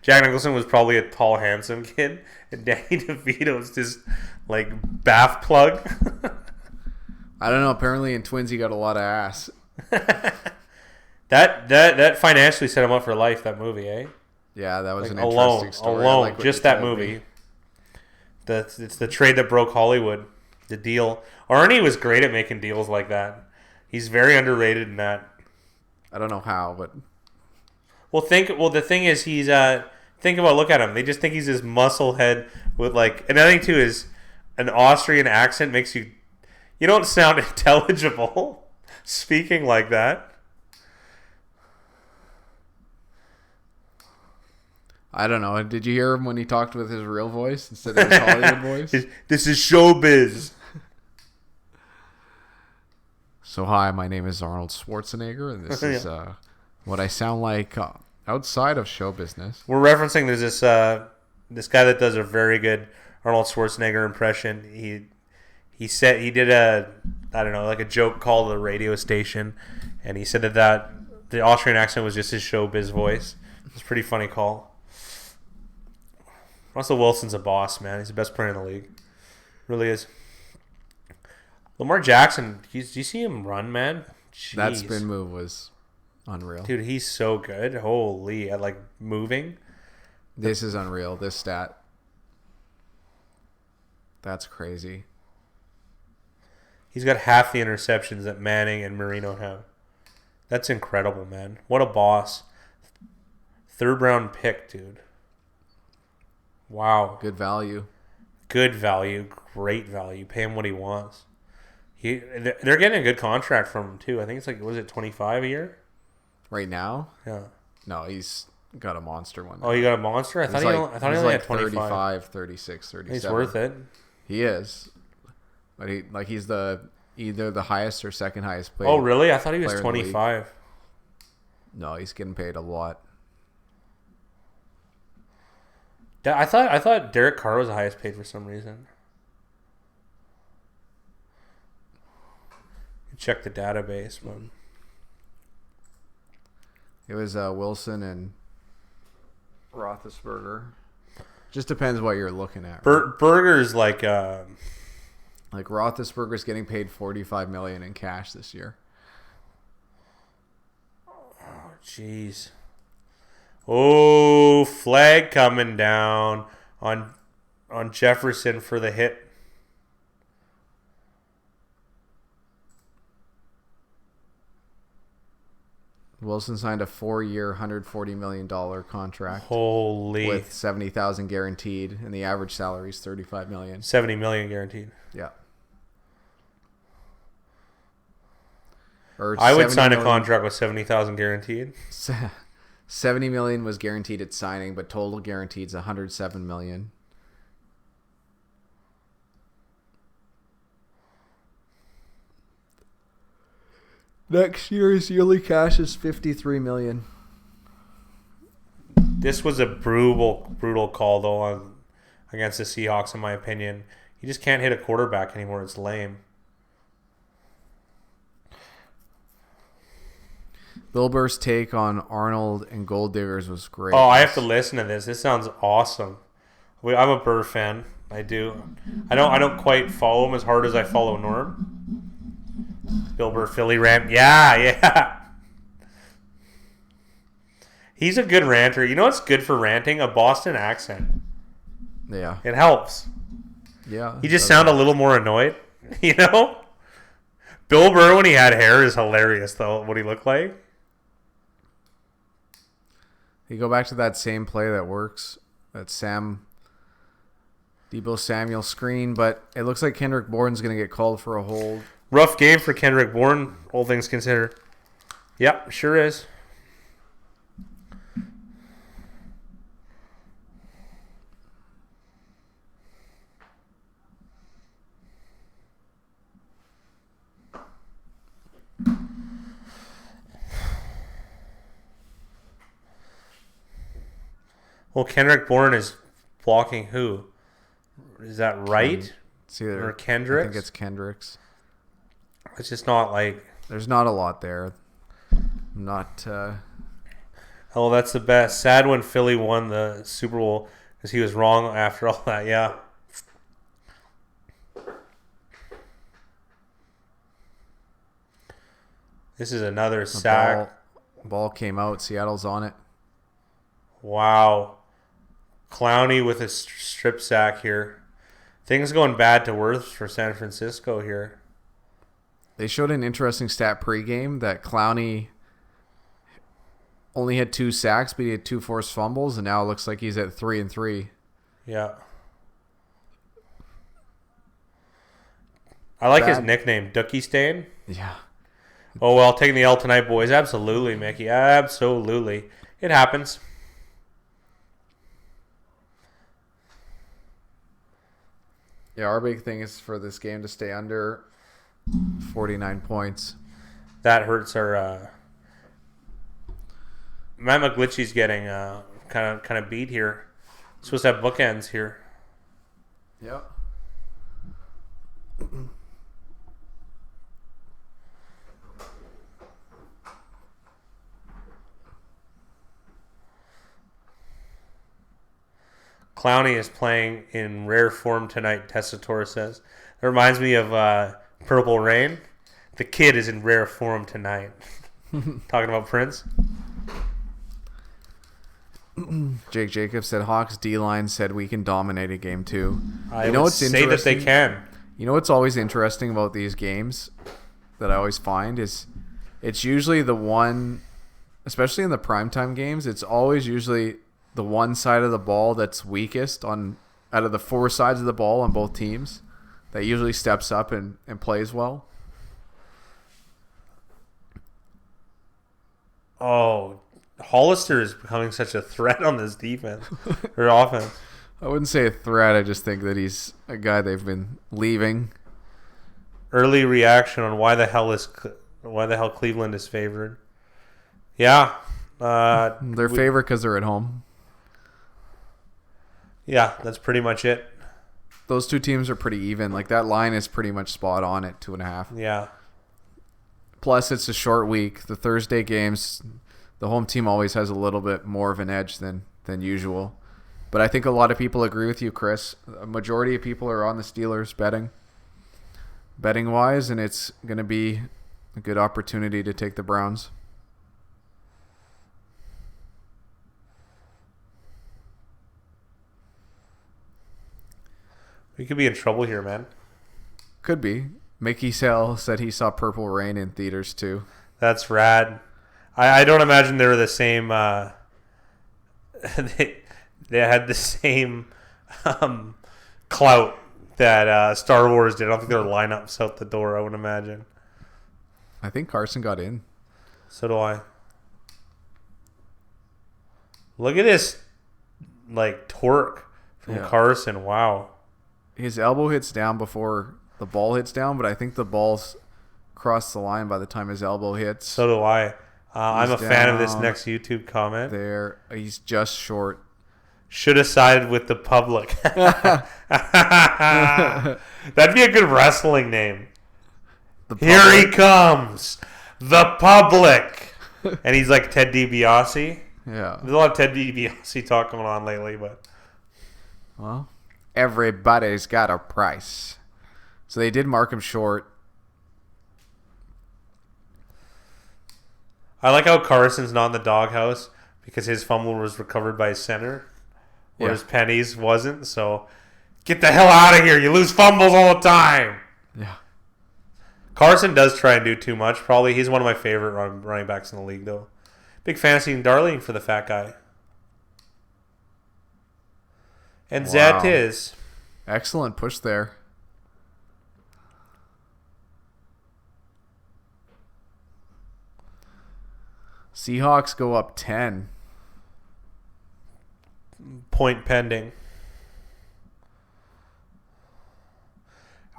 Jack Nicholson was probably a tall, handsome kid. And Danny DeVito's just, like, bath plug. I don't know. Apparently in Twins he got a lot of ass. That financially set him up for life, that movie, eh? Yeah, that was like an interesting story. Alone, just that movie. It's the trade that broke Hollywood. The deal. Arnie was great at making deals like that. He's very underrated in that. I don't know how, but... Well, the thing is, look at him. They just think he's this muscle head with, like... Another thing, too, is an Austrian accent makes you... You don't sound intelligible speaking like that. I don't know. Did you hear him when he talked with his real voice instead of his Hollywood voice? This is showbiz. So, hi, my name is Arnold Schwarzenegger, and this is what I sound like outside of show business. We're referencing there's this guy that does a very good Arnold Schwarzenegger impression. He said he did a joke call to the radio station, and he said that the Austrian accent was just his showbiz voice. It's a pretty funny call. Russell Wilson's a boss, man. He's the best player in the league. Really is. Lamar Jackson, do you see him run, man? Jeez. That spin move was unreal. Dude, he's so good. Holy, at like moving. This is unreal, this stat. That's crazy. He's got half the interceptions that Manning and Marino have. That's incredible, man. What a boss. 3rd round pick, dude. Wow. Good value. Good value. Great value. Pay him what he wants. They're getting a good contract from him, too. I think it's like, was it 25 a year? Right now? Yeah. No, he's got a monster one. Oh, you got a monster? I thought he only had 25. 35, 36, 37. He's worth it. He is. But he's either the highest or second highest player. Oh, really? I thought he was 25. No, he's getting paid a lot. I thought Derek Carr was the highest paid for some reason. Check the database, but it was Wilson and Roethlisberger. Just depends what you're looking at. Right? Burger's like Roethlisberger's getting paid $45 million in cash this year. Oh, jeez. Oh, flag coming down on Jefferson for the hit. Wilson signed a 4-year, $140 million contract. Holy. With $70,000 guaranteed, and the average salary is $35 million. $70 million guaranteed. Yeah. I would sign a contract with $70,000 guaranteed. $70 million was guaranteed at signing, but total guaranteed is $107 million. Next year's yearly cash is $53 million. This was a brutal call though against the Seahawks, in my opinion. You just can't hit a quarterback anymore. It's lame. Bill Burr's take on Arnold and Gold Diggers was great. Oh, I have to listen to this. This sounds awesome. I'm a Burr fan. I do. I don't quite follow him as hard as I follow Norm. Bill Burr, Philly rant. Yeah. He's a good ranter. You know what's good for ranting? A Boston accent. Yeah. It helps. Yeah. You just sound a little more annoyed, you know? Bill Burr, when he had hair, is hilarious, though, what he looked like. You go back to that same play that works. That Debo Samuel screen, but it looks like Kendrick Bourne's going to get called for a hold. Rough game for Kendrick Bourne, all things considered. Yep, sure is. Well, Kendrick Bourne is blocking who? Is that right? It's either, or Kendricks? I think it's Kendricks. It's just not like... There's not a lot there. Not... Oh, that's the best. Sad when Philly won the Super Bowl because he was wrong after all that, yeah. This is another sack. Ball came out. Seattle's on it. Wow. Clowney with a strip sack here. Things going bad to worse for San Francisco here. They showed an interesting stat pregame that Clowney only had 2 sacks, but he had 2 forced fumbles, and now it looks like he's at 3-3. Yeah. I like his nickname, Dookie Stain. Yeah. Oh, well, taking the L tonight, boys. Absolutely, Mickey. Absolutely. It happens. Yeah, our big thing is for this game to stay under 49 points. That hurts our... Matt McGlinchey's getting kind of beat here. Supposed to have bookends here. Yep. Clowney is playing in rare form tonight, Tessitore says. It reminds me of Purple Rain. The kid is in rare form tonight. Talking about Prince. Jake Jacobs said Hawks D-line said we can dominate a game too. I would say that they can. You know what's always interesting about these games that I always find is it's usually the one, especially in the primetime games, it's always usually the one side of the ball that's weakest out of the 4 sides of the ball on both teams that usually steps up and plays well. Oh, Hollister is becoming such a threat on this defense or offense. I wouldn't say a threat. I just think that he's a guy they've been leaving. Early reaction on why the hell Cleveland is favored. Yeah. They're favored because they're at home. Yeah, that's pretty much it. Those 2 teams are pretty even. Like, that line is pretty much spot on at 2.5. Yeah. Plus, it's a short week. The Thursday games, the home team always has a little bit more of an edge than usual. But I think a lot of people agree with you, Chris. A majority of people are on the Steelers betting-wise, and it's going to be a good opportunity to take the Browns. We could be in trouble here, man. Could be. Mickey Sell said he saw Purple Rain in theaters too. That's rad. I don't imagine they were the same. They had the same clout that Star Wars did. I don't think there were lineups out the door, I would imagine. I think Carson got in. So do I. Look at this, torque from Carson. Wow. His elbow hits down before the ball hits down, but I think the ball's crossed the line by the time his elbow hits. So do I. I'm a fan of this next YouTube comment. There, he's just short. Should have sided with the public. That'd be a good wrestling name. Here he comes, the public. And he's like Ted DiBiase. Yeah. There's a lot of Ted DiBiase talk going on lately, but... Well, everybody's got a price. So they did mark him short. I like how Carson's not in the doghouse because his fumble was recovered by his center, whereas Penny's wasn't. So get the hell out of here. You lose fumbles all the time. Yeah. Carson does try and do too much. Probably he's one of my favorite running backs in the league, though. Big fantasy darling for the fat guy. And that is... Excellent push there. Seahawks go up 10. Point pending.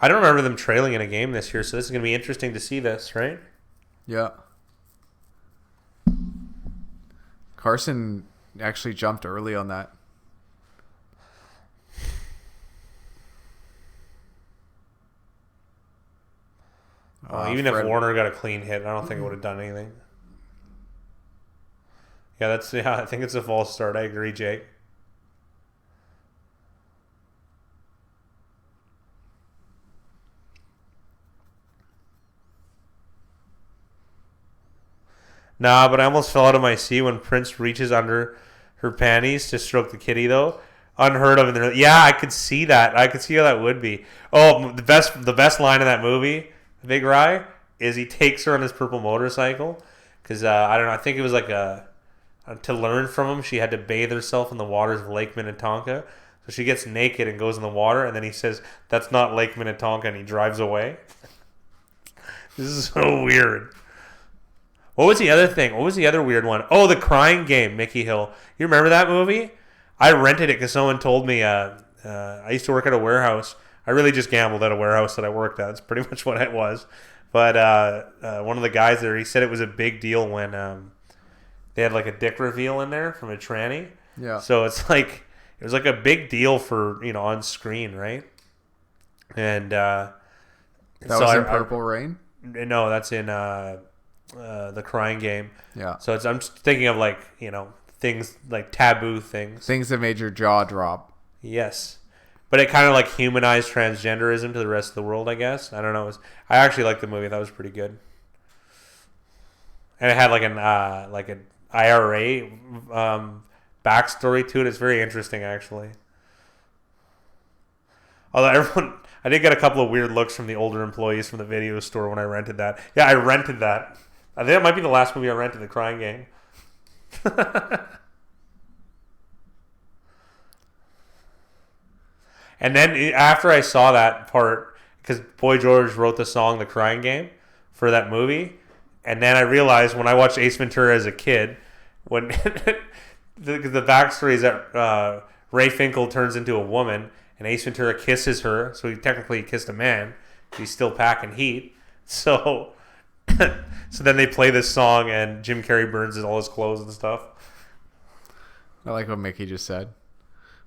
I don't remember them trailing in a game this year, so this is going to be interesting to see this, right? Yeah. Carson actually jumped early on that. Even if Warner got a clean hit, I don't think it would have done anything. Yeah, I think it's a false start. I agree, Jake. Nah, but I almost fell out of my seat when Prince reaches under her panties to stroke the kitty, though. Unheard of. Yeah, I could see that. I could see how that would be. Oh, the best line in that movie, Big Rye, is he takes her on his purple motorcycle. Because, I don't know, I think it was like to learn from him, she had to bathe herself in the waters of Lake Minnetonka. So she gets naked and goes in the water, and then he says, "That's not Lake Minnetonka," and he drives away. This is so weird. What was the other thing? What was the other weird one? Oh, The Crying Game, Mickey Hill. You remember that movie? I rented it because someone told me I used to work at a warehouse. I really just gambled at a warehouse that I worked at. That's pretty much what it was. But one of the guys there, he said it was a big deal when they had like a dick reveal in there from a tranny. Yeah. So it's like it was like a big deal for on screen, right? And that was in Purple Rain. No, that's in The Crying Game. Yeah. So I'm just thinking of like things like taboo things. Things that made your jaw drop. Yes. But it kind of like humanized transgenderism to the rest of the world, I guess. I don't know. I actually liked the movie. That was pretty good. And it had like an IRA backstory to it. It's very interesting, actually. Although I did get a couple of weird looks from the older employees from the video store when I rented that. Yeah, I rented that. I think that might be the last movie I rented, The Crying Game. And then after I saw that part, because Boy George wrote the song The Crying Game for that movie, and then I realized when I watched Ace Ventura as a kid, when the backstory is that Ray Finkel turns into a woman, and Ace Ventura kisses her, so he technically kissed a man, he's still packing heat. So then they play this song, and Jim Carrey burns all his clothes and stuff. I like what Mickey just said.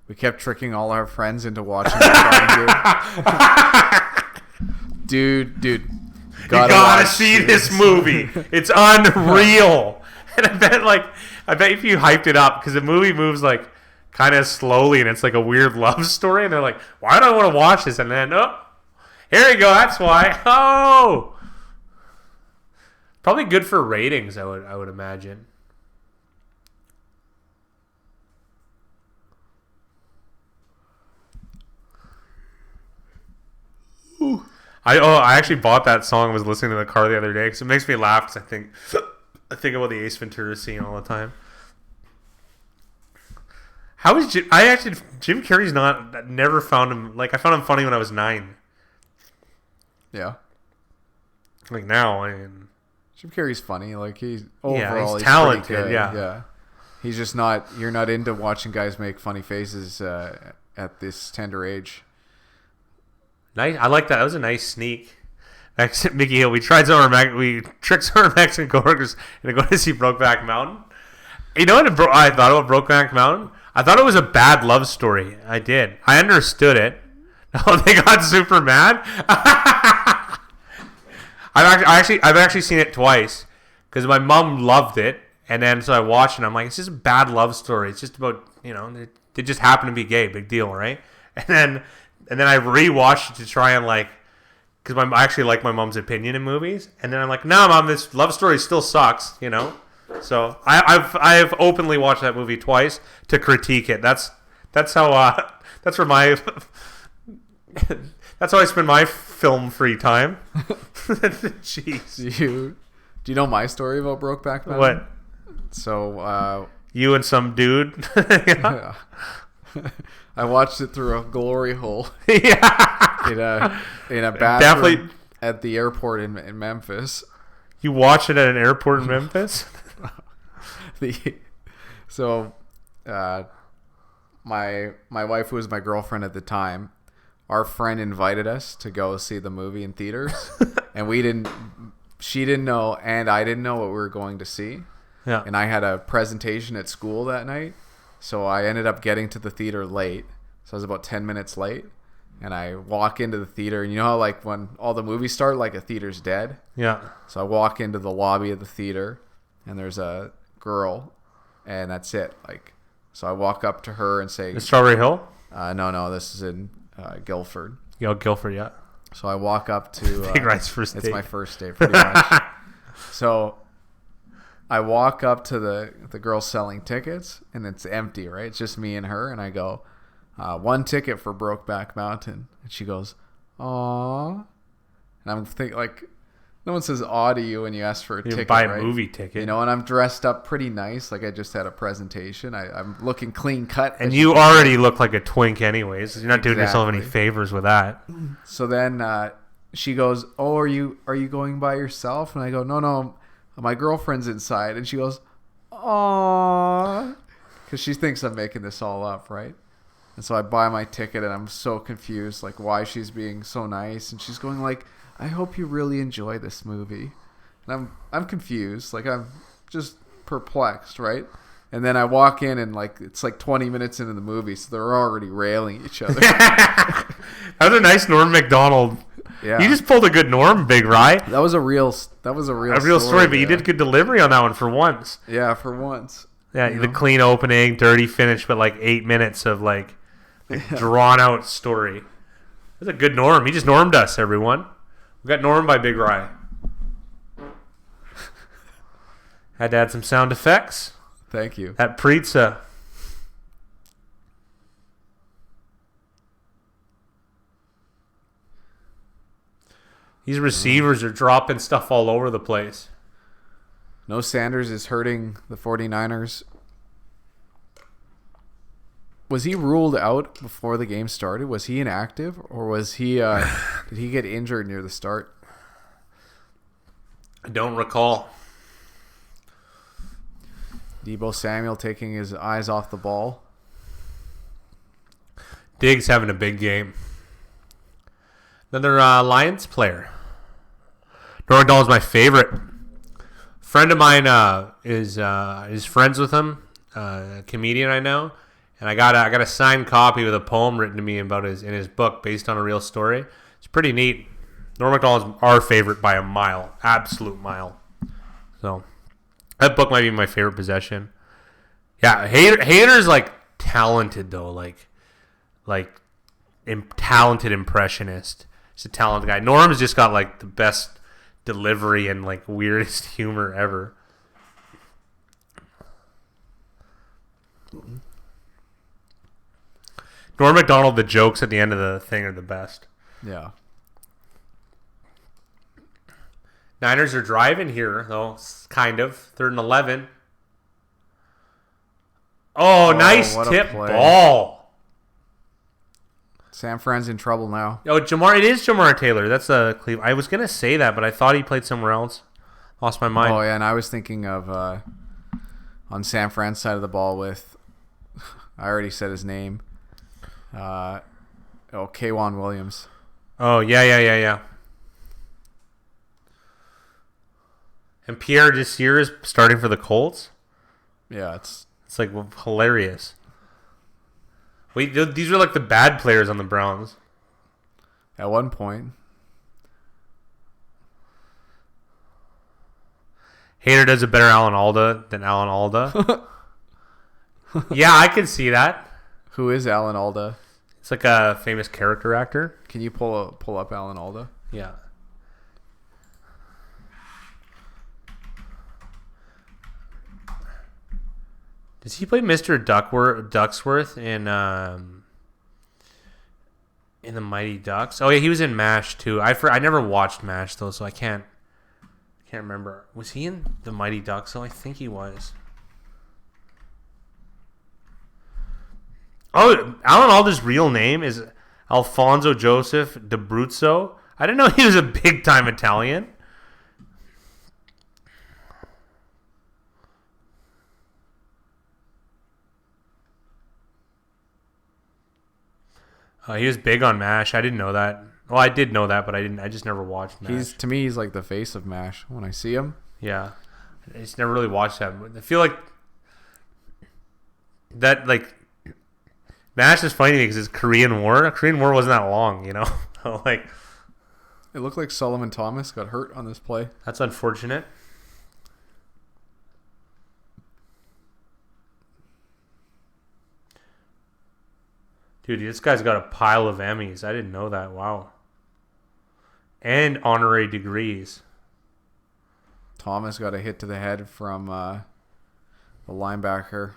We kept tricking all our friends into watching the Dude. You gotta see this movie. It's unreal. And I bet if you hyped it up, because the movie moves like kind of slowly, and it's like a weird love story, and they're like, why do I want to watch this? And then, oh, here we go. That's why. Oh, probably good for ratings. I would imagine. I actually bought that song and was listening to the car the other day because it makes me laugh because I think about the Ace Ventura scene all the time. How is Jim Carrey's never found him, like I found him funny when I was 9. Yeah. Like now, I mean, Jim Carrey's funny. Like he's overall he's talented. Good. Yeah. He's just not. You're not into watching guys make funny faces at this tender age. Nice. I like that. That was a nice sneak. Mickey Hill. We tricked some of our Mexican coworkers into going to see Brokeback Mountain. You know what I thought about Brokeback Mountain? I thought it was a bad love story. I did. I understood it. No, they got super mad. I've actually seen it twice because my mom loved it, and then so I watched it. And I'm like, it's just a bad love story. It's just about they just happen to be gay, big deal, right? And then I rewatched it to try and because I actually like my mom's opinion in movies, and then I'm like, no, mom, this love story still sucks, So I've openly watched that movie twice to critique it. That's how that's where my that's how I spend my film free time. Jeez. Do you know my story about Brokeback Mountain? What? So you and some dude. Yeah. I watched it through a glory hole. Yeah. In a bathroom Definitely. At the airport in Memphis. You watch it at an airport in Memphis? My wife, who was my girlfriend at the time, our friend invited us to go see the movie in theaters, and she didn't know, and I didn't know what we were going to see. Yeah. And I had a presentation at school that night, so I ended up getting to the theater late. So I was about 10 minutes late, and I walk into the theater, and you know how when all the movies start, a theater's dead? Yeah. So I walk into the lobby of the theater, and there's a girl, and that's it. So I walk up to her and say, Strawberry Hill? No, this is in Guilford. Guilford, yeah. So I walk up to Big Ride's first date. It's my first date, pretty much. So I walk up to the girl selling tickets, and it's empty, right? It's just me and her, and I go, 1 ticket for Brokeback Mountain. And she goes, "Aww." And I'm thinking, no one says aw to you when you ask for a ticket, buy a right? movie ticket. And I'm dressed up pretty nice. I just had a presentation. I'm looking clean cut. And you already look like a twink anyways. You're not doing yourself any favors with that. So then she goes, "Oh, are you going by yourself?" And I go, No, my girlfriend's inside." And she goes, "Aww," because she thinks I'm making this all up, right? And so I buy my ticket, and I'm so confused, why she's being so nice. And she's going "I hope you really enjoy this movie." And I'm confused. I'm just perplexed, right? And then I walk in, and it's 20 minutes into the movie, so they're already railing each other. That was a nice Norm Macdonald. Yeah. You just pulled a good Norm, Big Rye. That was a real story, but you did good delivery on that one for once. Yeah, for once. Yeah, the clean opening, dirty finish, but 8 minutes of drawn out story. That's a good Norm. He just normed us, everyone. We got normed by Big Rye. Had to add some sound effects. Thank you. That pizza. These receivers are dropping stuff all over the place. No, Sanders is hurting the 49ers. Was he ruled out before the game started? Was he inactive, or was he? Did he get injured near the start? I don't recall. Deebo Samuel taking his eyes off the ball. Diggs having a big game. Another Lions player. Norm Macdonald's my favorite. Friend of mine is friends with him, a comedian I know, and I got a signed copy with a poem written to me about in his book based on a real story. It's pretty neat. Norm Macdonald's our favorite by a mile, absolute mile. So that book might be my favorite possession. Yeah, Hader's talented though, talented impressionist. He's a talented guy. Norm's just got the best delivery and weirdest humor ever. Norm Macdonald, the jokes at the end of the thing are the best. Yeah. Niners are driving here, though, kind of. 3rd and 11. Oh, nice tip ball. San Fran's in trouble now. Oh, It is Jamar Taylor. That's Cleveland. I was going to say that, but I thought he played somewhere else. Lost my mind. Oh, yeah, and I was thinking of on San Fran's side of the ball with, I already said his name. K'Wan Williams. Oh, yeah. And Pierre Desir is starting for the Colts. Yeah, it's like hilarious. Wait, these are like the bad players on the Browns. at one point. Hater does a better Alan Alda than Alan Alda. Yeah, I can see that. Who is Alan Alda? It's like a famous character actor. Can you pull up Alan Alda? Yeah. Does he play Mr. Ducksworth in the Mighty Ducks? Oh yeah, he was in MASH too. I never watched MASH though, so I can't remember. Was he in the Mighty Ducks? Oh, I think he was. Oh, Alan Alda's real name is Alfonso Joseph D'Abruzzo. I didn't know he was a big time Italian. He was big on MASH. I didn't know that. Well, I did know that, but I didn't. I just never watched MASH. To me, he's like the face of MASH when I see him. Yeah, I just never really watched that. I feel like that MASH is funny because it's Korean War. The Korean War wasn't that long, you know. Like it looked like Solomon Thomas got hurt on this play. That's unfortunate. Dude, this guy's got a pile of Emmys. I didn't know that. Wow. And honorary degrees. Thomas got a hit to the head from the linebacker.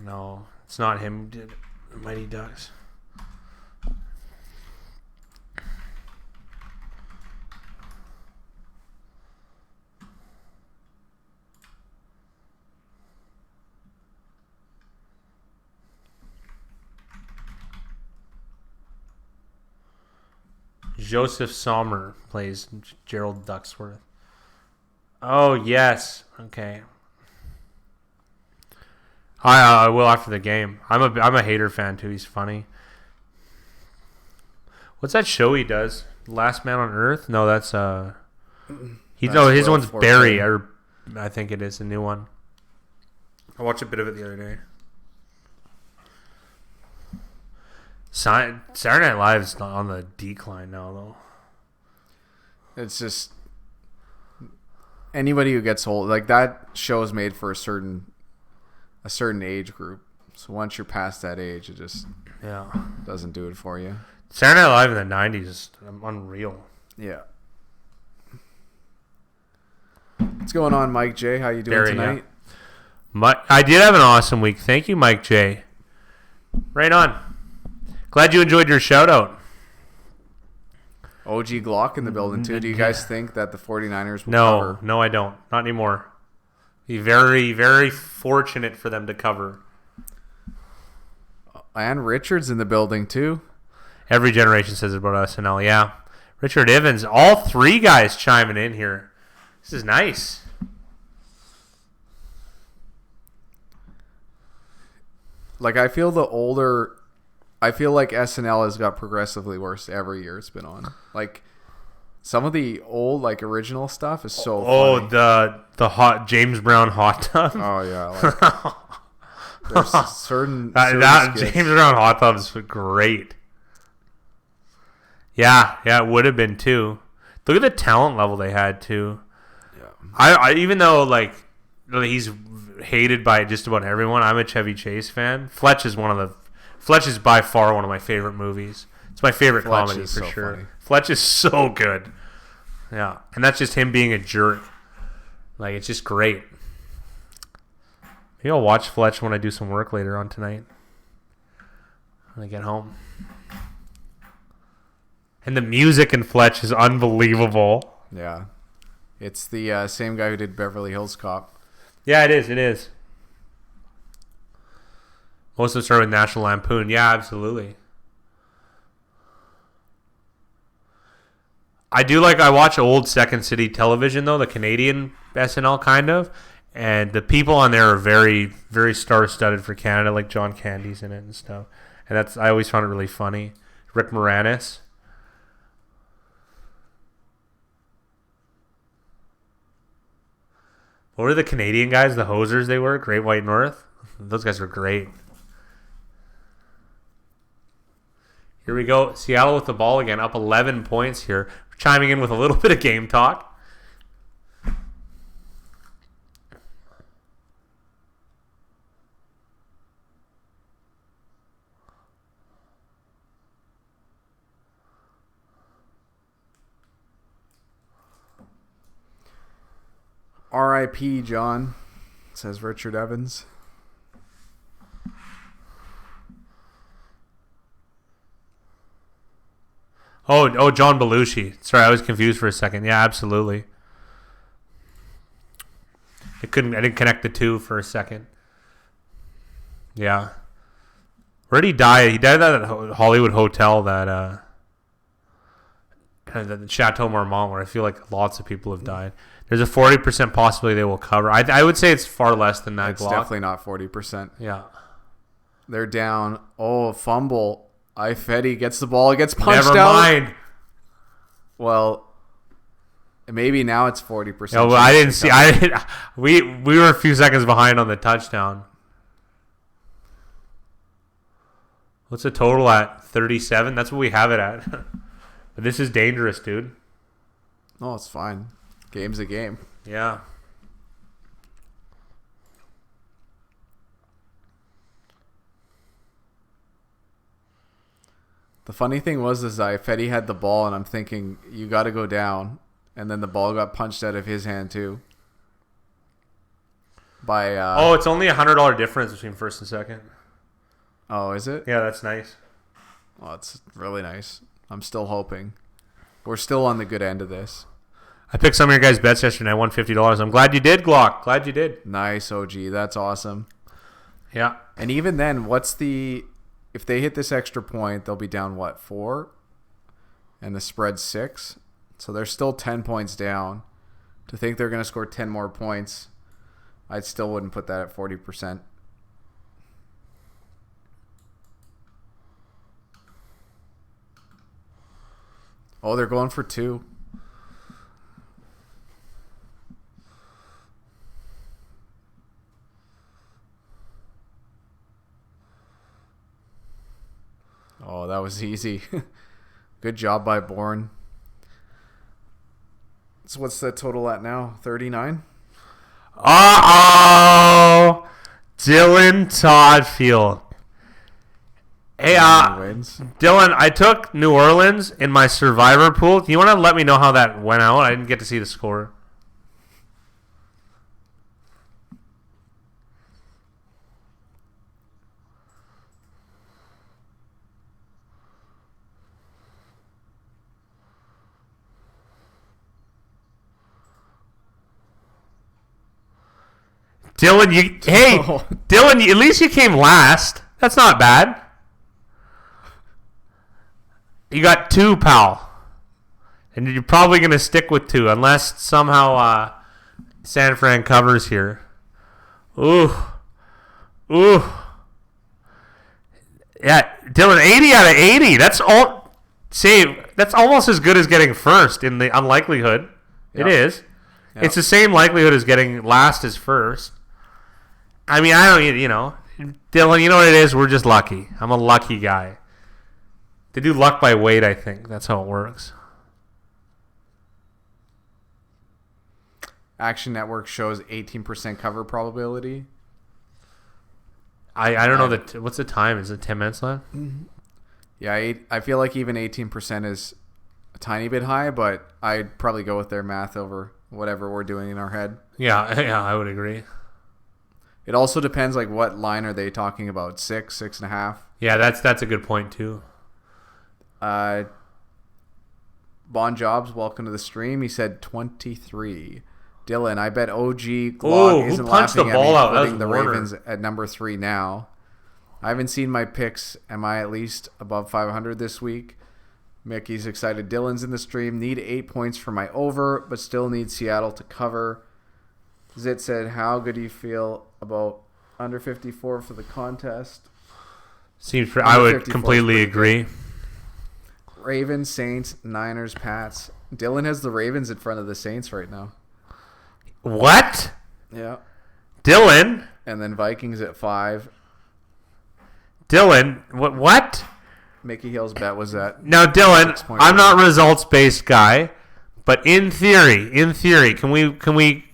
No, it's not him who did the Mighty Ducks. Joseph Sommer plays Gerald Ducksworth. Oh, yes. Okay. I will after the game. I'm a Hater fan too. He's funny. What's that show he does? Last Man on Earth? No, that's his one's Barry, or I think it is a new one. I watched a bit of it the other day. Saturday Night Live is not on the decline now, though. It's just anybody who gets old, like that show is made for a certain age group. So once you're past that age, it just doesn't do it for you. Saturday Night Live in the 90s is unreal. Yeah. What's going on, Mike J? How you doing tonight? Yeah. I did have an awesome week. Thank you, Mike J. Right on. Glad you enjoyed your shout-out. OG Glock in the building, too. Do you guys think that the 49ers will cover? No, I don't. Not anymore. Be very, very fortunate for them to cover. And Richard's in the building, too. Every generation says it about SNL, yeah. Richard Evans. All three guys chiming in here. This is nice. Like, I feel like SNL has got progressively worse every year it's been on. Like, some of the old, like, original stuff is so funny. The hot James Brown hot tub. Oh, yeah. Like, there's certain that skits. James Brown hot tub is great. Yeah, it would have been, too. Look at the talent level they had, too. Yeah. I even though, like, he's hated by just about everyone, I'm a Chevy Chase fan. Fletch is by far one of my favorite movies. It's my favorite comedy for sure. Funny. Fletch is so good. Yeah. And that's just him being a jerk. Like, it's just great. Maybe I'll watch Fletch when I do some work later on tonight. When I get home. And the music in Fletch is unbelievable. Yeah. It's the same guy who did Beverly Hills Cop. Yeah, it is. Most of them start with National Lampoon. Yeah, absolutely. I watch old Second City television, though, the Canadian SNL kind of. And the people on there are very, very star-studded for Canada, like John Candy's in it and stuff. And I always found it really funny. Rick Moranis. What were the Canadian guys, the hosers they were? Great White North? Those guys were great. Here we go. Seattle with the ball again, up 11 points here. Chiming in with a little bit of game talk. R.I.P. John, says Richard Evans. Oh, John Belushi. Sorry, I was confused for a second. Yeah, absolutely. I didn't connect the two for a second. Yeah. Where did he die? He died at that Hollywood hotel that kind of the Chateau Marmont, where I feel like lots of people have died. There's a 40% possibility they will cover. I would say it's far less than that. It's definitely not 40%. Yeah. They're down. Oh, fumble. Ifedi gets the ball. It gets punched out. Never mind. Well, maybe now it's 40%. No, I didn't see. We were a few seconds behind on the touchdown. What's the total at? 37? That's what we have it at. But this is dangerous, dude. No, it's fine. Game's a game. Yeah. The funny thing was Ifedi had the ball, and I'm thinking, you got to go down. And then the ball got punched out of his hand, too. It's only $100 difference between first and second. Oh, is it? Yeah, that's nice. Oh, it's really nice. I'm still hoping. We're still on the good end of this. I picked some of your guys' bets yesterday. I won $50. I'm glad you did, Glock. Glad you did. Nice, OG. That's awesome. Yeah. And even then, if they hit this extra point, they'll be down, 4? And the spread's 6. So they're still 10 points down. To think they're going to score 10 more points, I still wouldn't put that at 40%. Oh, they're going for 2. Oh, that was easy. Good job by Bourne. So what's the total at now? 39? Uh-oh! Dylan Toddfield. Hey, Dylan, I took New Orleans in my Survivor pool. Do you want to let me know how that went out? I didn't get to see the score. Dylan, Dylan, at least you came last. That's not bad. You got 2, pal. And you're probably going to stick with 2 unless somehow San Fran covers here. Ooh. Yeah, Dylan, 80 out of 80. That's all. That's almost as good as getting first in the unlikelihood. Yep. It is. Yep. It's the same likelihood as getting last as first. I mean, I don't, Dylan, you know what it is? We're just lucky. I'm a lucky guy. They do luck by weight, I think. That's how it works. Action Network shows 18% cover probability. I don't know what's the time? Is it 10 minutes left? Mm-hmm. Yeah, I feel like even 18% is a tiny bit high, but I'd probably go with their math over whatever we're doing in our head. Yeah, I would agree. It also depends, what line are they talking about? 6, 6.5? Yeah, that's a good point too. Bon Jobs, welcome to the stream. He said 23. Dylan, I bet OG Glock isn't laughing at me putting the Ravens at number 3 now. I haven't seen my picks. Am I at least above 500 this week? Mickey's excited. Dylan's in the stream. Need 8 points for my over, but still need Seattle to cover. Zit said, how good do you feel about under 54 for the contest? I would completely agree. Ravens, Saints, Niners, Pats. Dylan has the Ravens in front of the Saints right now. What? Yeah. Dylan? And then Vikings at 5. Dylan? What? Mickey Hill's bet was at... Now, Dylan, I'm not a results-based guy, but in theory, can we...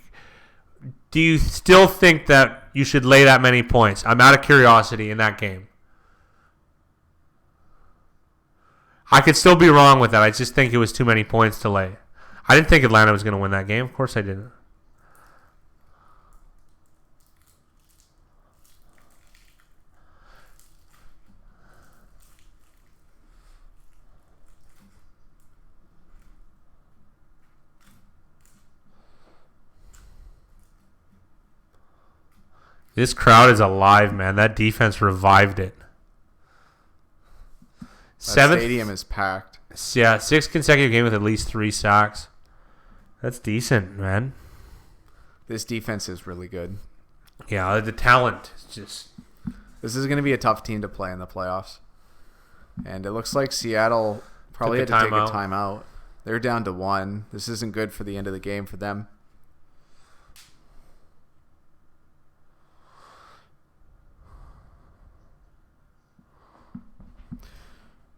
Do you still think that you should lay that many points? I'm out of curiosity in that game. I could still be wrong with that. I just think it was too many points to lay. I didn't think Atlanta was going to win that game. Of course I didn't. This crowd is alive, man. That defense revived it. That stadium is packed. Yeah, 6 consecutive games with at least 3 sacks. That's decent, man. This defense is really good. Yeah, the talent is just... This is going to be a tough team to play in the playoffs. And it looks like Seattle probably had to take a timeout. They're down to 1. This isn't good for the end of the game for them.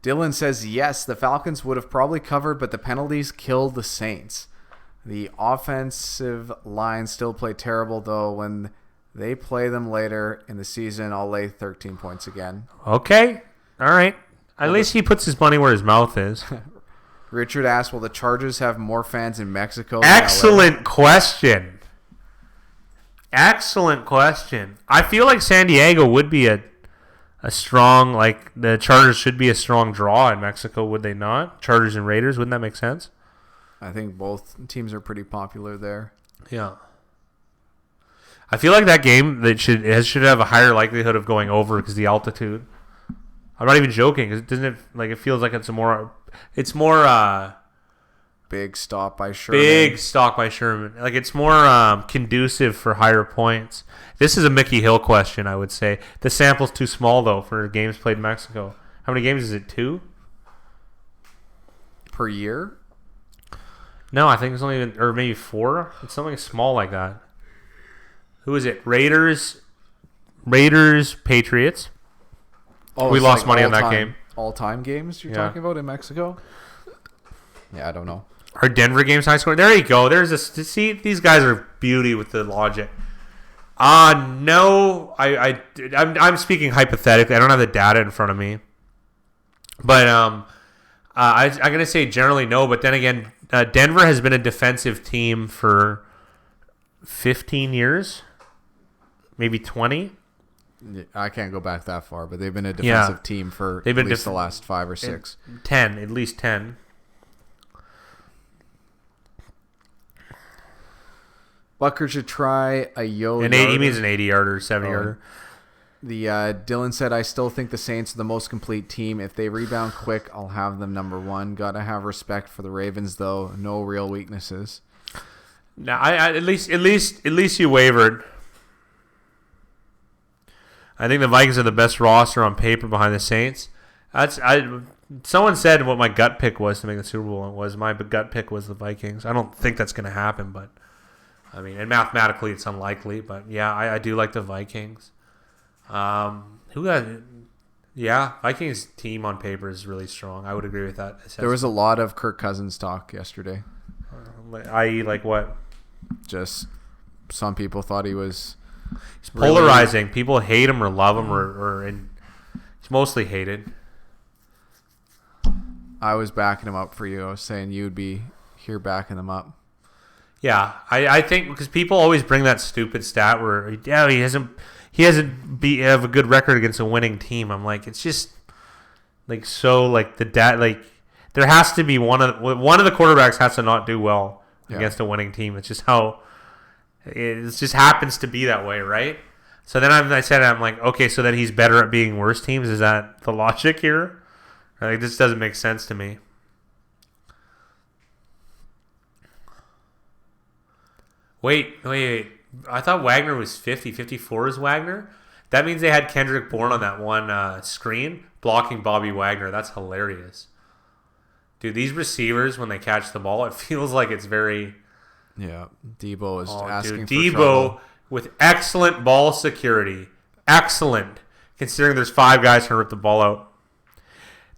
Dylan says, yes, the Falcons would have probably covered, but the penalties killed the Saints. The offensive line still play terrible, though. When they play them later in the season, I'll lay 13 points again. Okay. All right. At least he puts his money where his mouth is. Richard asked, will the Chargers have more fans in Mexico? Excellent question. Excellent question. I feel like San Diego would be a strong, like, the Chargers should be a strong draw in Mexico, would they not? Chargers and Raiders, wouldn't that make sense? I think both teams are pretty popular there. Yeah. I feel like that game that should have a higher likelihood of going over because the altitude. I'm not even joking. Cause it feels like it's more big stop by Sherman. Like it's more conducive for higher points. This is a Mickey Hill question, I would say. The sample's too small though for games played in Mexico. How many games is it? 2 per year? No, I think it's only or maybe 4. It's something small like that. Who is it? Raiders, Patriots. Oh, we lost money on that game. All-time games you're talking about in Mexico? Yeah, I don't know. Are Denver games high scoring? There you go. See, these guys are beauty with the logic. No, I'm speaking hypothetically. I don't have the data in front of me, but I'm gonna say generally no. But then again, Denver has been a defensive team for 15 years, maybe 20. I can't go back that far, but they've been a defensive team for at least the last 5 or 6. 10, at least 10. Bucker should try a yo-yo. He means an 80-yarder, 70-yarder. The Dylan said, I still think the Saints are the most complete team. If they rebound quick, I'll have them number 1. Gotta have respect for the Ravens, though. No real weaknesses. Now, at least you wavered. I think the Vikings are the best roster on paper behind the Saints. Someone said what my gut pick was to make the Super Bowl. My gut pick was the Vikings. I don't think that's going to happen, but I mean, and mathematically it's unlikely. But yeah, I do like the Vikings. Vikings team on paper is really strong. I would agree with that. There was a lot of Kirk Cousins talk yesterday. I.e., like what? Just some people thought he was. He's polarizing. People hate him or love him, he's mostly hated. I was backing him up for you. I was saying you'd be here backing him up. Yeah, I think because people always bring that stupid stat where he hasn't have a good record against a winning team. I'm like, it's just like so like there has to be one of the quarterbacks has to not do well against a winning team. It's just how. It just happens to be that way, right? So then I'm like, okay, so then he's better at being worse teams. Is that the logic here? Like, this doesn't make sense to me. Wait. I thought Wagner was 50. 54 is Wagner. That means they had Kendrick Bourne on that one screen blocking Bobby Wagner. That's hilarious. Dude, these receivers, when they catch the ball, it feels like it's very... Yeah, Debo is asking for Debo trouble. with excellent ball security. Excellent. Considering there's 5 guys trying to rip the ball out.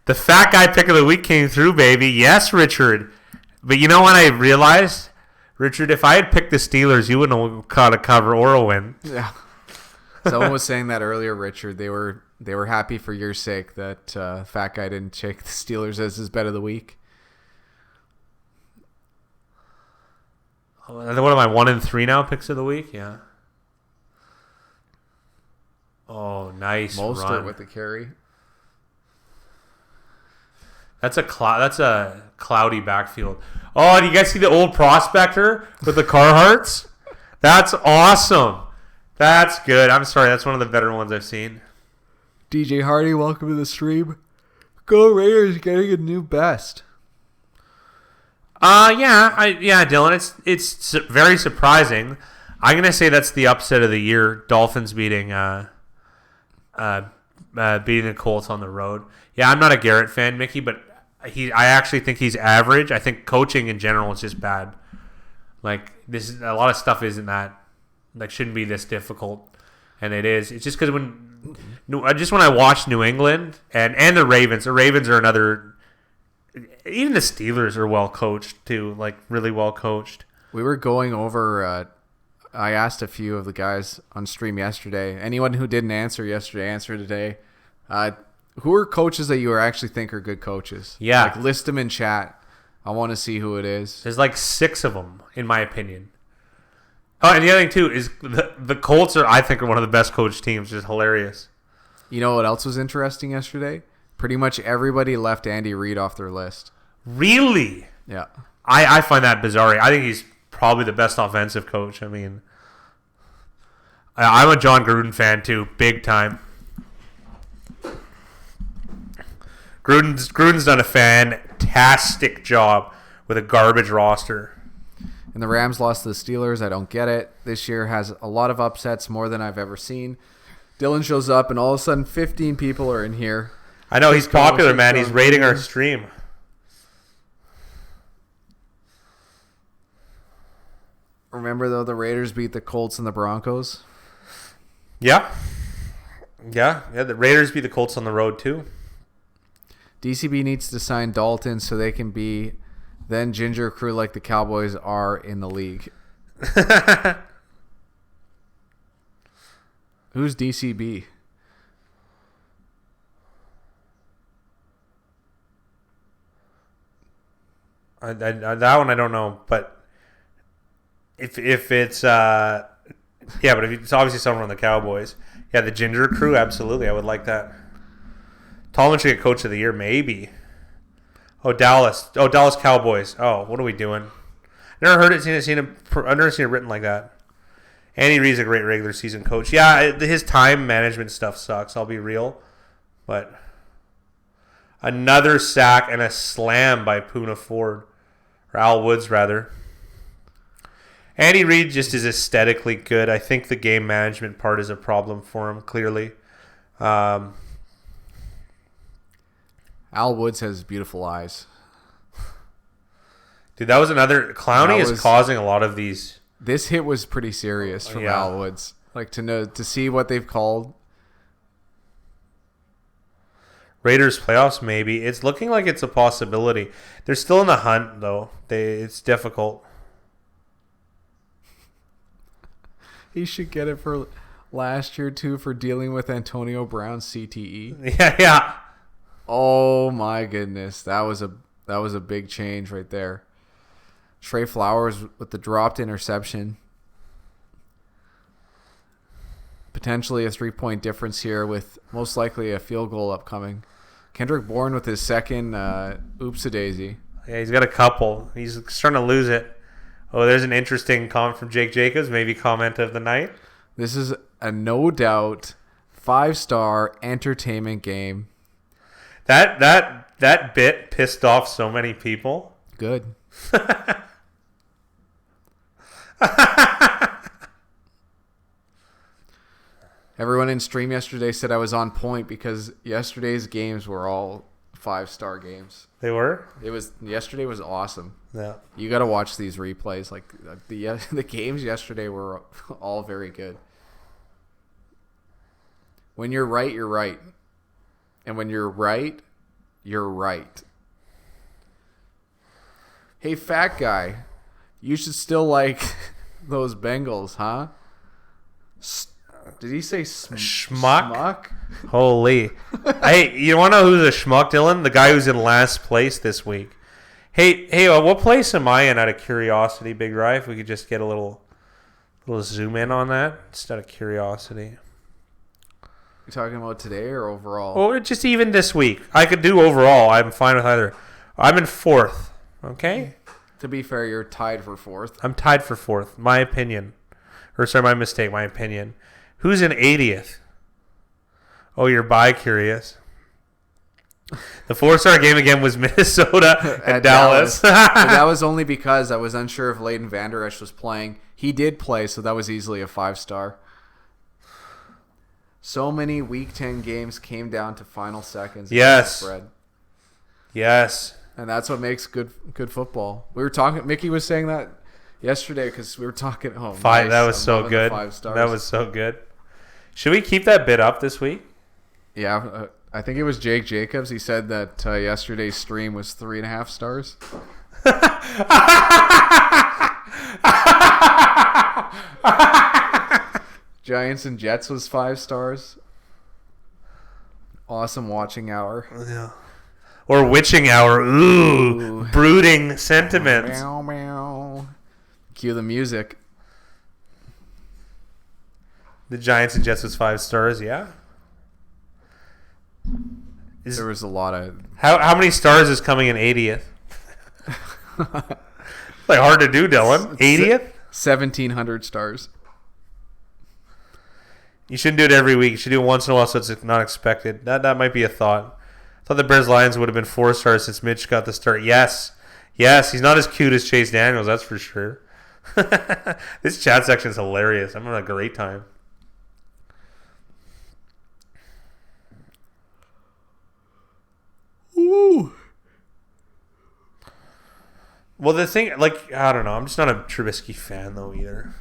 The fat guy pick of the week came through, baby. Yes, Richard. But you know what I realized? Richard, if I had picked the Steelers, you wouldn't have caught a cover or a win. Yeah. Someone was saying that earlier, Richard. They were happy for your sake that fat guy didn't take the Steelers as his bet of the week. What am I, 1-3 now, picks of the week? Yeah. Oh, nice Mostert run. with the carry. That's a cloudy backfield. Oh, do you guys see the old prospector with the Carhartts? That's awesome. That's good. I'm sorry. That's one of the better ones I've seen. DJ Hardy, welcome to the stream. Go Raiders, getting a new best. Yeah, Dylan. It's very surprising. I'm gonna say that's the upset of the year. Dolphins beating the Colts on the road. Yeah, I'm not a Garrett fan, Mickey, but I actually think he's average. I think coaching in general is just bad. Like a lot of stuff isn't that shouldn't be this difficult, and it is. It's just because when I watch New England and the Ravens are another. Even the Steelers are well coached too, like really well coached. We were going over. I asked a few of the guys on stream yesterday. Anyone who didn't answer yesterday, answer today. Who are coaches that you actually think are good coaches? Yeah, like list them in chat. I want to see who it is. There's like 6 of them, in my opinion. Oh, and the other thing too is the Colts I think are one of the best coached teams. Just hilarious. You know what else was interesting yesterday? Pretty much everybody left Andy Reid off their list. Really? Yeah. I find that bizarre. I think he's probably the best offensive coach. I mean, I'm a John Gruden fan too, big time. Gruden's done a fantastic job with a garbage roster. And the Rams lost to the Steelers. I don't get it. This year has a lot of upsets, more than I've ever seen. Dylan shows up, and all of a sudden 15 people are in here. I know, he's popular, man. He's rating our stream. Remember, though, the Raiders beat the Colts and the Broncos? Yeah. Yeah, the Raiders beat the Colts on the road, too. DCB needs to sign Dalton so they can be then ginger crew like the Cowboys are in the league. Who's DCB? That one I don't know, but if it's but if it's obviously someone on the Cowboys, yeah, the ginger crew, absolutely, I would like that. Tallman should get coach of the year, maybe. Dallas Cowboys. Oh, what are we doing? Never heard it, I've never seen it written like that. Andy Reid's a great regular season coach. Yeah, his time management stuff sucks. I'll be real, but another sack and a slam by Poona Ford, or Al Woods rather. Andy Reid just is aesthetically good. I think the game management part is a problem for him. Clearly, Al Woods has beautiful eyes. Dude, that was another. Clowney is causing a lot of these. This hit was pretty serious from Al Woods. Like to see what they've called. Raiders playoffs, maybe. It's looking like it's a possibility. They're still in the hunt, though. It's difficult. He should get it for last year too for dealing with Antonio Brown's CTE. Yeah. Oh my goodness, that was a big change right there. Trey Flowers with the dropped interception. Potentially a 3-point difference here with most likely a field goal upcoming. Kendrick Bourne with his second oopsie-daisy. Yeah, he's got a couple. He's starting to lose it. Oh, there's an interesting comment from Jake Jacobs. Maybe comment of the night. This is a no doubt 5-star entertainment game. That bit pissed off so many people. Good. Everyone in stream yesterday said I was on point because yesterday's games were all 5-star games. They were? Yesterday was awesome. Yeah. You got to watch these replays. Like the games yesterday were all very good. When you're right, you're right. And when you're right, you're right. Hey, fat guy, you should still like those Bengals, huh? Did he say schmuck? Holy. Hey, you want to know who's a schmuck, Dylan? The guy who's in last place this week. Hey, what place am I in out of curiosity, Big Rye? If we could just get a little zoom in on that, just out of curiosity. You talking about today or overall? Well, just even this week. I could do overall. I'm fine with either. I'm in 4th. Okay? To be fair, you're tied for 4th. I'm tied for 4th. My opinion. My mistake. My opinion. Who's in 80th? Oh, you're bi-curious. The 4-star game again was Minnesota at Dallas. That was only because I was unsure if Leighton Vander Esch was playing. He did play, so that was easily a 5-star. So many Week 10 games came down to final seconds. Yes. Yes. And that's what makes good football. We were talking. Mickey was saying that yesterday because we were talking. Oh, 5. Nice. That was so good. 5 stars. That was so good. Should we keep that bid up this week? Yeah, I think it was Jake Jacobs. He said that yesterday's stream was 3.5 stars. Giants and Jets was 5 stars. Awesome watching hour. Yeah. Or witching hour. Ooh. Brooding sentiments. Meow, meow. Cue the music. The Giants and Jets was 5 stars, yeah. There was a lot of... How many stars is coming in 80th? Like hard to do, Dylan. 80th? 1,700 stars. You shouldn't do it every week. You should do it once in a while so it's not expected. That might be a thought. I thought the Bears-Lions would have been 4 stars since Mitch got the start. Yes, he's not as cute as Chase Daniels, that's for sure. This chat section is hilarious. I'm having a great time. Ooh. Well, the thing, I don't know. I'm just not a Trubisky fan, though, either.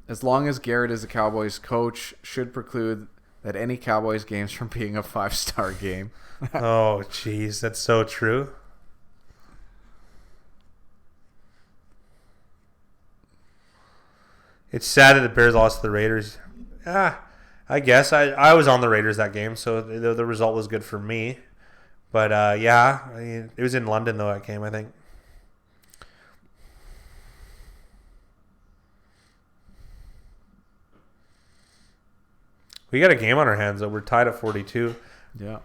As long as Garrett is the Cowboys coach, should preclude that any Cowboys games from being a 5-star game. Oh, jeez. That's so true. It's sad that the Bears lost to the Raiders. I guess. I was on the Raiders that game, so the result was good for me. But, it was in London, though, that game, I think. We got a game on our hands, though. We're tied at 42. Yeah.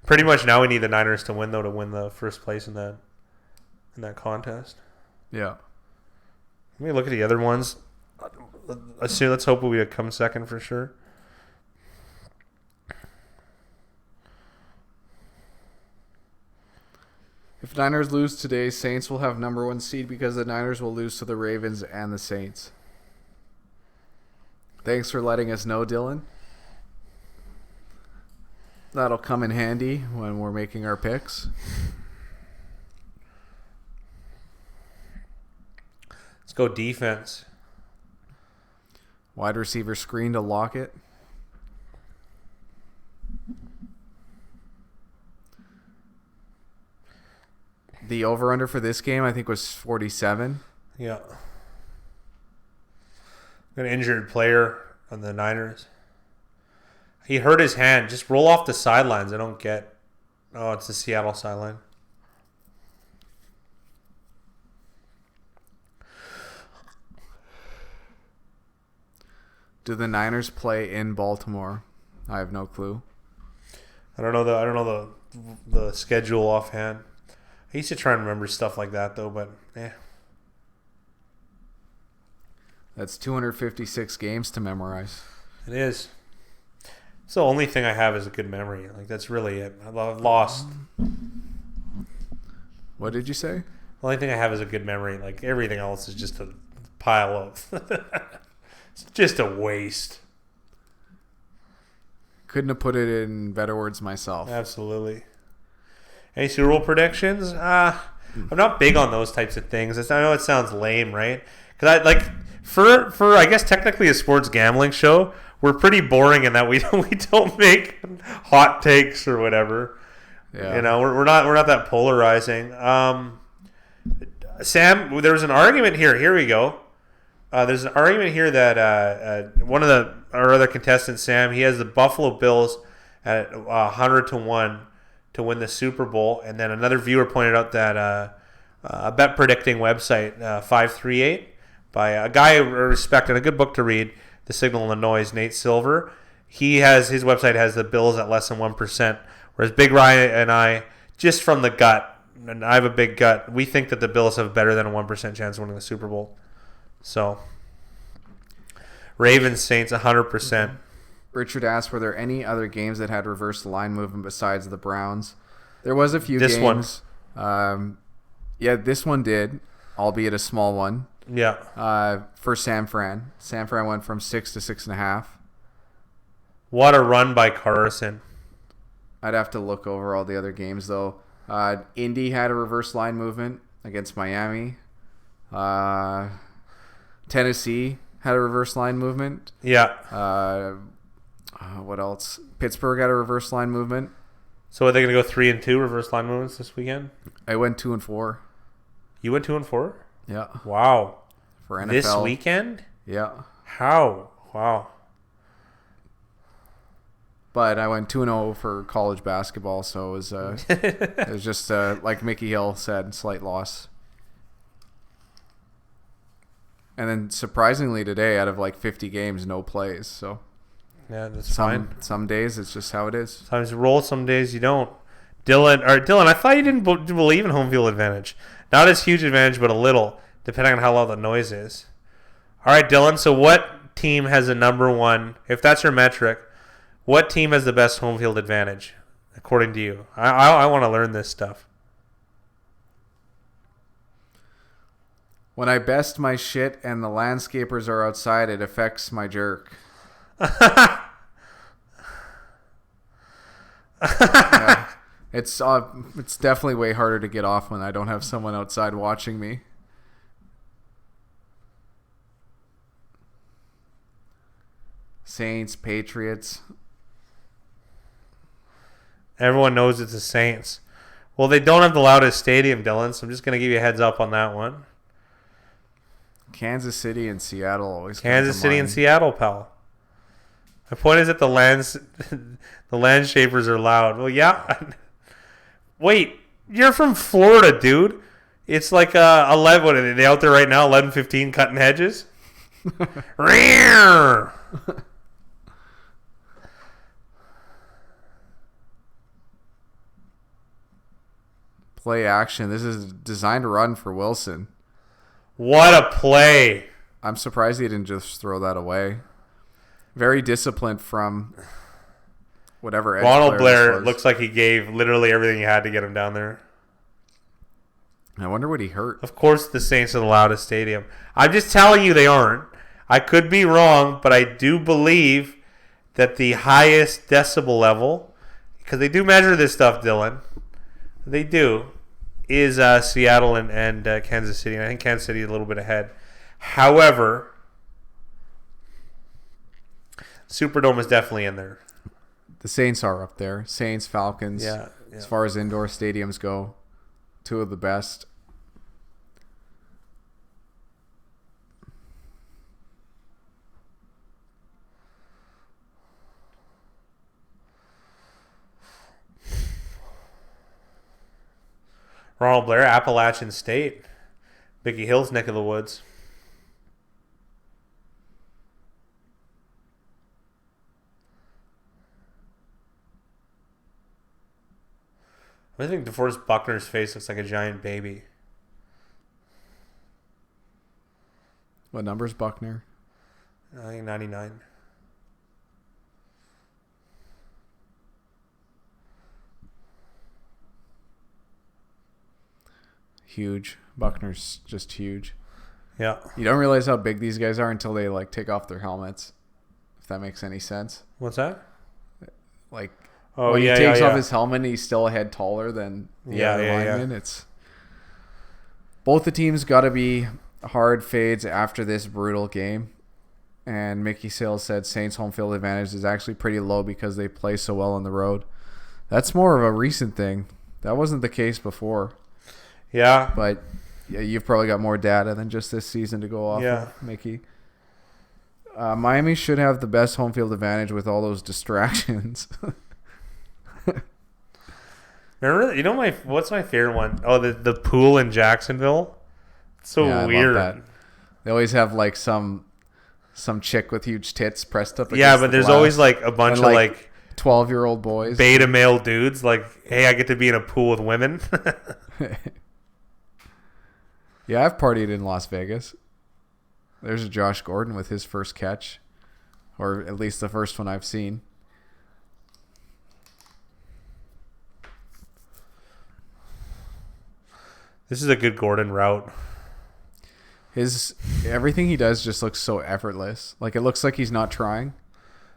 Pretty much now we need the Niners to win, though, to win the first place in that contest. Yeah. Let me look at the other ones. Let's hope we come second for sure. If Niners lose today, Saints will have number 1 seed because the Niners will lose to the Ravens and the Saints. Thanks for letting us know, Dylan. That'll come in handy when we're making our picks. Let's go defense. Wide receiver screen to Lockett. The over-under for this game, I think, was 47. Yeah. An injured player on the Niners. He hurt his hand. Just roll off the sidelines. I don't get. Oh, it's the Seattle sideline. Do the Niners play in Baltimore? I have no clue. I don't know the schedule offhand. I used to try and remember stuff like that though, but That's 256 games to memorize. It is. It's the only thing I have is a good memory. That's really it. I've lost. What did you say? The only thing I have is a good memory. Everything else is just a pile of. It's just a waste. couldn't have put it in better words myself. Absolutely. Any Super Bowl predictions? I'm not big on those types of things. I know it sounds lame, right? Because for I guess technically a sports gambling show, we're pretty boring in that we don't make hot takes or whatever. Yeah. You know, we're not that polarizing. Sam, there was an argument here. Here we go. There's an argument here that one of our other contestants, Sam, he has the Buffalo Bills at 100-1 to win the Super Bowl, and then another viewer pointed out that a bet predicting website, 538, by a guy I respect and a good book to read, The Signal and the Noise, Nate Silver. His website has the Bills at less than 1%, whereas Big Ryan and I, just from the gut, and I have a big gut, we think that the Bills have better than a 1% chance of winning the Super Bowl. So, Ravens, Saints, 100%. Richard asked, were there any other games that had reverse line movement besides the Browns? There was a few games. This one. Yeah, this one did, albeit a small one. Yeah. For San Fran. San Fran went from 6 to 6.5. What a run by Carson. I'd have to look over all the other games, though. Indy had a reverse line movement against Miami. Tennessee had a reverse line movement. Yeah. What else? Pittsburgh had a reverse line movement. So are they going to go 3-2 reverse line movements this weekend? I went 2-4. You went 2-4? Yeah. Wow. For NFL. This weekend? Yeah. How? Wow. But I went 2-0 for college basketball, so it was just like Mickey Hill said, slight loss. And then surprisingly today, out of like 50 games, no plays. So yeah, that's fine. Some days it's just how it is. Sometimes you roll, some days you don't. Dylan, I thought you didn't believe in home field advantage. Not as huge advantage, but a little, depending on how loud the noise is. All right, Dylan. So what team has a number one? If that's your metric, what team has the best home field advantage, according to you? I want to learn this stuff. When I best my shit and the landscapers are outside, it affects my jerk. Yeah. It's definitely way harder to get off when I don't have someone outside watching me. Saints, Patriots. Everyone knows it's the Saints. Well, they don't have the loudest stadium, Dylan, so I'm just going to give you a heads up on that one. Kansas City and Seattle always. Kansas City and Seattle, pal. My point is that the landscapers are loud. Well, yeah. Wait, you're from Florida, dude. It's like 11. What are they out there right now? 11:15 cutting hedges. Play action. This is designed to run for Wilson. What a play. I'm surprised he didn't just throw that away. Very disciplined from whatever edge Ronald Blair looks like he gave literally everything he had to get him down there. I wonder what he hurt. Of course the Saints are the loudest stadium. I'm just telling you they aren't. I could be wrong, but I do believe that the highest decibel level, because they do measure this stuff, Dylan, they do, is Seattle and Kansas City. And I think Kansas City is a little bit ahead. However, Superdome is definitely in there. The Saints are up there. Saints, Falcons. Yeah. As far as indoor stadiums go, two of the best. Ronald Blair, Appalachian State. Mickey Hill's neck of the woods. I think DeForest Buckner's face looks like a giant baby. What number's Buckner? I think 99. Huge. Buckner's just huge. Yeah. You don't realize how big these guys are until they like take off their helmets. If that makes any sense. What's that? Like Oh, when yeah, he takes yeah, off yeah. his helmet, he's still a head taller than the Yeah, other yeah, yeah. lineman. It's both the teams got to be hard fades after this brutal game. And Mickey Sales said Saints' home field advantage is actually pretty low because they play so well on the road. That's more of a recent thing. That wasn't the case before. Yeah. But yeah, you've probably got more data than just this season to go off of, Mickey. Miami should have the best home field advantage with all those distractions. Remember, what's my favorite one? Oh, the pool in Jacksonville. It's so Yeah, weird. I love that. They always have like some chick with huge tits pressed up against Yeah, but the there's glass. always like a bunch And, of like, like 12-year-old boys. beta male dudes. Like, hey, I get to be in a pool with women. Yeah, I've partied in Las Vegas. There's a Josh Gordon with his first catch, or at least the first one I've seen. This is a good Gordon route. Everything he does just looks so effortless. Like it looks like he's not trying,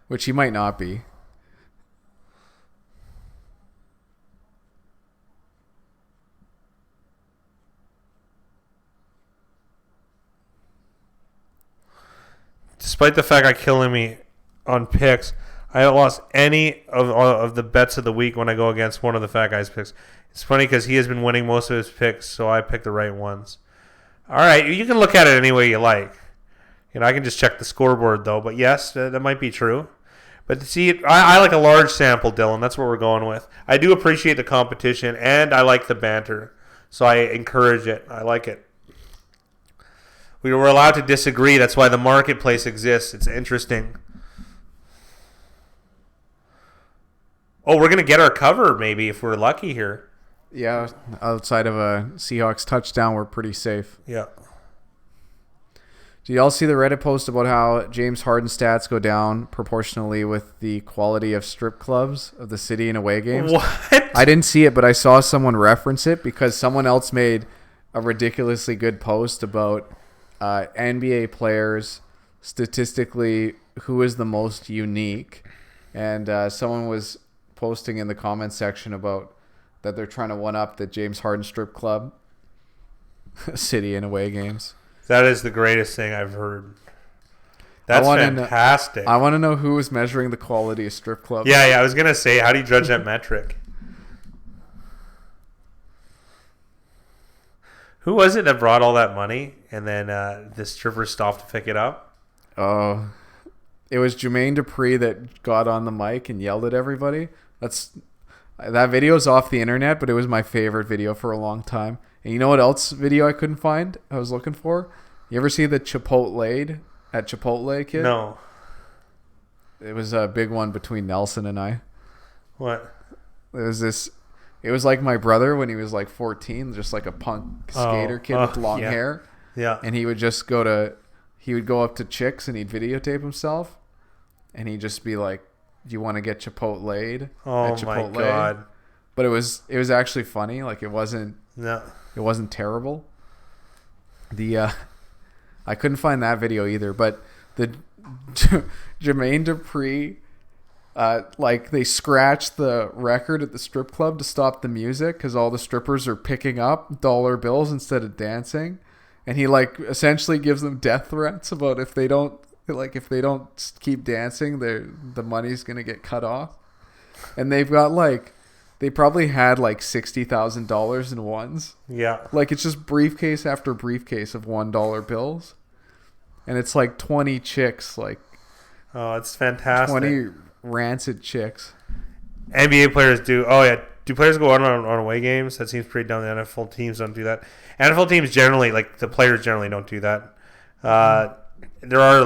which he might not be. Despite the fact I killing me on picks, I haven't lost any of the bets of the week when I go against one of the fat guy's picks. It's funny because he has been winning most of his picks, so I picked the right ones. All right, you can look at it any way you like. I can just check the scoreboard, though. But yes, that might be true. But see, I like a large sample, Dylan. That's what we're going with. I do appreciate the competition, and I like the banter. So I encourage it. I like it. We were allowed to disagree. That's why the marketplace exists. It's interesting. Oh, we're going to get our cover, maybe, if we're lucky here. Yeah, outside of a Seahawks touchdown, we're pretty safe. Yeah. Do y'all see the Reddit post about how James Harden stats go down proportionally with the quality of strip clubs of the city and away games? What? I didn't see it, but I saw someone reference it because someone else made a ridiculously good post about NBA players statistically who is the most unique. And someone was posting in the comments section about that they're trying to one-up the James Harden strip club city and away games. That is the greatest thing I've heard. That's fantastic. I want to know who is measuring the quality of strip clubs. Yeah, I was going to say, how do you judge that metric? Who was it that brought all that money and then the strippers stopped to pick it up? Oh, it was Jermaine Dupri that got on the mic and yelled at everybody. That video's off the internet, but it was my favorite video for a long time. And you know what else video I couldn't find? I was looking for. You ever see the Chipotle at Chipotle, kid? No. It was a big one between Nelson and I. What? It was like my brother when he was like 14, just like a punk skater kid with long hair. Yeah. And he would go up to chicks and he'd videotape himself. And he'd just be like, do you want to get Chipotle'd Oh at Chipotle? my God. But it was actually funny. Like it wasn't terrible. I couldn't find that video either, but the Jermaine Dupri, they scratched the record at the strip club to stop the music because all the strippers are picking up dollar bills instead of dancing, and he essentially gives them death threats about if they don't keep dancing, the money's gonna get cut off, and they've got they probably had $60,000 in ones. Yeah. It's just briefcase after briefcase of $1 bills. And it's 20 chicks, Oh, it's fantastic. 20 rancid chicks. NBA players do. Oh, yeah. Do players go on away games? That seems pretty dumb. The NFL teams don't do that. NFL teams generally, the players generally don't do that. There are,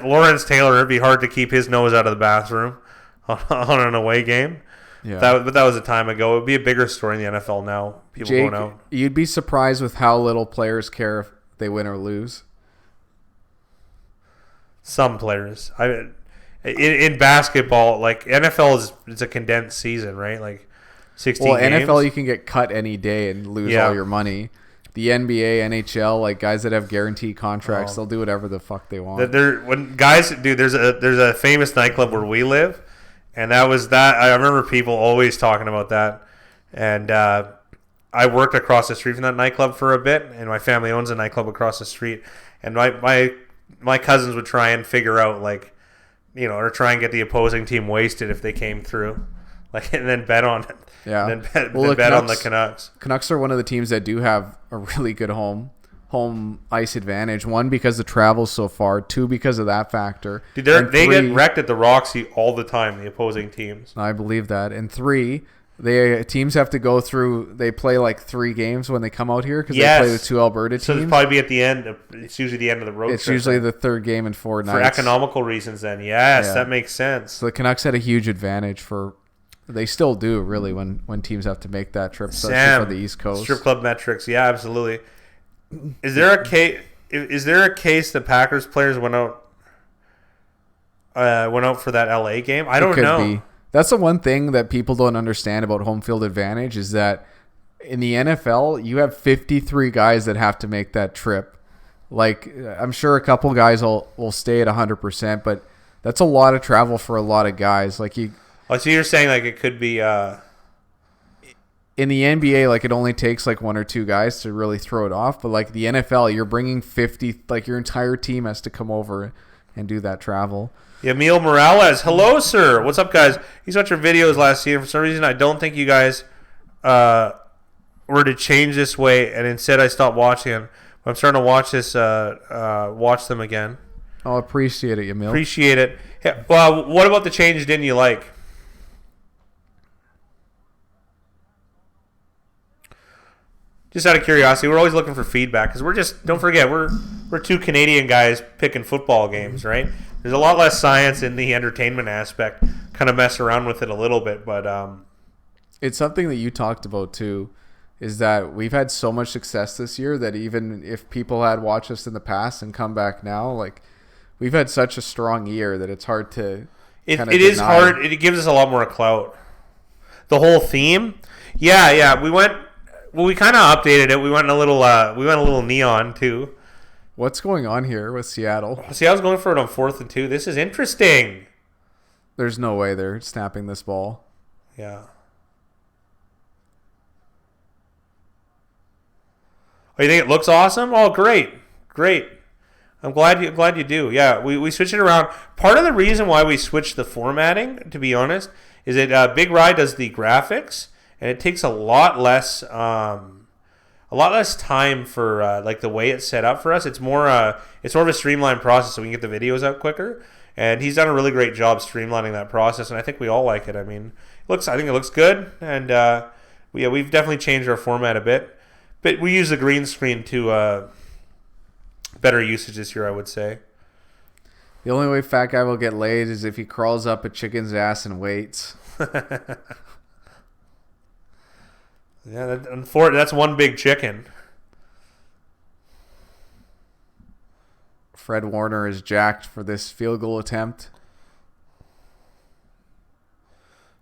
Lawrence Taylor, it'd be hard to keep his nose out of the bathroom on an away game. Yeah. But that was a time ago. It would be a bigger story in the NFL now. People Jake, going out. You'd be surprised with how little players care if they win or lose. Some players. In basketball, NFL it's a condensed season, right? 16 games. NFL you can get cut any day and lose all your money. The NBA, NHL, guys that have guaranteed contracts, they'll do whatever the fuck they want. There's a famous nightclub where we live. And that was that. I remember people always talking about that. And I worked across the street from that nightclub for a bit, and my family owns a nightclub across the street. And my cousins would try and figure out, like, you know, or try and get the opposing team wasted if they came through, like, and then bet on it. Yeah. And then bet on the Canucks. Canucks are one of the teams that do have a really good home ice advantage. One, because the travel's so far. Two, because of that factor. Dude, they get wrecked at the Roxy all the time, the opposing teams. I believe that. And three, teams have to go through. They play like 3 games when they come out here because they play the 2 Alberta teams. So it's probably be at the end. It's usually the end of the road. It's usually the 3rd game in 4 nights. For economical reasons, then. Yes, that makes sense. So the Canucks had a huge advantage for. They still do, really, when teams have to make that trip, especially for the East Coast. Strip club metrics, yeah, absolutely. Is there a case? Is there a case that Packers players went out for that LA game? I don't know. Be. That's the one thing that people don't understand about home field advantage is that in the NFL you have 53 guys that have to make that trip. Like, I'm sure a couple guys will stay at 100%, but that's a lot of travel for a lot of guys. Like you. Oh, so you're saying like it could be in the NBA, like it only takes like 1 or 2 guys to really throw it off, but like the NFL, you're bringing 50, like your entire team has to come over and do that travel. Emil Morales, hello sir. What's up, guys? He's watched your videos last year. For some reason, I don't think you guys were to change this way, and instead I stopped watching them. I'm starting to watch watch them again. I'll appreciate it, Emil. Appreciate it. Yeah, well, what about the change didn't you like? Just out of curiosity, we're always looking for feedback because don't forget, we're 2 Canadian guys picking football games, right? There's a lot less science in the entertainment aspect. Kind of mess around with it a little bit, but it's something that you talked about too, is that we've had so much success this year that even if people had watched us in the past and come back now, like we've had such a strong year that it's hard to. It is hard. It gives us a lot more clout. The whole theme, yeah, we went. Well, we kind of updated it. We went a little neon too. What's going on here with Seattle? See, I was going for it on 4th and 2. This is interesting. There's no way they're snapping this ball. Yeah. Oh, you think it looks awesome? Oh, great. I'm glad you do. Yeah, we switched it around. Part of the reason why we switched the formatting, to be honest, is that Big Rye does the graphics. And it takes a lot less time for like the way it's set up for us. It's more of a streamlined process, so we can get the videos out quicker. And he's done a really great job streamlining that process, and I think we all like it. I mean, I think it looks good, and we've definitely changed our format a bit. But we use the green screen to better usage this year, I would say. The only way Fat Guy will get laid is if he crawls up a chicken's ass and waits. Yeah, that's one big chicken. Fred Warner is jacked for this field goal attempt.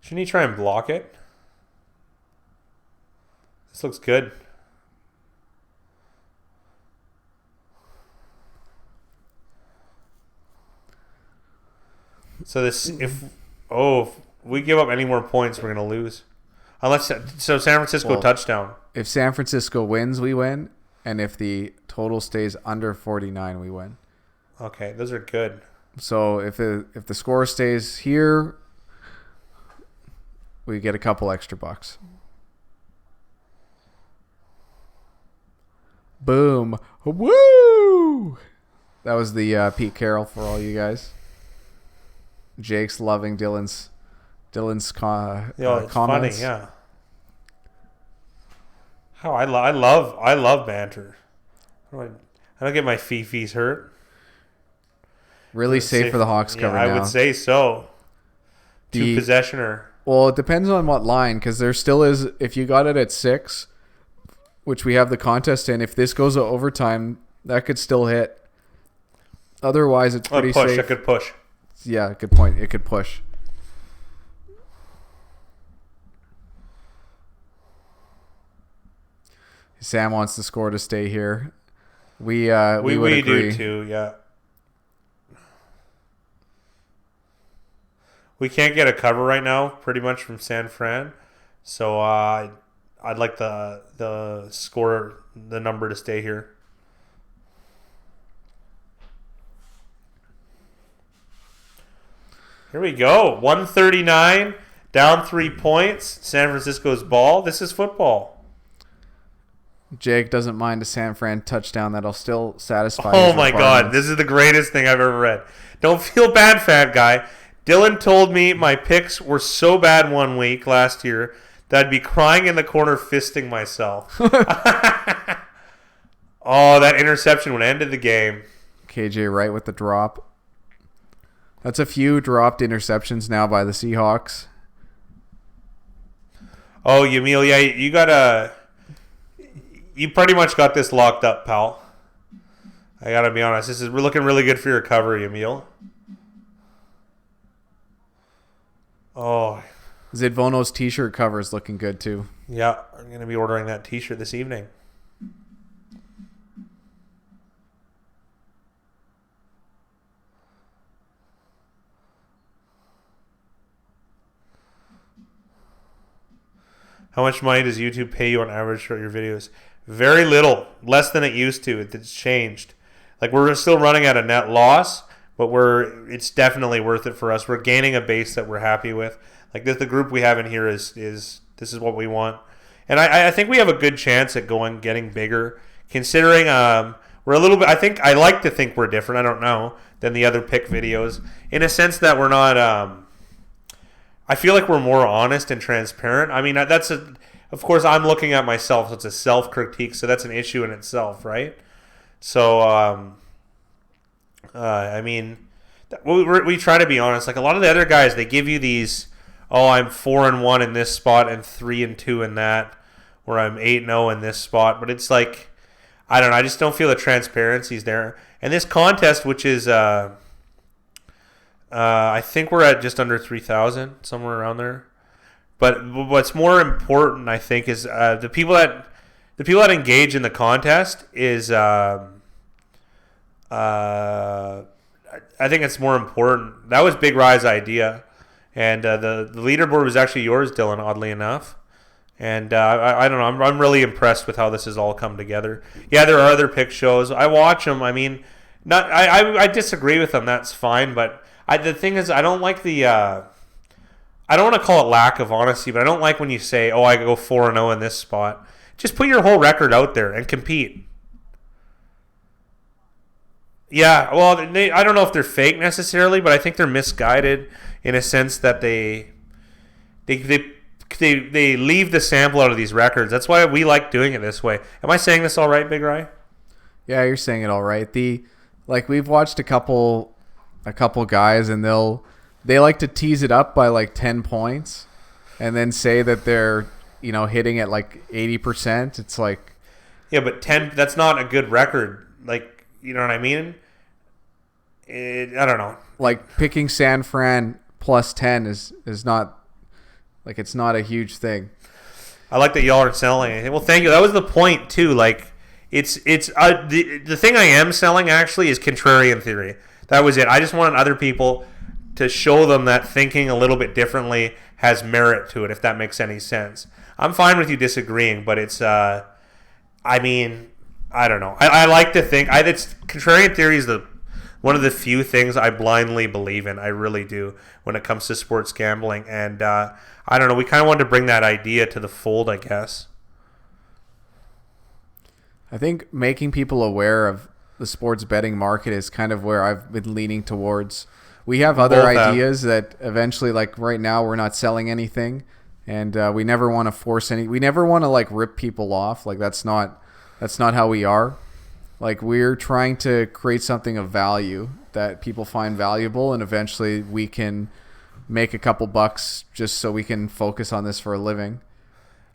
Shouldn't he try and block it? This looks good. So if we give up any more points, we're going to lose. San Francisco touchdown. If San Francisco wins, we win. And if the total stays under 49, we win. Okay, those are good. So if the score stays here, we get a couple extra bucks. Boom. Woo! That was the Pete Carroll for all you guys. Jake's loving Dylan's It's comments. funny, yeah. How I love banter. I don't get my fifis hurt. Really safe for the Hawks cover now. I would say so. Two possessioner. Well, it depends on what line, because there still is. If you got it at 6, which we have the contest in, if this goes to overtime, that could still hit. Otherwise, it's pretty safe. It could push. Yeah, good point. It could push. Sam wants the score to stay here. We would agree. Do too, yeah. We can't get a cover right now, pretty much from San Fran. So I'd like the score, the number to stay here. Here we go. 139, down 3 points. San Francisco's ball. This is football. Jake doesn't mind a San Fran touchdown. That'll still satisfy Oh his my God. This is the greatest thing I've ever read. Don't feel bad, fat guy. Dylan told me my picks were so bad one week last year that I'd be crying in the corner fisting myself. Oh, that interception would end the game. KJ Wright with the drop. That's a few dropped interceptions now by the Seahawks. Oh, Yamil, yeah, you pretty much got this locked up, pal. I gotta be honest. We're looking really good for your recovery, Yamil. Oh. Zidvono's t-shirt cover is looking good too. Yeah, I'm going to be ordering that t-shirt this evening. How much money does YouTube pay you on average for your videos? Very little. Less than it used to. It's changed. Like, we're still running at a net loss, but it's definitely worth it for us. We're gaining a base that we're happy with. Like, the group we have in here is this is what we want. And I think we have a good chance at getting bigger, considering we're a little bit, I like to think we're different, I don't know, than the other pick videos, in a sense that we're not, I feel like we're more honest and transparent. I mean, of course, I'm looking at myself, so it's a self-critique, so that's an issue in itself, right? So, I mean, we try to be honest. Like, a lot of the other guys, they give you these, oh, I'm 4-1 in this spot and 3-2 in that, or I'm 8-0 in this spot. But it's like, I don't know. I just don't feel the transparency's there. And this contest, which is, I think we're at just under 3,000, somewhere around there. But what's more important, I think, is the people that engage in the contest is, I think it's more important. That was Big Rye's idea. And the leaderboard was actually yours, Dylan, oddly enough. And I don't know. I'm really impressed with how this has all come together. Yeah, there are other pick shows. I watch them. I mean, I disagree with them. That's fine. But the thing is, I don't like I don't want to call it lack of honesty, but I don't like when you say, oh, I go 4-0 in this spot. Just put your whole record out there and compete. Yeah, well, I don't know if they're fake necessarily, but I think they're misguided in a sense that they leave the sample out of these records. That's why we like doing it this way. Am I saying this all right, Big Rye? Yeah, you're saying it all right. We've watched a couple guys, and they like to tease it up by like 10 points, and then say that they're hitting at like 80%. It's like, yeah, but 10. That's not a good record. Like, you know what I mean? I don't know. Like, picking San Fran plus 10 is not, like, it's not a huge thing. I like that y'all aren't selling anything. Well, thank you. That was the point too. Like, it's the thing I am selling actually is contrarian theory. That was it. I just wanted other people to show them that thinking a little bit differently has merit to it, if that makes any sense. I'm fine with you disagreeing, but it's I mean, I don't know. I like to think contrarian theory is one of the few things I blindly believe in. I really do when it comes to sports gambling. And I don't know. We kind of wanted to bring that idea to the fold, I guess. I think making people aware of the sports betting market is kind of where I've been leaning towards. We have other ideas that eventually, like right now, we're not selling anything. And we never want to force we never want to like rip people off. Like that's not how we are. Like, we're trying to create something of value that people find valuable, and eventually we can make a couple bucks just so we can focus on this for a living.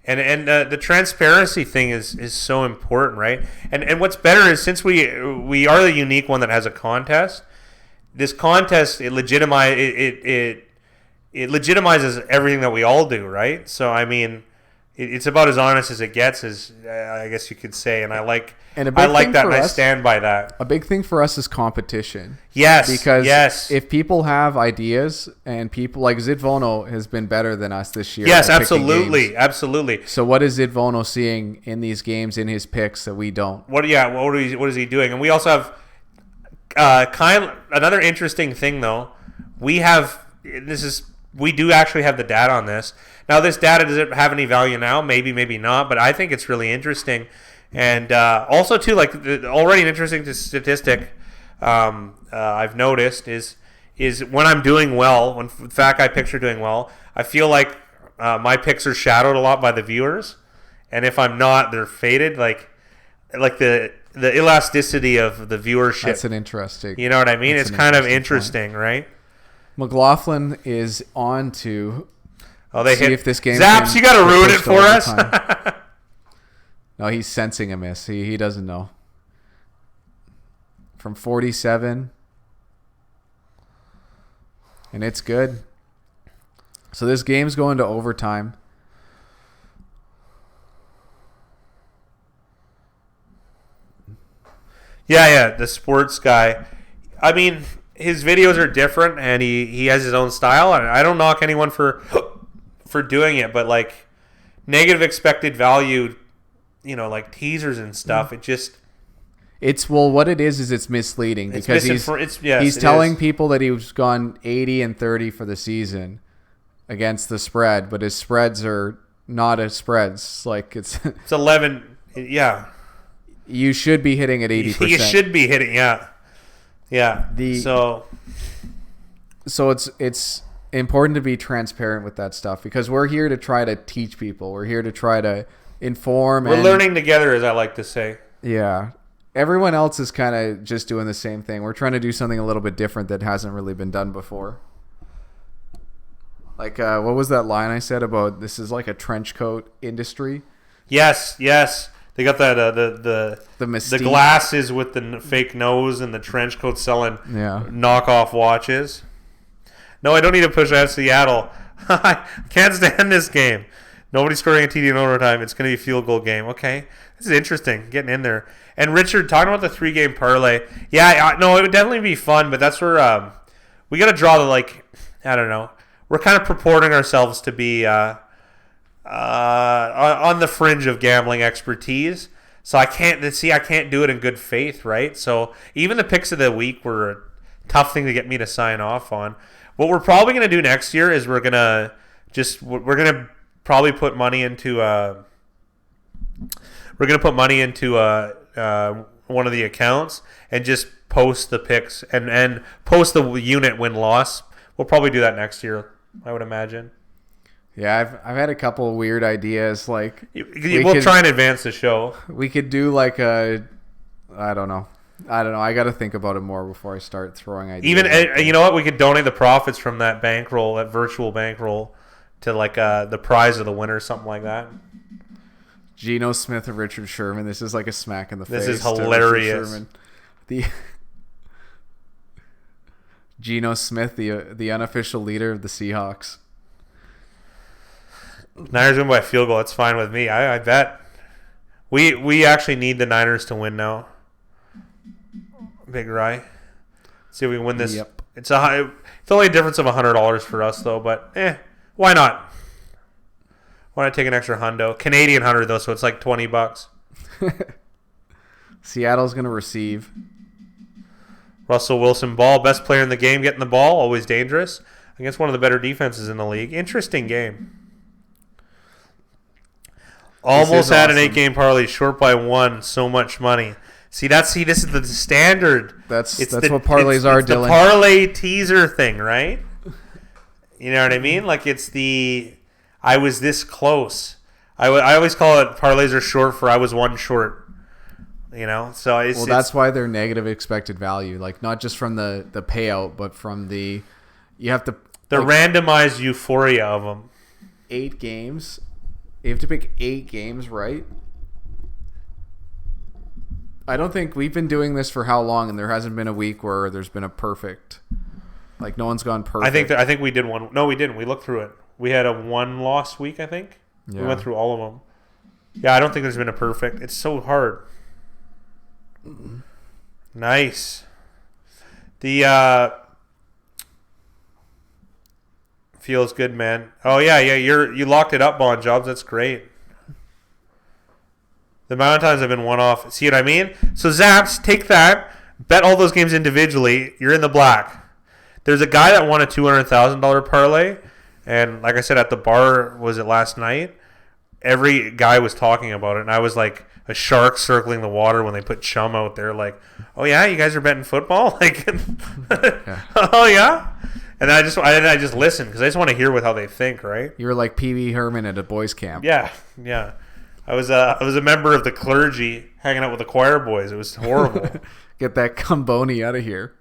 And the transparency thing is so important, right? And what's better is, since we are the unique one that has a contest, this contest it legitimizes everything that we all do, right? So I mean, it's about as honest as it gets, as I guess you could say, and I like And that, and I stand by that. A big thing for us is competition. Yes, because if people have ideas and people like Zitvono has been better than us this year. Yes, absolutely. So what is Zitvono seeing in these games in his picks that we don't? What is he doing? And we also have another interesting thing though. We do actually have the data on this. Now, this data, does it have any value now? Maybe, maybe not. But I think it's really interesting. And also, too, like already an interesting statistic I've noticed is when I'm doing well, when Fat Guy picks are doing well, I feel like my picks are shadowed a lot by the viewers. And if I'm not, they're faded. Like the elasticity of the viewership. That's an interesting. You know what I mean? It's kind of interesting, right? McLaughlin is on to see if this game Zaps, you got to ruin it for us. No, he's sensing a miss. He doesn't know. From 47. And it's good. So this game's going to overtime. Yeah, the sports guy. I mean, his videos are different, and he has his own style. And I don't knock anyone for doing it, but like negative expected value, like teasers and stuff. What it is it's misleading because he's telling people that he's gone 80 and 30 for the season against the spread, but his spreads are not as spreads. Like it's 11. Yeah. You should be hitting at 80%. You should be hitting, yeah. So it's important to be transparent with that stuff because we're here to try to teach people. We're here to try to inform. We're learning together, as I like to say. Yeah. Everyone else is kind of just doing the same thing. We're trying to do something a little bit different that hasn't really been done before. Like, what was that line I said about this is like a trench coat industry? Yes. They got that the glasses with the fake nose and the trench coat selling knockoff watches. No, I don't need to push out Seattle. I can't stand this game. Nobody's scoring a TD in overtime. It's going to be a field goal game. Okay, this is interesting. Getting in there. And Richard, talking about the 3-game parlay. Yeah, no, it would definitely be fun, but that's where we got to draw the I don't know. We're kind of purporting ourselves to be on the fringe of gambling expertise. So I can't do it in good faith, right? So even the picks of the week were a tough thing to get me to sign off on. What we're probably going to do next year is we're going to probably put money into one of the accounts and just post the picks and post the unit win-loss. We'll probably do that next year, I would imagine. Yeah, I've had a couple of weird ideas. Like we'll try and advance the show. We could do like a, I don't know. I got to think about it more before I start throwing ideas. Even you know what? We could donate the profits from that bankroll, that virtual bankroll, to like the prize of the winner, something like that. Geno Smith and Richard Sherman. This is like a smack in the face. This is hilarious. The Geno Smith, the unofficial leader of the Seahawks. Niners win by a field goal. That's fine with me. I bet. We actually need the Niners to win now. Big Rye. See if we can win this. Yep. It's only a difference of $100 for us though, but why not? Why not take an extra hundo? Canadian 100 though, so it's like $20. Seattle's gonna receive. Russell Wilson ball, best player in the game, getting the ball, always dangerous against one of the better defenses in the league. Interesting game. Almost had awesome. An 8-game parlay, short by 1. So much money. See, this is the standard. That's what parlays are, Dylan. The parlay teaser thing, right? You know what I mean? Like I was this close. I always call it parlays are short for I was 1 short. You know, so that's why they're negative expected value. Like not just from the payout, but from you have to randomized euphoria of them. 8 games. You have to pick 8 games, right? I don't think we've been doing this for how long, and there hasn't been a week where there's been a perfect. No one's gone perfect. I think we did one. No, we didn't. We looked through it. We had a 1-loss week, I think. We went through all of them. Yeah, I don't think there's been a perfect. It's so hard. Nice. The feels good, man. Oh yeah. You locked it up, Bon Jobs. That's great. The amount of times I've been one off. See what I mean? So Zaps, take that. Bet all those games individually. You're in the black. There's a guy that won a $200,000 parlay, and like I said at the bar, was it last night? Every guy was talking about it, and I was like a shark circling the water when they put Chum out there. Like, oh yeah, you guys are betting football? Like, oh yeah. And I just listen because I just want to hear how they think, right? You were like Pee-wee Herman at a boys' camp. Yeah. I was a member of the clergy hanging out with the choir boys. It was horrible. Get that Cumboni out of here.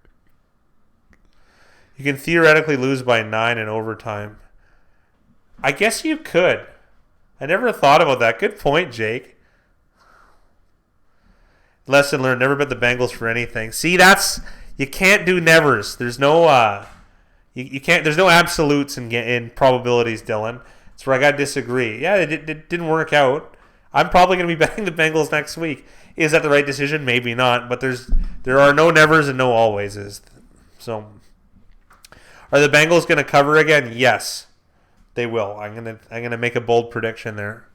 You can theoretically lose by 9 in overtime. I guess you could. I never thought about that. Good point, Jake. Lesson learned: never bet the Bengals for anything. See, you can't do nevers. There's no you can't. There's no absolutes in probabilities, Dylan. That's where I got to disagree. Yeah, it didn't work out. I'm probably going to be betting the Bengals next week. Is that the right decision? Maybe not. But there are no nevers and no alwayses. So, are the Bengals going to cover again? Yes, they will. I'm gonna make a bold prediction there.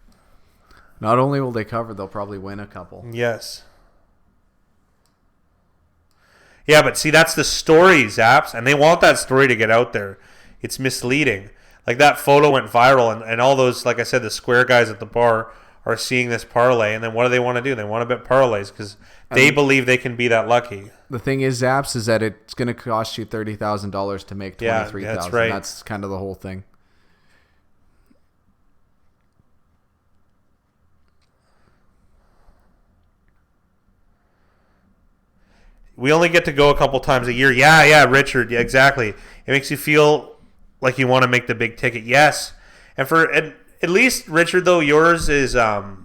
Not only will they cover, they'll probably win a couple. Yes. Yeah, but see, that's the story, Zaps, and they want that story to get out there. It's misleading. Like that photo went viral, and all those, like I said, the square guys at the bar are seeing this parlay, and then what do they want to do? They want to bet parlays because they believe they can be that lucky. The thing is, Zaps, is that it's going to cost you $30,000 to make $23,000. Yeah, that's right. That's kind of the whole thing. We only get to go a couple times a year. Yeah, Richard. Yeah, exactly. It makes you feel like you want to make the big ticket. Yes. And for at least, Richard, though, yours is a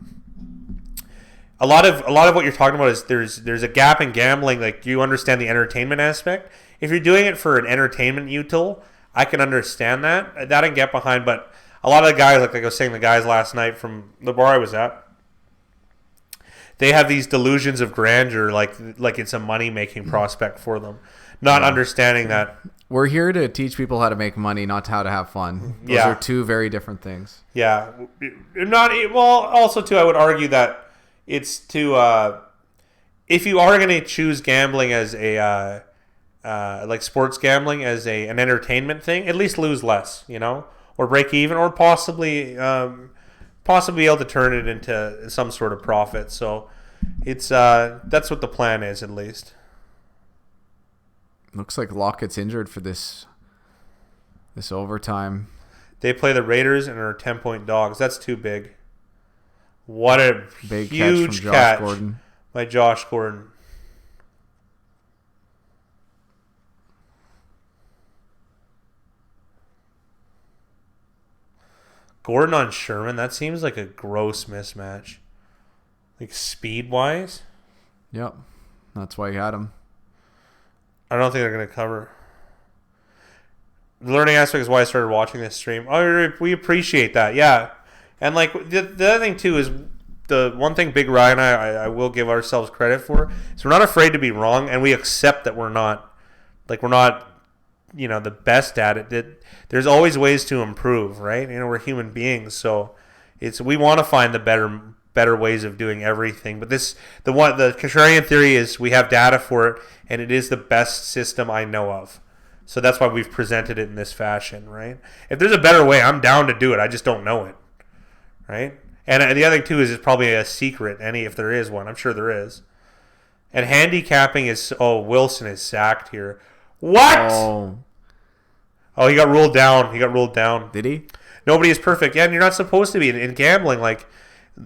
lot of what you're talking about is there's a gap in gambling. Like, you understand the entertainment aspect. If you're doing it for an entertainment util, I can understand that. That I can get behind. But a lot of the guys, like I was saying, the guys last night from the bar I was at, they have these delusions of grandeur, like it's a money-making prospect for them, not understanding that. We're here to teach people how to make money, not how to have fun. Those are two very different things. Yeah. Also, too, I would argue that it's to, if you are going to choose gambling as a, like sports gambling as an entertainment thing, at least lose less, or break even, or possibly be able to turn it into some sort of profit. So it's that's what the plan is, at least. Looks like Lockett's injured for this overtime. They play the Raiders and are 10-point dogs. That's too big. What a big huge catch by Josh Gordon. Gordon on Sherman, that seems like a gross mismatch. Like, speed-wise? Yep. That's why you had him. I don't think they're going to cover. The learning aspect is why I started watching this stream. Oh, we appreciate that, yeah. And, like, the other thing, too, is the one thing Big Ryan and I will give ourselves credit for is we're not afraid to be wrong, and we accept that we're not, the best at it. There's always ways to improve, right? We're human beings, so we want to find the better ways of doing everything. But the contrarian theory is we have data for it, and it is the best system I know of. So that's why we've presented it in this fashion, right? If there's a better way, I'm down to do it. I just don't know it, right? And the other thing too is it's probably a secret, if there is one. I'm sure there is. And handicapping is Wilson is sacked here. What? Oh, he got ruled down. Did he? Nobody is perfect. Yeah, and you're not supposed to be in gambling. Like,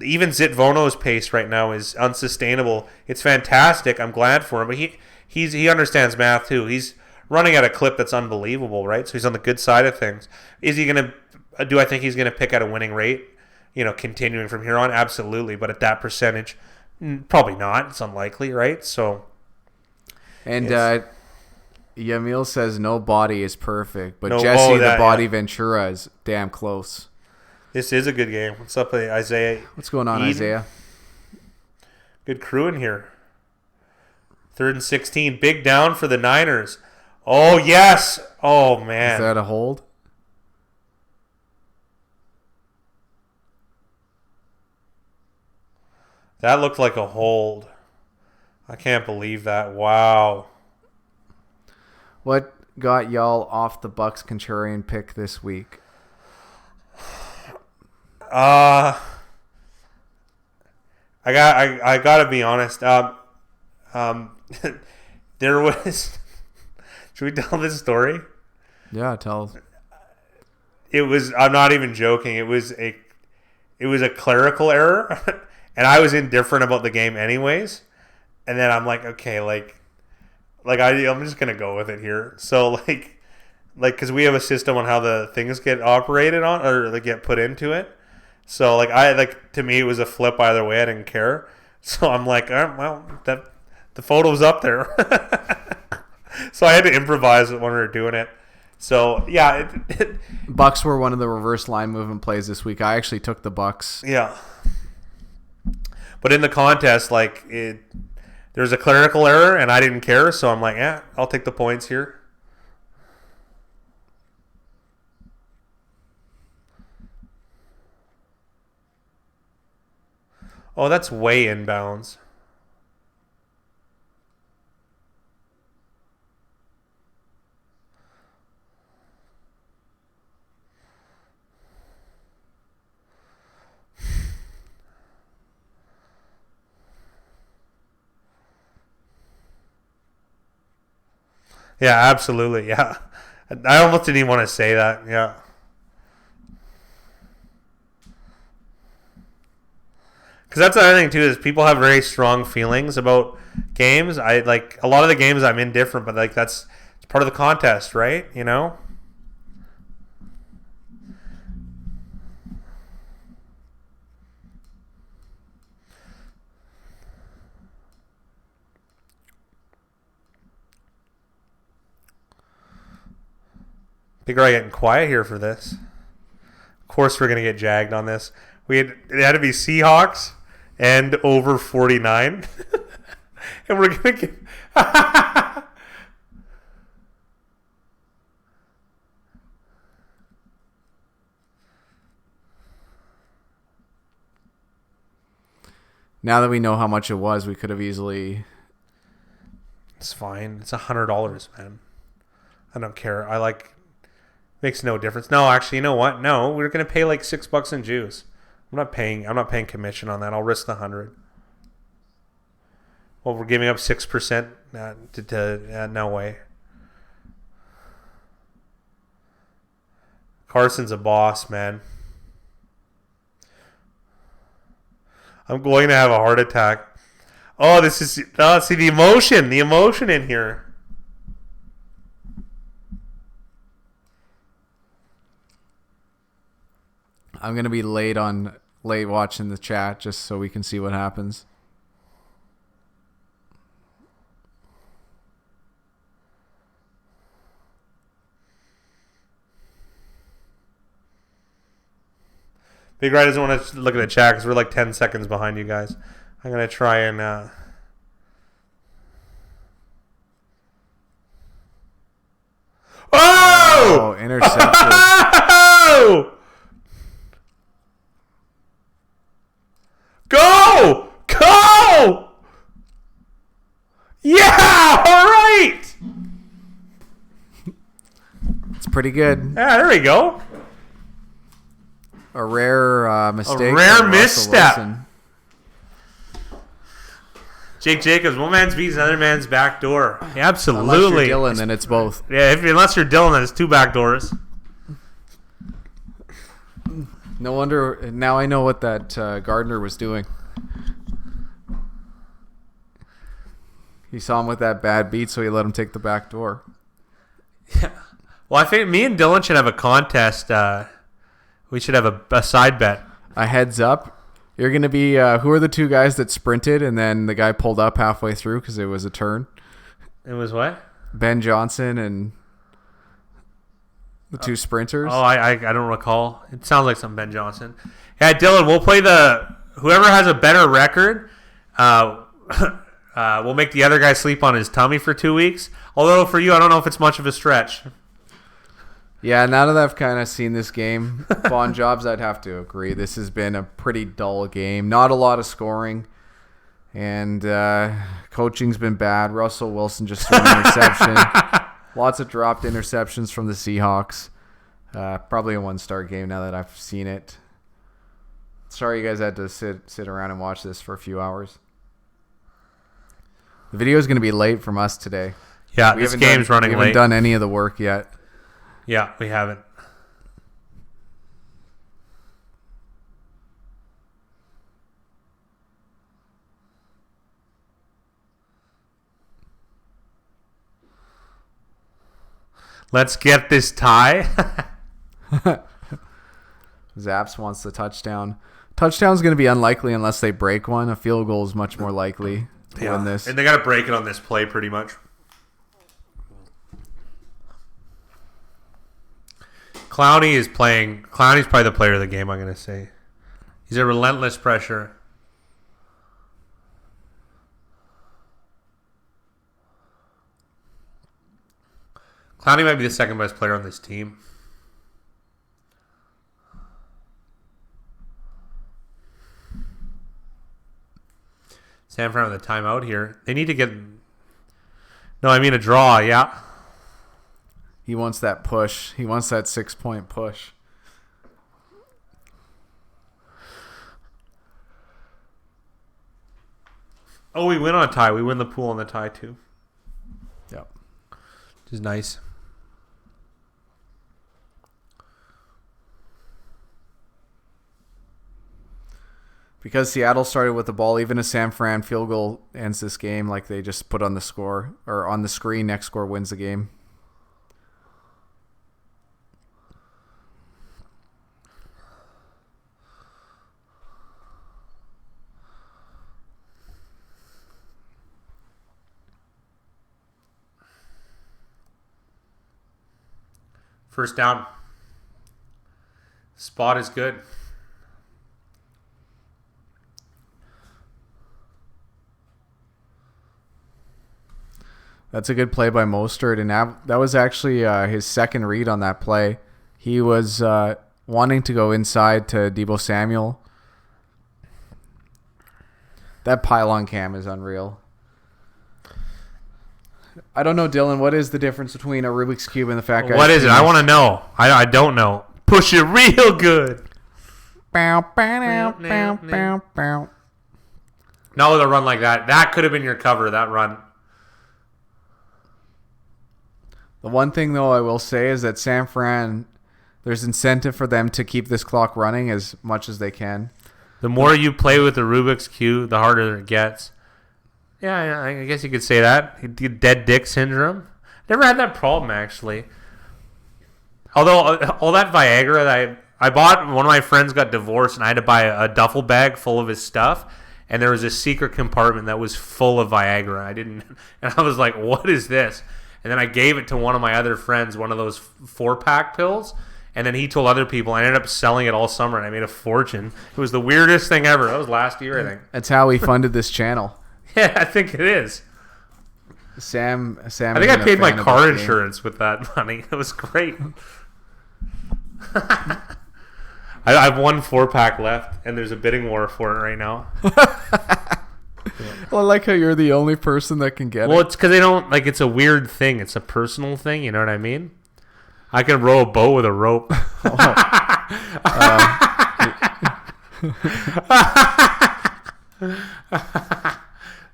even Zitvono's pace right now is unsustainable. It's fantastic. I'm glad for him, but he understands math too. He's running at a clip that's unbelievable, right? So he's on the good side of things. Is he going to? Do I think he's going to pick at a winning rate? Continuing from here on, absolutely. But at that percentage, probably not. It's unlikely, right? So, and Yamil says no body is perfect, but Jesse the Body Ventura is damn close. This is a good game. What's up, Isaiah? What's going on, Eden? Isaiah? Good crew in here. 3rd and 16. Big down for the Niners. Oh, yes. Oh, man. Is that a hold? That looked like a hold. I can't believe that. Wow. What got y'all off the Bucks contrarian pick this week? I gotta be honest. There was. Should we tell this story? Yeah, tell us. It was. I'm not even joking. It was a clerical error, and I was indifferent about the game anyways. And then I'm like, okay, I'm just gonna go with it here. So because we have a system on how the things get operated on or they get put into it. So to me it was a flip either way. I didn't care. So I'm like, well, that the photo's up there. So I had to improvise when we were doing it. So yeah, Bucks were one of the reverse line movement plays this week. I actually took the Bucks. Yeah, but in the contest, there's a clerical error, and I didn't care. So I'm like, yeah, I'll take the points here. Oh, that's way inbounds. Yeah, absolutely. Yeah. I almost didn't even want to say that. Yeah. Because that's the other thing, too, is people have very strong feelings about games. A lot of the games I'm indifferent, but that's part of the contest, right? You know? Big Guy getting quiet here for this. Of course we're going to get jagged on this. It had to be Seahawks and over 49. And we're going to get... Now that we know how much it was, we could have easily... It's fine. It's $100, man. I don't care. Makes no difference. No, actually, you know what? No, we're gonna pay like $6 in juice. I'm not paying commission on that. I'll risk the 100. Well, we're giving up 6%. No way. Carson's a boss, man. I'm going to have a heart attack. Oh, see the emotion in here. I'm going to be late watching the chat just so we can see what happens. Big Red doesn't want to look at the chat because we're like 10 seconds behind you guys. I'm going to try and... Oh! Intercepted. Oh! Go! Go! Yeah! All right! It's pretty good. Yeah, there we go. A rare mistake. A rare from Russell misstep. Wilson. Jake Jacobs, one man's beats another man's back door. Yeah, absolutely. Unless you're Dylan, then it's both. Yeah, unless you're Dylan, then it's two back doors. No wonder. Now I know what that Gardner was doing. He saw him with that bad beat, so he let him take the back door. Yeah. Well, I think me and Dylan should have a contest. We should have a side bet. A heads up. You're going to be, who are the two guys that sprinted and then the guy pulled up halfway through because it was a turn? It was what? Ben Johnson and The two sprinters? Oh, I don't recall. It sounds like some Ben Johnson. Yeah, Dylan, we'll play whoever has a better record. We'll make the other guy sleep on his tummy for 2 weeks. Although for you, I don't know if it's much of a stretch. Yeah, now that I've kind of seen this game, Bon Jobs, I'd have to agree. This has been a pretty dull game. Not a lot of scoring. And coaching's been bad. Russell Wilson just threw an interception. Lots of dropped interceptions from the Seahawks. Probably a one-star game now that I've seen it. Sorry you guys had to sit around and watch this for a few hours. The video is going to be late from us today. Yeah, this game's running late. We haven't done any of the work yet. Yeah, we haven't. Let's get this tie. Zaps wants the touchdown. Touchdown's going to be unlikely unless they break one. A field goal is much more likely to win this. And they got to break it on this play pretty much. Clowney's probably the player of the game, I'm going to say. He's a relentless pressure. Clowney might be the second best player on this team. San Fran with a timeout here. They need to get... No, I mean a draw, yeah. He wants that push. He wants that 6-point push. Oh, we win on a tie. We win the pool on the tie, too. Yep. Which is nice. Because Seattle started with the ball, even a San Fran field goal ends this game. Like they just put on the score or on the screen, next score wins the game. First down. Spot is good. That's a good play by Mostert, and that was actually his second read on that play. He was wanting to go inside to Deebo Samuel. That pylon cam is unreal. I don't know, Dylan. What is the difference between a Rubik's Cube and the Fat Guy? What is it? I want to know. I don't know. Push it real good. Bow, bow, bow, bow, bow. Not with a run like that. That could have been your cover, that run. The one thing, though, I will say is that San Fran, there's incentive for them to keep this clock running as much as they can. The more you play with the Rubik's Cube, the harder it gets. Yeah, I guess you could say that. Dead dick syndrome. Never had that problem, actually. Although, all that Viagra that I bought, one of my friends got divorced, and I had to buy a duffel bag full of his stuff, and there was a secret compartment that was full of Viagra. And I was like, what is this? And then I gave it to one of my other friends, one of those 4-pack pills. And then he told other people. I ended up selling it all summer, and I made a fortune. It was the weirdest thing ever. That was last year, I think. That's how we funded this channel. Yeah, I think it is. Sam. I think I paid my car insurance with that money. It was great. I have one 4-pack left, and there's a bidding war for it right now. Well, I like how you're the only person that can get it. Well, it's because they don't, like, it's a weird thing. It's a personal thing, you know what I mean? I can row a boat with a rope.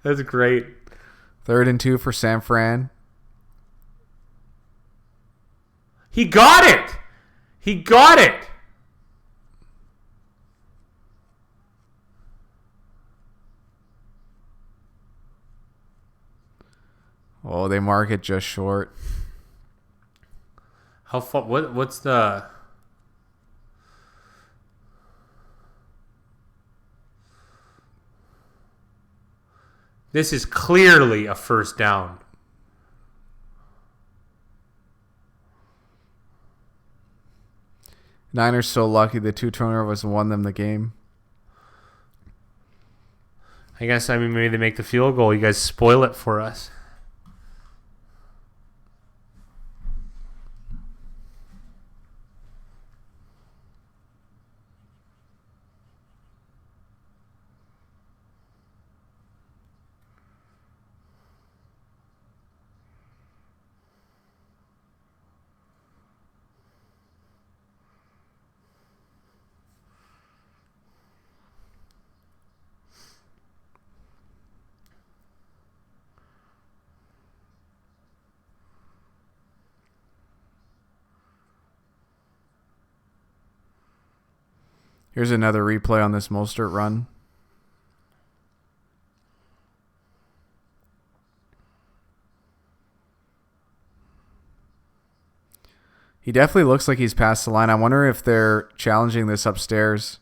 That's great. 3rd and 2 for San Fran. He got it! He got it! Oh, they mark it just short. How far? What's the? This is clearly a first down. Niners so lucky the 2 turnovers won them the game. I guess, maybe they make the field goal. You guys spoil it for us. Here's another replay on this Mostert run. He definitely looks like he's past the line. I wonder if they're challenging this upstairs.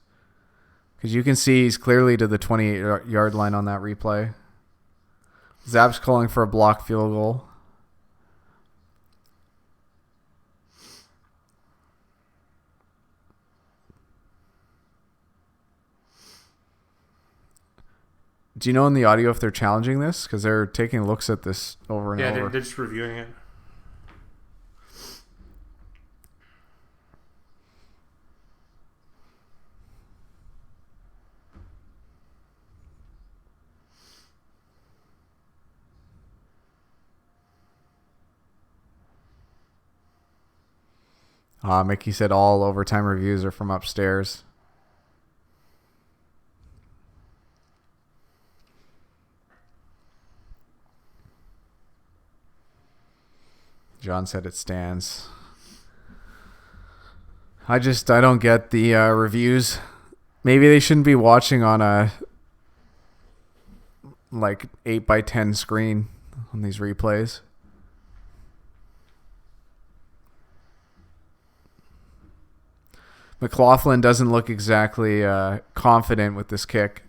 Because you can see he's clearly to the 28-yard line on that replay. Zapp's calling for a block field goal. Do you know in the audio if they're challenging this? Because they're taking looks at this over and over. Yeah, they're just reviewing it. Mickey said all overtime reviews are from upstairs. John said it stands. I don't get the reviews. Maybe they shouldn't be watching on a 8x10 screen on these replays. McLaughlin doesn't look exactly confident with this kick.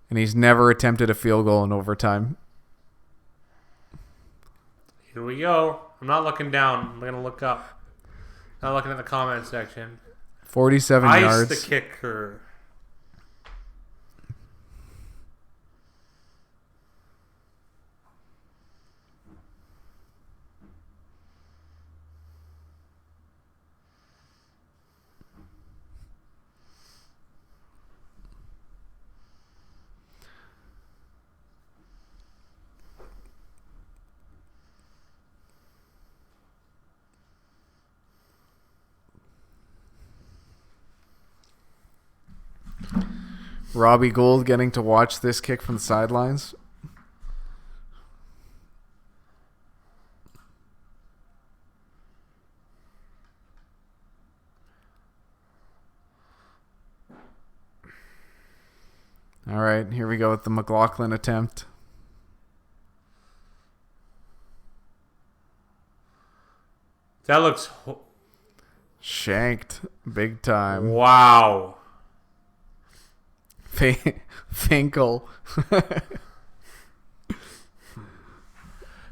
And he's never attempted a field goal in overtime. Here we go. I'm not looking down. I'm going to look up. Not looking at the comment section. 47 yards. Ice the kicker. Robbie Gould getting to watch this kick from the sidelines. All right, here we go with the McLaughlin attempt. That looks... Shanked big time. Wow. Finkel.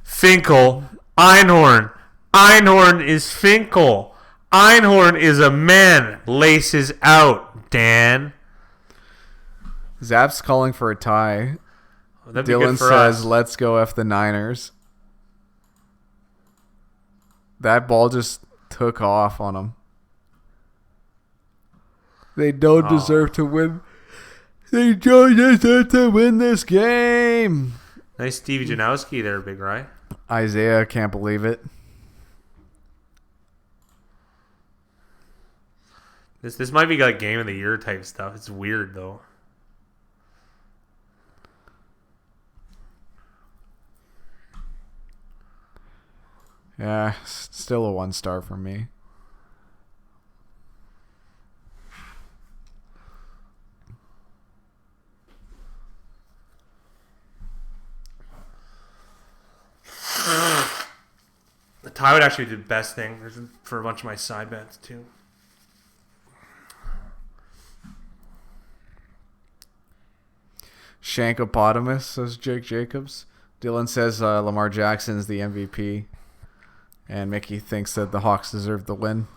Finkel. Einhorn. Einhorn is Finkel. Einhorn is a man. Laces out, Dan. Zapp's calling for a tie. That'd be Dylan good for says, us. let's go F the Niners. That ball just took off on him. They don't deserve to win. They don't deserve to win this game. Nice Stevie Janowski there, Big Rye. Isaiah can't believe it. This might be like game of the year type stuff. It's weird though. Yeah, still a 1-star from me. The tie would actually be the best thing for a bunch of my side bets too. Shankopotamus, says Jake Jacobs. Dylan says Lamar Jackson's the MVP. And Mickey thinks that the Hawks deserve the win.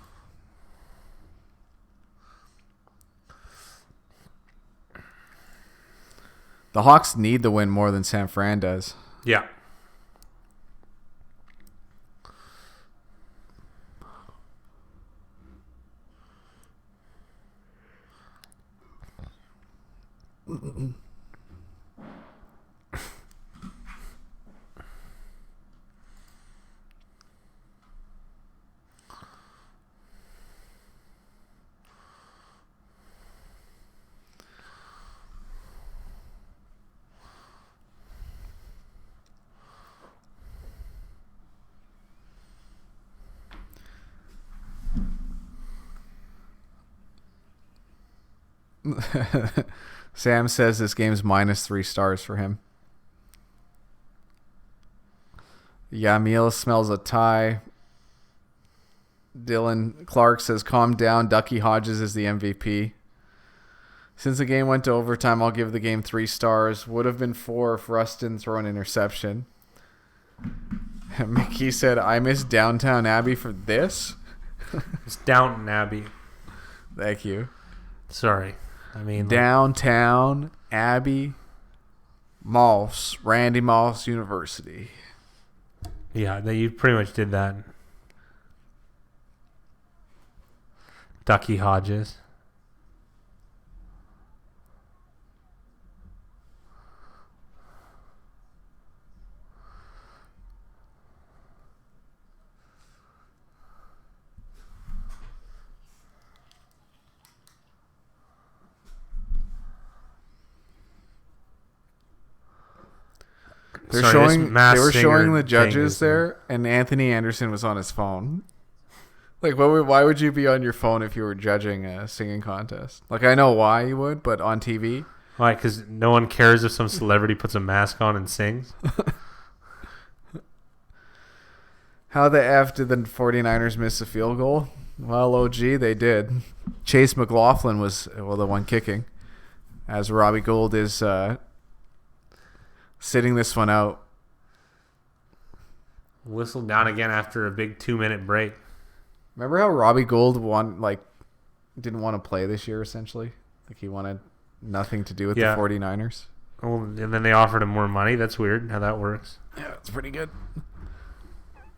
The Hawks need the win more than San Fran does. Yeah. Sam says this game's -3 stars for him. Yamil smells a tie. Dylan Clark says, calm down. Ducky Hodges is the MVP. Since the game went to overtime, I'll give the game 3 stars. Would have been 4 if Russ didn't throw an interception. Mickey said, I miss Downtown Abbey for this. It's Downton Abbey. Thank you. Sorry. I mean, Downtown Abbey, Moss, Randy Moss University. Yeah, you pretty much did that. Ducky Hodges. They Sorry, were showing the thing judges is- there, and Anthony Anderson was on his phone. Like, why would you be on your phone if you were judging a singing contest? Like, I know why you would, but on TV. Why? Because no one cares if some celebrity puts a mask on and sings? How the F did the 49ers miss a field goal? Well, OG, they did. Chase McLaughlin was, the one kicking, as Robbie Gould is sitting this one out. Whistled down again after a big 2-minute break. Remember how Robbie Gould didn't want to play this year, essentially? Like, he wanted nothing to do with the 49ers. Oh, and then they offered him more money. That's weird how that works. Yeah, it's pretty good.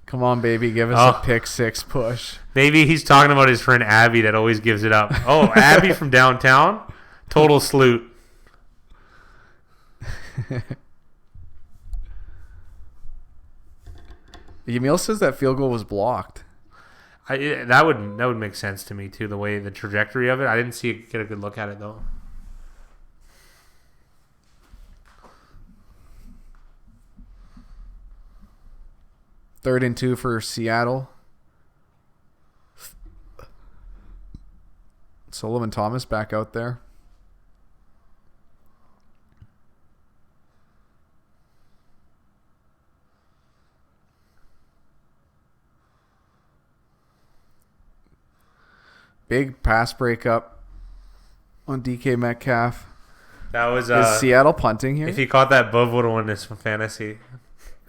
Come on, baby, give us a pick 6 push. Maybe he's talking about his friend Abby that always gives it up. Oh, Abby from downtown? Total salute. Yamil says that field goal was blocked. That would make sense to me, too, the way the trajectory of it. I didn't get a good look at it, though. Third and 2 for Seattle. Solomon Thomas back out there. Big pass breakup on DK Metcalf. That was Is Seattle punting here? if he caught that, Bub would have won this fantasy.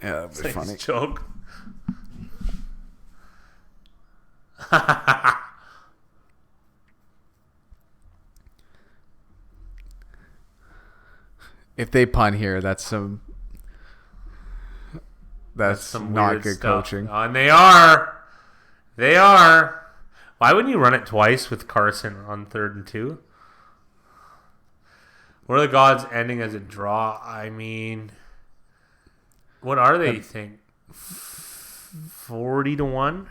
Yeah, that would be It's funny. a joke. If they punt here, that's some not weird good stuff. coaching. And they are. They are. Why wouldn't you run it twice with Carson on 3rd and 2? What are the odds ending as a draw? I mean, what are they, you think? 40 to 1?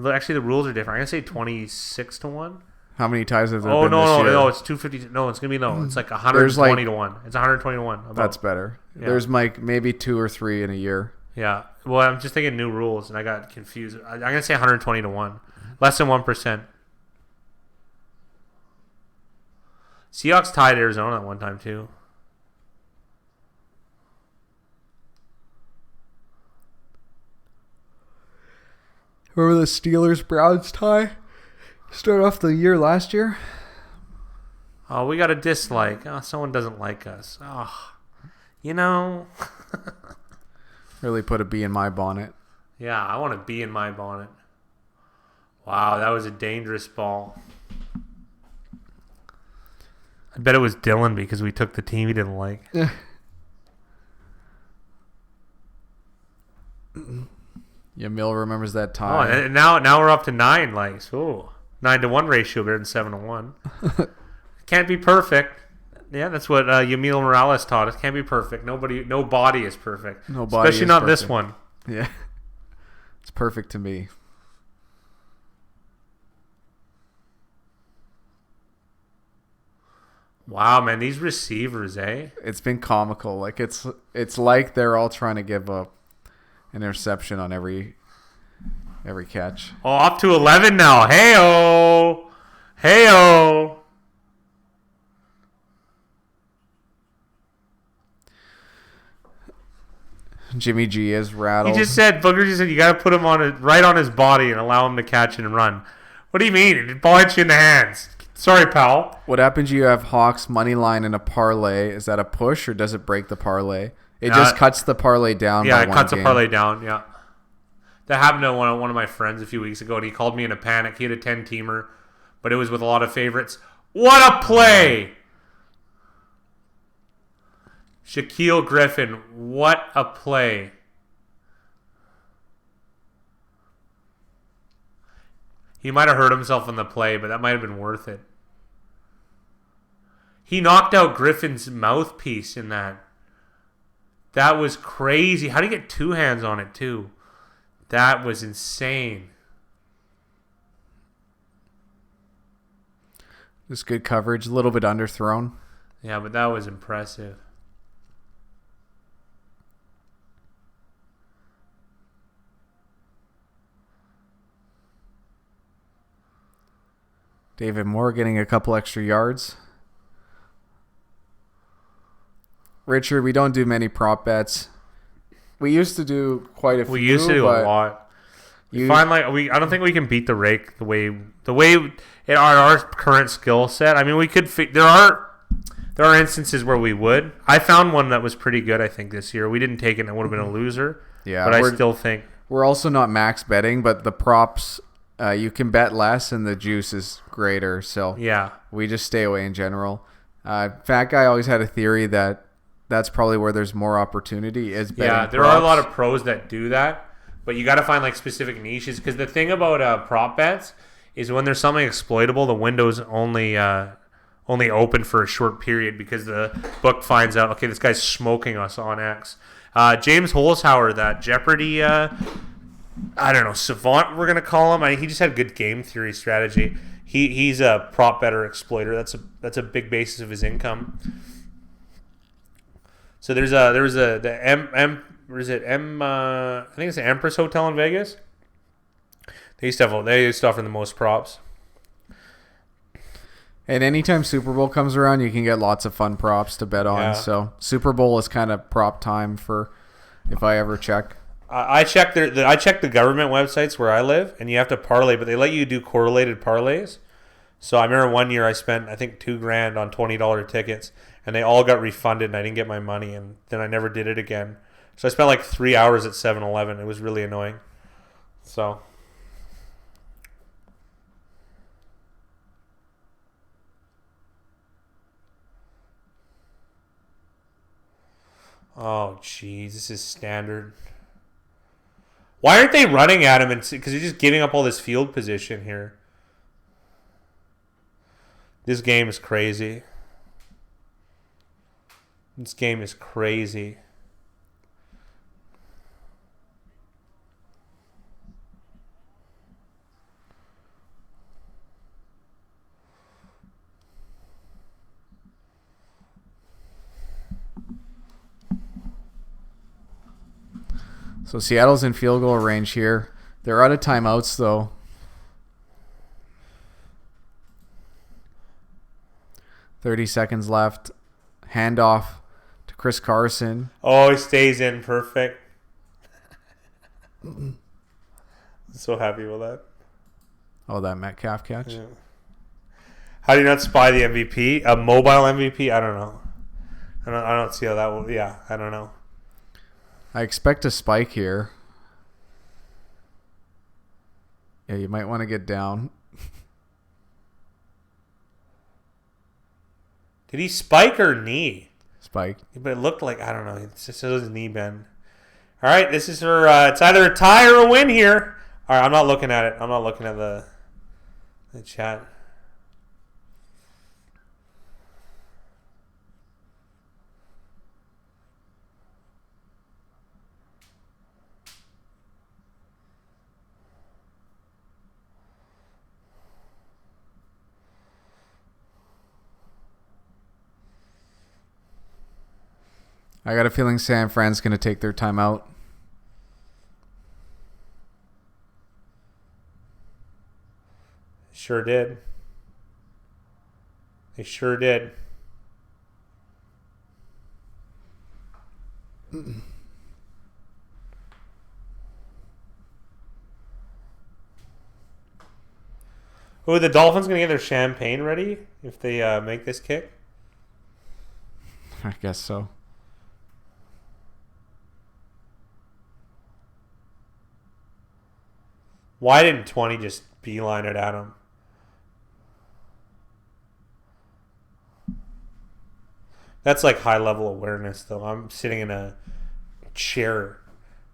Actually, the rules are different. I'm going to say 26 to 1. How many times have there Oh, been this year? no, it's 250. No, it's going to be no. It's like 120 to 1. It's 120 to 1. That's better. Yeah. There's maybe 2 or 3 in a year. Yeah. Well, I'm just thinking new rules, and I got confused. I'm going to say 120 to 1. Less than 1%. Seahawks tied Arizona at one time, too. Remember the Steelers-Browns tie? Start off the year last year? Oh, we got a dislike. Oh, someone doesn't like us. Oh, you know. Really put a bee in my bonnet. Yeah, I want to be in my bonnet. Wow, that was a dangerous ball. I bet it was Dylan because we took the team he didn't like. Yamil remembers that Oh, time. and now we're up to 9 likes. Ooh, 9-1 ratio better than 7-1. Can't be perfect. Yeah, that's what Yamil Morales taught us. Can't be perfect. No body is perfect. No body Especially is not perfect. this one. Yeah. It's perfect to me. Wow, man, these receivers, eh? It's been comical. Like it's like they're all trying to give up an interception on every catch. Oh, up to 11 now. Hey-oh. Hey-oh. Jimmy G is rattled. Booger just said you got to put him right on his body and allow him to catch it and run. What do you mean? The ball hits you in the hands. Sorry, pal. What happens? You have Hawks money line in a parlay. Is that a push or does it break the parlay? It just cuts the parlay down. Yeah, by it one cuts the game. parlay down. Yeah, that happened to one of my friends a few weeks ago, and he called me in a panic. He had a 10-teamer, but it was with a lot of favorites. What a play! Shaquille Griffin, what a play! He might have hurt himself on the play, but that might have been worth it. He knocked out Griffin's mouthpiece in that. That was crazy. How do you get 2 hands on it, too? That was insane. Just good coverage. A little bit underthrown. Yeah, but that was impressive. David Moore getting a couple extra yards. Richard, we don't do many prop bets. We used to do quite a few. We used to do a lot. I don't think we can beat the rake the way in our current skill set. I mean, we could. There are instances where we would. I found one that was pretty good. I think this year we didn't take it, and it would have been a loser. Yeah, but I still think we're also not max betting, but the props you can bet less, and the juice is greater. So yeah, we just stay away in general. Fat Guy always had a theory that that's probably where there's more opportunity is betting. Yeah, there are a lot of pros that do that, but you got to find like specific niches because the thing about prop bets is when there's something exploitable, the window's only open for a short period because the book finds out, okay, this guy's smoking us on X. James Holzhauer, that Jeopardy, I don't know, savant we're gonna call him. He just had good game theory strategy. He's a prop better exploiter. That's a big basis of his income. So I think it's the Empress Hotel in Vegas. They used to offer the most props. And anytime Super Bowl comes around, you can get lots of fun props to bet on. Yeah. So Super Bowl is kind of prop time for if I ever check. I checked the government websites where I live, and you have to parlay, but they let you do correlated parlays. So I remember one year I spent I think $2,000 on $20 tickets, and they all got refunded, and I didn't get my money, and then I never did it again. So I spent like 3 hours at 7-Eleven. It was really annoying. So. Oh, jeez, this is standard. Why aren't they running at him? Because he's just giving up all this field position here. This game is crazy. This game is crazy. So Seattle's in field goal range here. They're out of timeouts, though. $30 left. Handoff to Chris Carson. Oh, he stays in. Perfect. I'm so happy with that. Oh, that Metcalf catch. Yeah. How do you not spy the MVP? A mobile MVP? I don't know. I don't see how that will... Yeah, I don't know. I expect a spike here. Yeah, you might want to get down. Did he spike or knee? Spike. But it looked like, I don't know. It just his knee bend. All right, this is for, it's either a tie or a win here. All right, I'm not looking at it. I'm not looking at the chat. I got a feeling San Fran's going to take their time out. Sure did. They sure did. Oh, the Dolphins going to get their champagne ready if they make this kick? I guess so. Why didn't 20 just beeline it at him? That's like high level awareness, though. I'm sitting in a chair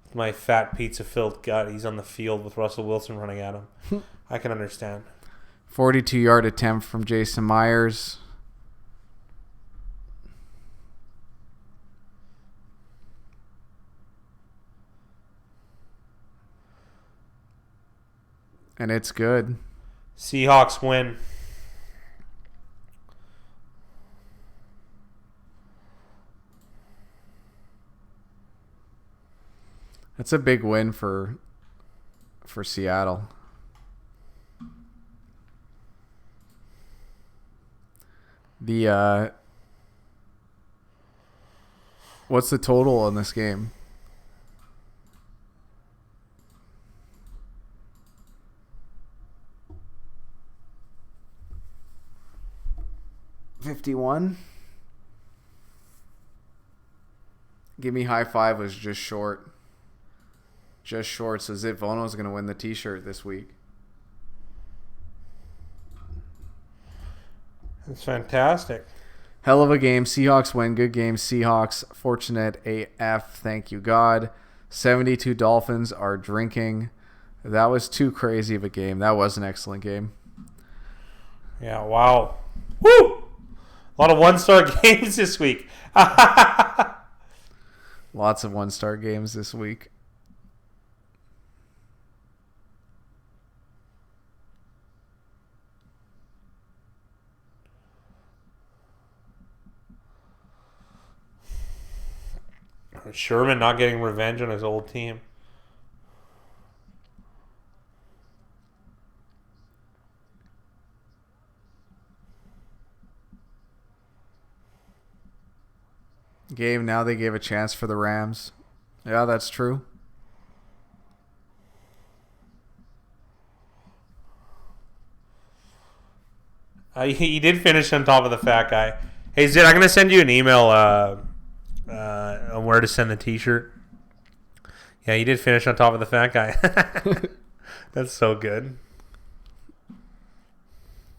with my fat pizza filled gut. He's on the field with Russell Wilson running at him. I can understand. 42-yard attempt from Jason Myers. And it's good. Seahawks win. That's a big win for Seattle. The what's the total on this game? $51. Give Me High Five was just short. Just short, so Zip Vono's going to win the t-shirt this week. That's fantastic. Hell of a game. Seahawks win. Good game. Seahawks. Fortunate AF. Thank you, God. 72 Dolphins are drinking. That was too crazy of a game. That was an excellent game. Yeah, wow. Woo! A lot of one-star games this week. Lots of one-star games this week. Sherman not getting revenge on his old team. Game, now they gave a chance for the Rams. Yeah, that's true. He did finish on top of the fat guy. Hey, Zid, I'm going to send you an email on where to send the t-shirt. Yeah, you did finish on top of the fat guy. That's so good.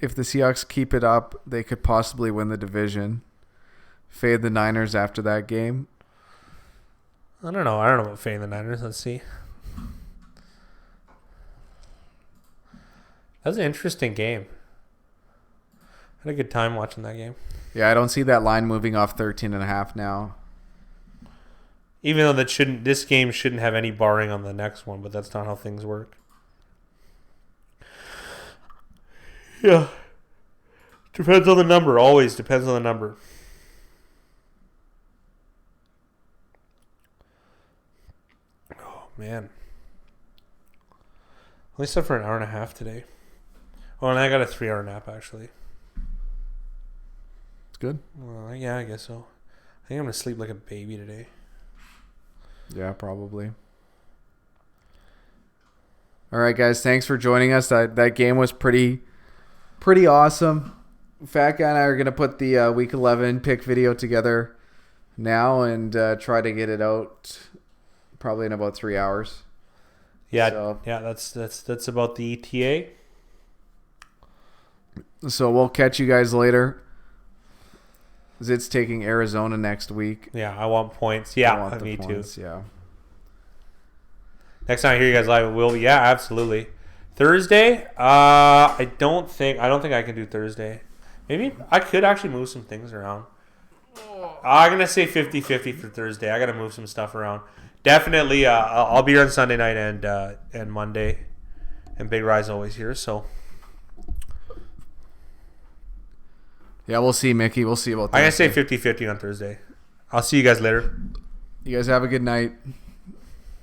If the Seahawks keep it up, they could possibly win the division. Fade the Niners after that game. I don't know about fading the Niners. Let's see. That was an interesting game. Had a good time watching that game. Yeah, I don't see that line moving off 13.5 now. Even though this game shouldn't have any barring on the next one, but that's not how things work. Yeah. Depends on the number. Always depends on the number. Oh, man. Only slept for an hour and a half today. Oh, and I got a 3-hour nap, actually. It's good. Well, yeah, I guess so. I think I'm going to sleep like a baby today. Yeah, probably. All right, guys. Thanks for joining us. That game was pretty awesome. Fat Guy and I are going to put the Week 11 pick video together now and try to get it out probably in about 3 hours. Yeah, So- yeah. That's about the ETA. So we'll catch you guys later. Zit's taking Arizona next week. Yeah, I want points. I Yeah, want the me points, too. Yeah. Next time I hear you guys live, will. Yeah, absolutely. Thursday, I don't think I can do Thursday. Maybe I could actually move some things around. I'm gonna say 50-50 for Thursday. I gotta move some stuff around. Definitely, I'll be here on Sunday night and Monday, and Big Rye's always here. So Yeah, we'll see, Mickey. We'll see about that. I'm gonna say 50-50 on Thursday. I'll see you guys later. You guys have a good night.